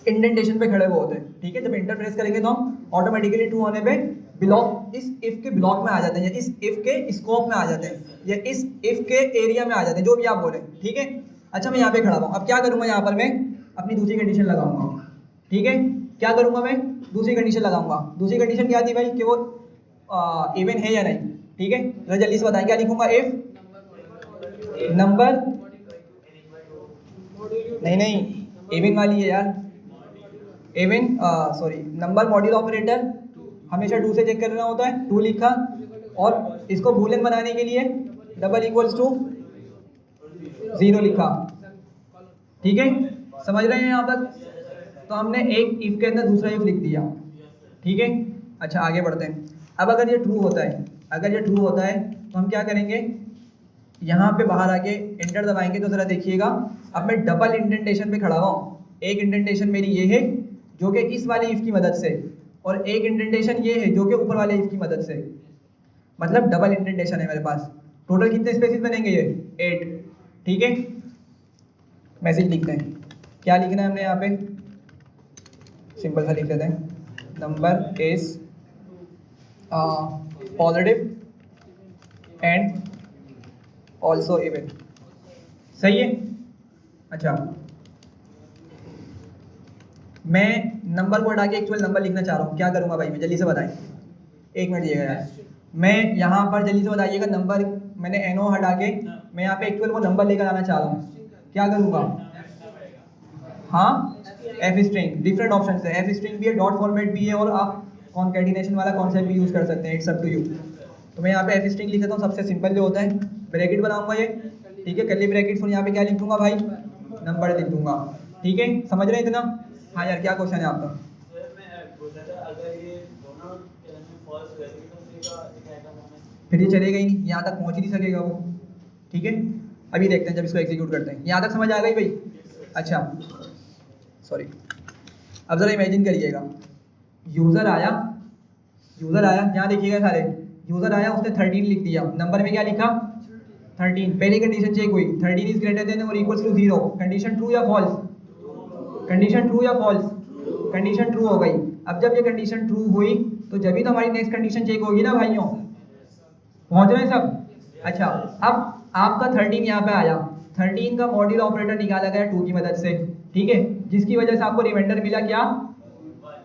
इंडेंटेशन पे खड़े हुए होते हैं, ठीक है। जब इंटर प्रेस करेंगे तो हम ऑटोमेटिकली ट्रू होने पे ब्लॉक, इस इफ के ब्लॉक में आ जाते हैं, या इस इफ के स्कोप में आ जाते हैं, या इस इफ के एरिया में आ जाते हैं, जो भी आप बोले, ठीक है। अच्छा मैं यहाँ पे खड़ा हूँ, अब क्या करूँगा, यहाँ पर मैं अपनी दूसरी कंडीशन लगाऊंगा, ठीक है। क्या करूँगा, मैं दूसरी कंडीशन लगाऊंगा। दूसरी कंडीशन क्या थी भाई, कि वो इवन है या नहीं, ठीक है। जरा जल्दी से बताएं, क्या लिखूंगा, इफ नंबर, नहीं इवन वाली है यार, even sorry, number module operator हमेशा 2 से चेक करना होता है, 2 लिखा, और इसको बूलियन बनाने के लिए डबल इक्वल्स टू 0 लिखा, ठीक है। समझ रहे हैं यहाँ तक? तो हमने एक इफ के अंदर दूसरा इफ लिख दिया, ठीक है। अच्छा आगे बढ़ते हैं। अब अगर ये ट्रू होता है, अगर ये ट्रू होता है तो हम क्या करेंगे, यहाँ पे बाहर आके एंटर दबाएंगे, तो ज़रा देखिएगा, अब मैं डबल इंडेंटेशन पे खड़ा हुआ हूँ। एक इंडेंटेशन मेरी ये है जो कि इस वाले इफ की मदद से, और एक इंडेंटेशन ये है जो कि ऊपर वाले इफ की मदद से, मतलब डबल इंडेंटेशन है मेरे पास। टोटल कितने स्पेसेस बनेंगे, ये 8, ठीक है। मैसेज लिखते हैं, क्या लिखना है हमने यहाँ पे, सिंपल सा लिख देते हैं, number is positive and also even, सही है। अच्छा मैं नंबर को हटा के एक्चुअल नंबर लिखना चाह रहा हूँ, क्या करूँगा भाई मैं, जल्दी से बताएं, 1 मिनट दिएगा यार। मैं यहाँ पर जल्दी से बताइएगा, नंबर मैंने एनो हटा के मैं यहाँ पे एक्चुअल वो नंबर लेकर आना चाह रहा हूँ, क्या करूँगा, हाँ एफ स्ट्रिंग, डिफरेंट ऑप्शन है, एफ स्ट्रिंग भी है, डॉट फॉर्मेट भी है, और आप कॉन्कैटिनेशन वाला कॉन्सेप्ट भी यूज़ कर सकते हैं, इट्स अप टू यू। तो मैं यहाँ पे एफ स्ट्रिंग लिख देता हूँ, सबसे सिंपल जो होता है, ब्रैकेट बनाऊंगा ये, ठीक है, कर्ली ब्रैकेट्स, और यहाँ पे क्या लिख दूंगा भाई, नंबर लिख दूंगा, ठीक है। समझ रहे हैं इतना? हाँ यार क्या क्वेश्चन है आपका? फिर ये चलेगा ही नहीं, यहाँ तक पहुँच ही नहीं सकेगा वो, ठीक है। अभी देखते हैं जब इसको एग्जीक्यूट करते हैं, यहाँ तक समझ आ गई भाई? अच्छा सॉरी, अब ज़रा इमेजिन करिएगा, यूज़र आया, यहाँ देखिएगा सारे, यूज़र आया, उसने 13 लिख दिया, नंबर में क्या लिखा 13, पहली कंडीशन चेक हुई, 13 इज ग्रेटर देन और इक्वल्स टू 0, कंडीशन ट्रू या फॉल्स, कंडीशन ट्रू या फॉल्स, कंडीशन ट्रू हो गई। अब जब ये कंडीशन ट्रू हुई तो जब भी तो हमारी नेक्स्ट कंडीशन चेक होगी ना भाइयों, पहुँच रहे हैं सब? अच्छा अब आपका 13 यहाँ पे आया, 13 का मॉड्यूल ऑपरेटर निकाला गया 2 की मदद से, ठीक है, जिसकी वजह से आपको रिमाइंडर मिला क्या,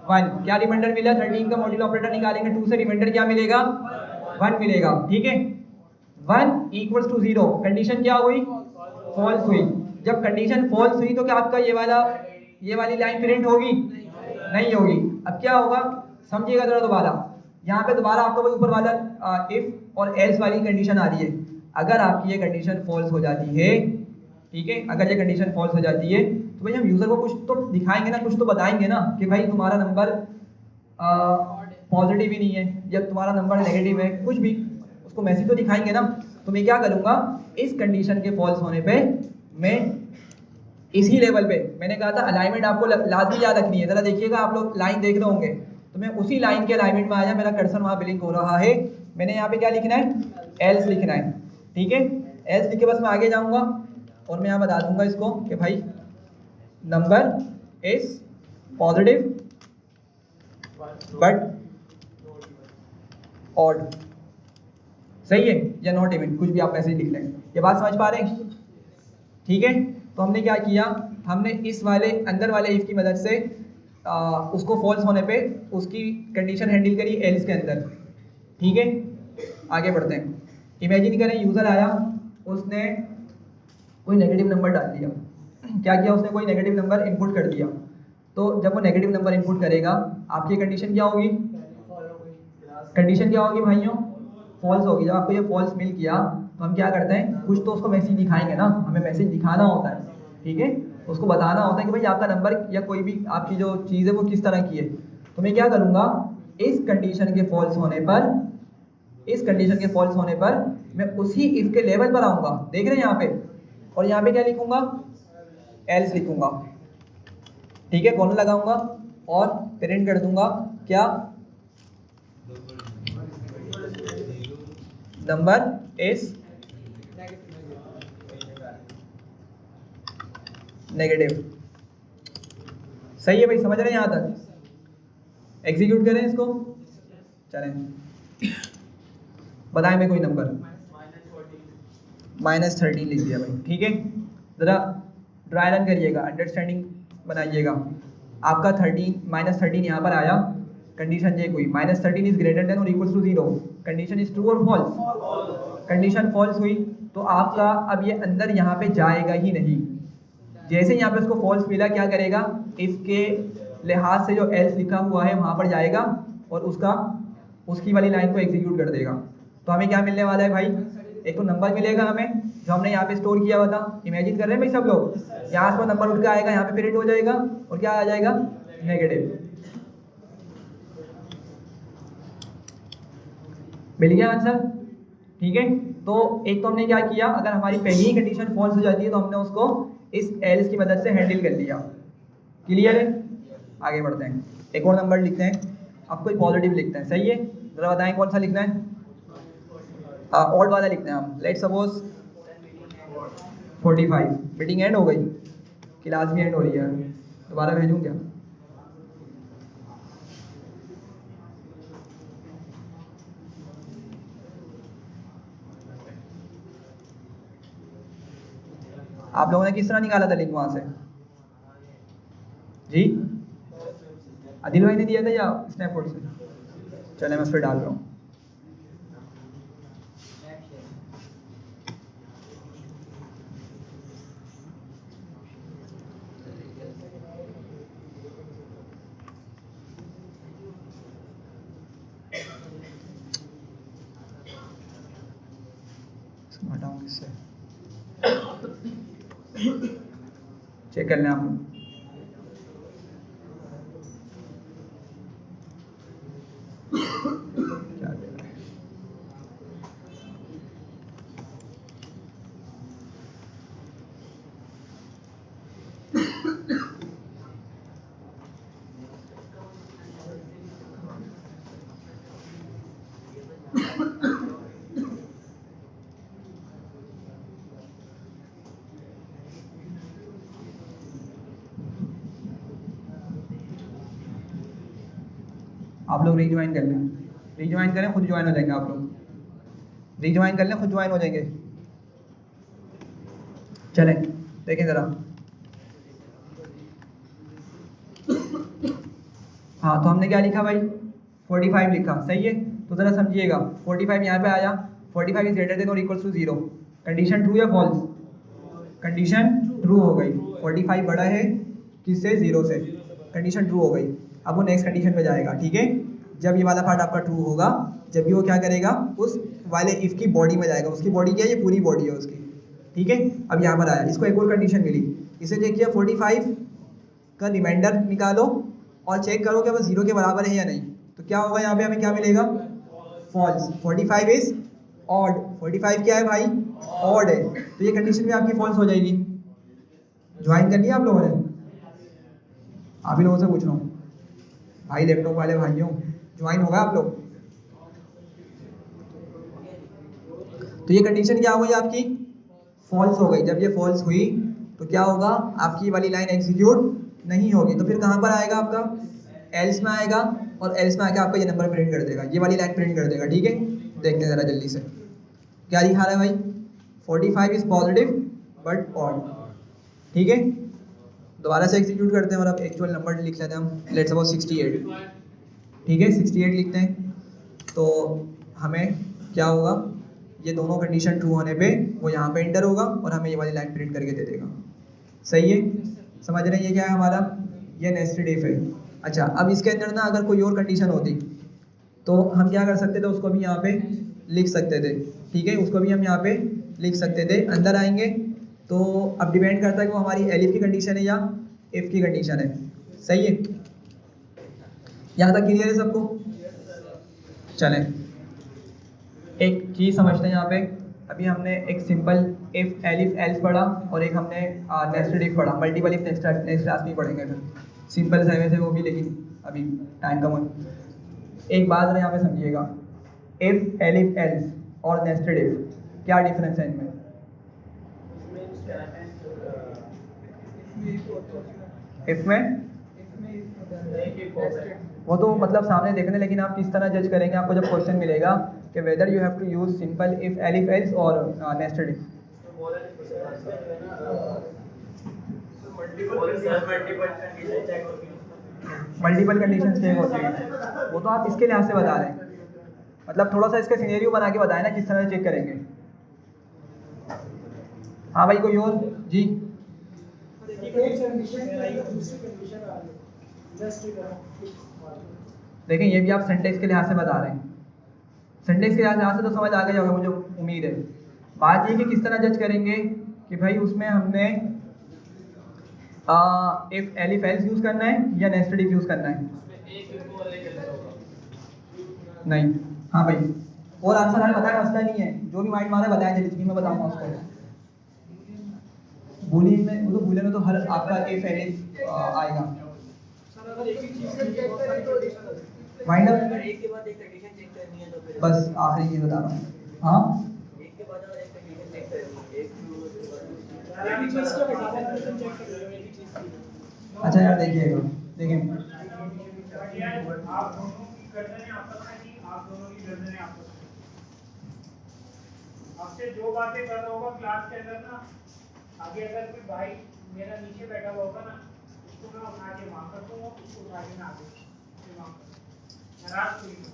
1, क्या रिमाइंडर मिला, 13 का मॉड्यूल ऑपरेटर निकालेंगे 2 से, रिमाइंडर क्या मिलेगा, 1 मिलेगा, ठीक है। 1 इक्वल्स टू 0, कंडीशन क्या हुई, फॉल्स हुई। जब कंडीशन फॉल्स हुई तो क्या आपका ये वाली लाइन प्रिंट होगी, नहीं होगी। अब क्या होगा समझिएगा जरा, दोबारा यहाँ पे दोबारा आपको वही ऊपर वाला इफ और एल्स वाली कंडीशन आ रही है। अगर आपकी ये कंडीशन फॉल्स हो जाती है, ठीक है, अगर ये कंडीशन फॉल्स हो जाती है तो भाई हम यूज़र को कुछ तो दिखाएंगे ना, कुछ तो बताएंगे ना कि भाई तुम्हारा नंबर पॉजिटिव ही नहीं है, या तुम्हारा नंबर नेगेटिव है, कुछ भी उसको मैसेज तो दिखाएंगे ना। तो मैं क्या करूँगा, इस कंडीशन के फॉल्स होने पे मैं इसी लेवल पे, मैंने कहा था अलाइनमेंट आपको लाजमी याद रखनी है, ज़रा देखिएगा, आप लोग लाइन देख रहे होंगे, तो मैं उसी लाइन के अलाइनमेंट में आया, मेरा कर्सर वहाँ ब्लिंक हो रहा है, मैंने यहाँ पे क्या लिखना है, एल्स लिखना है, ठीक है। एल्स लिख के बस मैं आगे जाऊँगा और मैं यहाँ बता दूँगा इसको कि भाई number is positive but odd, सही है या नॉट इवन, कुछ भी आप मैसेज लिख लें। ये बात समझ पा रहे हैं? ठीक है। तो हमने क्या किया, हमने इस वाले अंदर वाले इफ की मदद से उसको फॉल्स होने पे उसकी कंडीशन हैंडल करी एल्स के अंदर, ठीक है। आगे बढ़ते हैं। इमेजिन करें यूज़र आया, उसने कोई नेगेटिव नंबर डाल दिया, क्या किया उसने, कोई नेगेटिव नंबर इनपुट कर दिया। तो जब वो नेगेटिव नंबर इनपुट करेगा आपकी कंडीशन क्या होगी, कंडीशन क्या होगी भाइयों, फॉल्स होगी। जब आपको ये फॉल्स मिल गया तो हम क्या करते हैं, कुछ तो उसको मैसेज दिखाएंगे ना, हमें मैसेज दिखाना होता है, ठीक है, उसको बताना होता है कि भाई आपका नंबर या कोई भी आपकी जो चीज़ है वो किस तरह की है। तो मैं क्या करूँगा, इस कंडीशन के फॉल्स होने पर, इस कंडीशन के फॉल्स होने पर मैं उसी इफ के लेवल पर आऊँगा, देख रहे हैं यहाँ पे, और यहाँ पे क्या लिखूँगा, एल्स लिखूँगा, ठीक है, कॉलन लगाऊंगा और प्रिंट कर दूंगा क्या, नंबर इज नेगेटिव, सही है भाई, समझ रहे हैं यहाँ तक? एग्जीक्यूट करें इसको, चलें बताएं मैं कोई नंबर। -13 लिख दिया भाई, ठीक है। ज़रा ड्राई रन करिएगा, अंडरस्टैंडिंग बनाइएगा। आपका 13 यहाँ पर आया, कंडीशन चेक हुई, -13 इज ग्रेटर देन और equals to 0, condition is true और फॉल्स। कंडीशन फॉल्स हुई तो आपका अब ये अंदर यहाँ पे जाएगा ही नहीं। जैसे यहाँ पे उसको फॉल्स मिला, क्या करेगा, इसके लिहाज से जो एल्स लिखा हुआ है वहाँ पर जाएगा और उसकी वाली लाइन को एग्जीक्यूट कर देगा। तो हमें क्या मिलने वाला है भाई, एक तो नंबर मिलेगा हमें जो हमने यहाँ पे स्टोर किया हुआ था। इमेजिन कर रहे हैं भाई सब लोग, यहाँ से वो नंबर उठ के आएगा, यहाँ पे प्रिंट हो जाएगा और क्या आ जाएगा, नेगेटिव। मिल गया आंसर, ठीक है। तो एक तो हमने क्या किया, अगर हमारी पहली ही कंडीशन फॉल्स हो जाती है तो हमने उसको इस एल्स की मदद से हैंडल कर लिया। क्लियर है, आगे बढ़ते हैं। एक और नंबर लिखते हैं, अब कोई पॉजिटिव लिखते हैं, सही है। जरा बताएं कौन सा लिखना है, ऑड वाला लिखते हैं हम। Let's suppose 45। मीटिंग एंड हो गई, क्लास भी एंड हो रही है, दोबारा भेजूँ क्या? आप लोगों ने किस तरह निकाला था लिंक वहाँ से जी? आदिल भाई ने दिया था या स्नैपबोर्ड से? चले मैं उस पर डाल रहा हूँ। हटाऊँ किससे, चेक कर लें आप लोग। क्या दे रहा है? आप लोग रीज्वाइन कर लें, रीज्वाइन करें, खुद ज्वाइन हो जाएंगे। आप लोग रीज्वाइन कर लें, खुद ज्वाइन हो जाएंगे। चलें देखें ज़रा, हाँ तो हमने क्या लिखा भाई, 45 लिखा, सही है। तो ज़रा समझिएगा, 45 यहाँ पे आया, 45 इज ग्रेटर देन और इक्वल्स टू 0, कंडीशन ट्रू या फॉल्स? कंडीशन ट्रू हो गई। 45 बड़ा है किससे, 0 से, कंडीशन ट्रू हो गई। अब वो नेक्स्ट कंडीशन पे जाएगा, ठीक है। जब ये वाला पार्ट आपका ट्रू होगा, जब भी वो क्या करेगा, उस वाले इफ़ की बॉडी में जाएगा। उसकी बॉडी क्या है, ये पूरी बॉडी है उसकी, ठीक है। अब यहाँ पर आया, इसको एक और कंडीशन मिली, इसे चेक किया, 45 का रिमाइंडर निकालो और चेक करो कि वो 0 के बराबर है या नहीं। तो क्या होगा, यहाँ पे हमें क्या मिलेगा, फॉल्स। 45 इज ऑड, 45 क्या है भाई, ऑड है, तो ये कंडीशन भी आपकी फॉल्स हो जाएगी। ज्वाइन कर लिया आप लोगों ने? आप ही लोगों से पूछ रहा हूँ भाई, लैपटॉप वाले भाइयों, ज्वाइन होगा आप लोग? तो ये कंडीशन क्या हो गई आपकी, फॉल्स हो गई। जब ये फॉल्स हुई तो क्या होगा, आपकी वाली लाइन एग्जीक्यूट नहीं होगी। तो फिर कहाँ पर आएगा आपका, एल्स में आएगा, और एल्स में आके आपका ये नंबर प्रिंट कर देगा, ये वाली लाइन प्रिंट कर देगा, ठीक है। देखते हैं ज़रा जल्दी से क्या लिखा रहा है भाई, 45 इज पॉजिटिव बट ऑड, ठीक है। दोबारा से एग्जीक्यूट करते हैं और अब एक्चुअल नंबर लिख लेते हैं हम। लेट्स सपोज 68, ठीक है, 68 लिखते हैं। तो हमें क्या होगा, ये दोनों कंडीशन ट्रू होने पे वो यहाँ पे एंटर होगा और हमें ये वाली लाइन प्रिंट करके दे देगा। सही है, समझ रहे हैं? ये क्या है हमारा, ये नेस्टेड इफ है। अच्छा, अब इसके अंदर ना अगर कोई और कंडीशन होती तो हम क्या कर सकते थे, उसको भी यहाँ पे लिख सकते थे, ठीक है। उसको भी हम यहाँ पे लिख सकते थे। अंदर आएंगे तो अब डिपेंड करता है कि वो हमारी एलिफ की कंडीशन है या इफ की कंडीशन है। सही है, यहाँ तक क्लियर है सबको? चलें एक चीज़ समझते हैं यहाँ पे। अभी हमने एक सिंपल इफ एलिफ एल्स पढ़ा और एक हमने नेस्टेड इफ पढ़ा। मल्टीपल इफ नेक्स्ट क्लास में पढ़ेंगे, फिर सिंपल से वैसे वो भी, लेकिन अभी टाइम कम है। एक बात यहाँ पे समझिएगा, इफ एलिफ एल्स और नेस्टेड इफ क्या डिफरेंस है इनमें? इफ में वो तो मतलब सामने देखने, लेकिन आप किस तरह जज करेंगे आपको जब क्वेश्चन मिलेगा कि whether you have to use simple if, elif else और nested if. Multiple condition check होती है, वो तो आप इसके लिहाज से बता रहे हैं, मतलब थोड़ा सा इसका सिनेरियो बना के बताएं ना किस तरह चेक करेंगे। हाँ भाई कोई और जी। देखें ये भी आप सेंटेक्स के लिहाज से बता रहे हैं, सेंटेक्स के लिहाज से तो समझ आ गया होगा मुझे उम्मीद है। बात ये कि किस तरह जज करेंगे कि भाई उसमें हमने इफ एलिफ एल्स यूज करना है या नेस्टेड इफ यूज करना है। नहीं, हाँ भाई और आंसर हमें बताया, मसला नहीं है, जो भी माइंड मारे बताएं जल्दी, मैं बताऊंगा उसको। बूलियन में वो तो बूलियन में तो हर आपका इफ एलिफ आएगा। माइंड अप एक के बाद एक कंडीशन चेक करनी है तो फिर बस आखिरी चीज बता रहा हूँ। हाँ एक के बाद एक कंडीशन चेक करनी है, एक अच्छा यार देखिएगा, देखें आप दोनों की गर्दनें आपस में नहीं, आप दोनों की गर्दनें आपस में। आपसे जो बातें कर रहा होगा क्लास के अंदर ना, आगे अगर कोई भाई मेरा नीचे बैठा हुआ होगा ना, उसको मैं उठा के वहाँ कर दूँगा, उसको उठा के मैं आगे वहाँ कर दूँगा। नाराज कोई नहीं,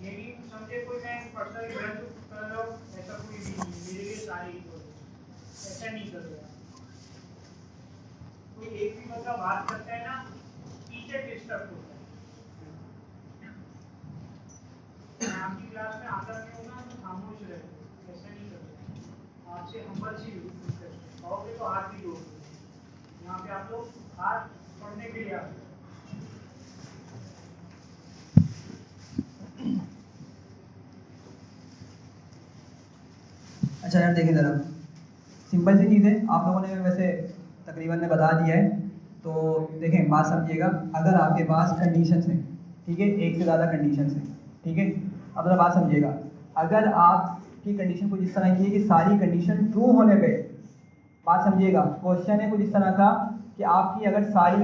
ये नहीं समझे कोई मैं पर्सनल इवेंट कर रहा हूँ, ऐसा कोई भी नहीं, मेरे लिए सारी ऐसा नहीं कर रहा। कोई एक भी बंदा बात करता है ना, टीचर डिस्टर्ब होता है। मैं आपकी क्लास में आता नहीं होगा तो खामोश रहे, ऐसा नहीं करते। आपसे हम्बल सी कहोगे तो हाथ भी दोगे। यहाँ पे आप लोग हाथ पढ़ने के लिए आते हैं। अच्छा यार देखिए ज़रा, सिंपल सी चीज़ है, आप लोगों ने वैसे तकरीबन ने बता दिया है। तो देखें बात समझिएगा, अगर आपके पास कंडीशंस हैं, ठीक है, एक से ज़्यादा कंडीशंस हैं, ठीक है, अब जरा बात समझिएगा, अगर आपकी कंडीशन कुछ इस तरह की है कि सारी कंडीशन ट्रू होने पे, बात समझिएगा, क्वेश्चन है कुछ इस तरह का कि आपकी अगर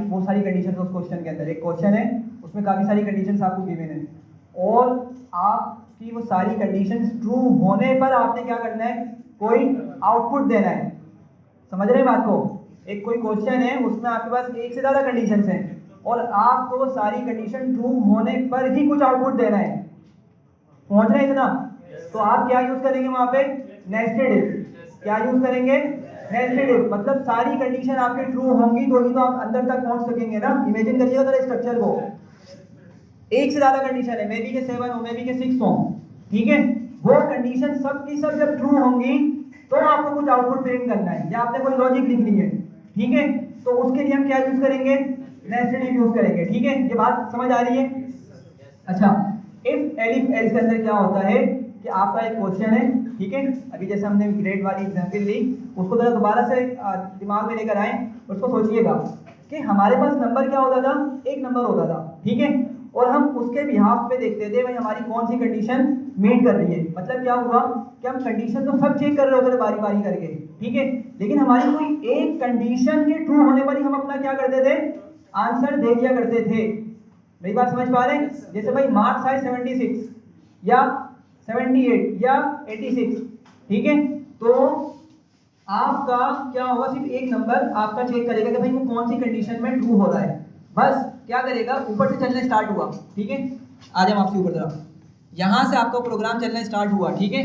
वो सारी कंडीशन उस क्वेश्चन के अंदर, एक क्वेश्चन है उसमें काफ़ी सारी कंडीशंस आपको गिवन है और आपकी वो सारी कंडीशंस ट्रू होने पर आपने क्या करना है, कोई आउटपुट देना है। समझ रहे हैं बात को? एक कोई क्वेश्चन है उसमें आपके पास एक से ज़्यादा कंडीशंस हैं और आपको सारी कंडीशन ट्रू होने पर ही कुछ आउटपुट देना है। पहुंच रहे हैं इतना? तो आप क्या यूज करेंगे वहां पे? Nested if. क्या यूज करेंगे? Nested if. मतलब सारी कंडीशन आपके ट्रू होंगी तो ही तो आप अंदर तक पहुंच सकेंगे ना। इमेजिन करिएगा जरा स्ट्रक्चर को, एक से ज्यादा कंडीशन है, मे बी के 7 हो, मे बी के 6 हो, ठीक है, वो कंडीशन सब की सब जब ट्रू होंगी तो आपको कुछ आउटपुट प्रिंट करना है या आपने कोई लॉजिक लिखनी है, ठीक है, तो उसके लिए हम क्या यूज करेंगे? नेस्टेड इफ यूज करेंगे। ठीक है, ये बात समझ आ रही है? अच्छा, इफ एलिफ एल्स के अंदर क्या होता है कि आपका एक क्वेश्चन है, ठीक है, अभी जैसे हमने ग्रेड वाली एग्जांपल ली, उसको जरा दोबारा से दिमाग में लेकर आए, उसको सोचिएगा कि हमारे पास नंबर क्या होता था? एक नंबर होता था, ठीक है, और हम उसके बिहाफ पे देखते थे भाई हमारी कौन सी कंडीशन मीट कर रही है। मतलब क्या हुआ कि हम कंडीशन तो सब चेक कर रहे होते थे बारी बारी करके, ठीक है, लेकिन हमारी कोई एक कंडीशन के ट्रू होने पर ही हम अपना क्या करते थे? आंसर दे दिया करते थे। मेरी बात समझ पा रहे हैं? जैसे भाई मार्क्स आए 76 या 78 या 86, ठीक है, तो आपका क्या होगा? सिर्फ एक नंबर आपका चेक करेगा कि भाई वो कौन सी कंडीशन में ट्रू हो रहा है। बस क्या करेगा? ऊपर से चलना स्टार्ट हुआ, ठीक है, आ जाए आपसे ऊपर तरफ, यहाँ से आपका प्रोग्राम चलना स्टार्ट हुआ, ठीक है,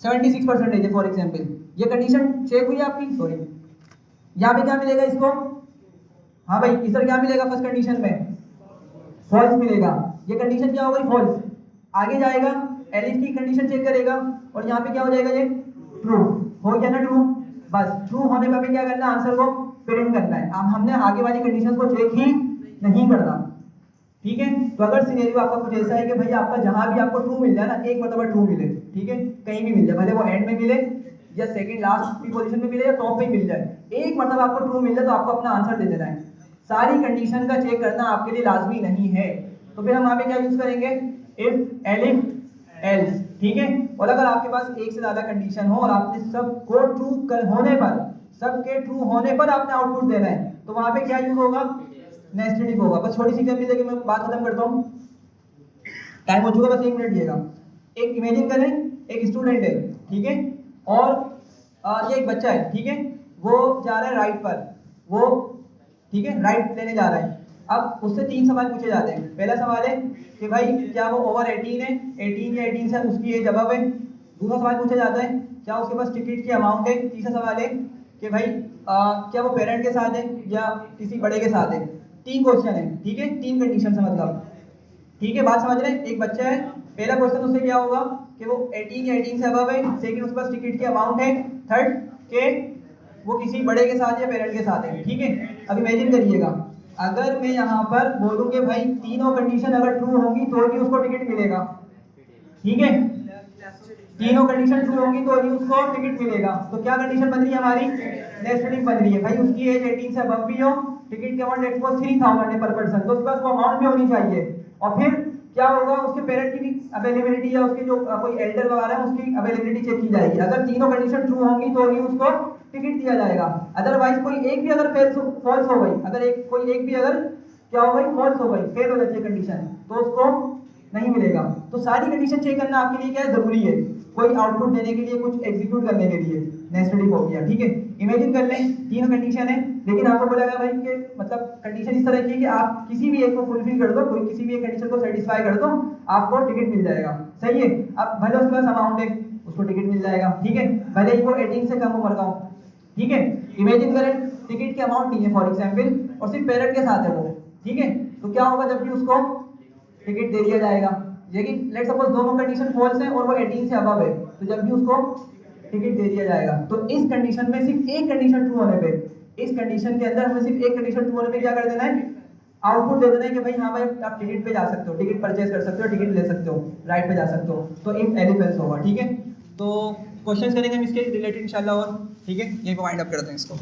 76% है फॉर एग्जाम्पल, ये कंडीशन चेक हुई आपकी, सॉरी, यहाँ पे क्या मिलेगा इसको? हाँ भाई, इस तरह क्या मिलेगा? फर्स्ट कंडीशन में फॉल्स मिलेगा, ये कंडीशन क्या हो गई? फॉल्स। आगे जाएगा, एलिफ की कंडीशन चेक करेगा और यहाँ पे क्या हो जाएगा? ये ट्रू हो गया ना, ट्रू। बस ट्रू होने पर भी क्या करना? आंसर को प्रिंट करना है। अब हमने आगे वाली कंडीशन को चेक ही नहीं करना, ठीक है। तो अगर सिनेरियो आपका कुछ ऐसा है कि भाई आपका जहां भी आपको ट्रू मिल जाए ना, एक मतलब ट्रू मिले, ठीक है, कहीं भी मिल जाए, भले वो एंड में मिले या सेकंड लास्ट की पोजीशन में मिले या टॉप पे मिल जाए, एक मतलब आपको ट्रू मिल जाए तो आपको अपना आंसर दे देना है। सारी कंडीशन का चेक करना आपके लिए लाजमी नहीं है। तो फिर हम वहां पे क्या यूज करेंगे? इफ एलिफ एल्स, ठीक है। और अगर आपके पास एक से ज्यादा कंडीशन हो और आपने सबको ट्रू होने पर, सबके ट्रू होने पर आपने आउटपुट देना है, तो वहां पे क्या यूज होगा? नेस्टेड इफ होगा। बस छोटी सी क्या मिलेगी, मैं बात खत्म करता हूँ, टाइम हो चुका, बस 1 मिनट दिएगा। एक इमेजिन करें, एक स्टूडेंट है, ठीक है, और ये एक बच्चा है, ठीक है, वो जा रहा है राइट पर, वो ठीक है राइट लेने जा रहा है। अब उससे 3 सवाल पूछे जाते हैं। पहला सवाल है कि भाई क्या वो ओवर 18 है, 18 या 18 से उसकी एज अबव है। दूसरा सवाल पूछा जाता है क्या उसके पास टिकट की अमाउंट है। तीसरा सवाल है कि भाई क्या वो पेरेंट के साथ है या किसी बड़े के साथ है। 3 क्वेश्चन है, ठीक है, 3 कंडीशन है मतलब, ठीक है, बात समझ रहे हैं। एक बच्चा है, पहला क्वेश्चन उससे क्या होगा कि वो 18 या 18 से अबव है। सेकंड उसके पास टिकट की अमाउंट है। थर्ड के वो किसी बड़े के साथ या पेरेंट के साथ है, ठीक है। अब इमेजिन करिएगा, अगर मैं यहाँ पर बोलूँगे भाई तीनों कंडीशन अगर ट्रू होंगी तो ही उसको टिकट मिलेगा, ठीक है, तीनों कंडीशन ट्रू होंगी तो ही उसको टिकट मिलेगा। तो क्या कंडीशन बन रही है हमारी, नेस्टेड बन रही है। भाई उसकी एज 18 से अबव भी हो, टिकट की अमाउंट लेट्स सपोज 3000 है पर पर्सन, तो उसके पास वो अमाउंट भी होनी चाहिए। और फिर क्या होगा, उसके पेरेंट की भी अवेलेबिलिटी या उसके जो कोई एल्डर वगैरह है उसकी अवेलेबिलिटी चेक की जाएगी। अगर तीनों कंडीशन ट्रू होंगी तो ही उसको टिकट दिया जाएगा। अदरवाइज कोई एक भी अगर फॉल्स हो गई, अगर कोई एक भी अगर क्या हो गई, फॉल्स हो गई, फेल हो जाती है कंडीशन, तो उसको नहीं मिलेगा। तो सारी कंडीशन चेक करना आपके लिए क्या है, जरूरी है, कोई आउटपुट देने के लिए, कुछ एग्जीक्यूट करने के लिए। नेस्टेड इफ हो गया, ठीक है। इमेजिन कर लें 3 कंडीशन है, लेकिन आपको बोला गया भाई कि मतलब कंडीशन इस तरह की है कि आप किसी भी एक को फुलफिल कर दो, कोई किसी भी एक कंडीशन को सेटिस्फाई कर दो, आपको टिकट मिल जाएगा, सही है। अब भले उसके पास अमाउंट है, उसको टिकट मिल जाएगा, ठीक है, भले ही वो 18 से कम उम्र का हो, ठीक है। इमेजिन करें टिकट की अमाउंट नहीं है फॉर एग्जाम्पल, और सिर्फ पेरेंट के साथ है वो, ठीक है, तो क्या होगा जब भी उसको टिकट दे दिया जाएगा। लेकिन लेट्स सपोज दोनों कंडीशन फॉल्स है और वो 18 से अबव है, तो जब भी उसको टिकट दे दिया जाएगा। तो इस कंडीशन में सिर्फ एक कंडीशन ट्रू होने पे, इस कंडीशन के अंदर हमें सिर्फ एक कंडीशन ट्रू होने पे क्या कर देना है, आउटपुट दे देना है कि भाई हाँ भाई आप टिकट पे जा सकते हो, टिकट परचेज कर सकते हो, टिकट ले सकते हो, राइट पे जा सकते हो। तो इफ एलिफ एल्स होगा, ठीक है। तो क्वेश्चंस करेंगे हम इसके रिलेटेड इंशाल्लाह, और ठीक है, यहीं पे वाइंड अप करते हैं इसको।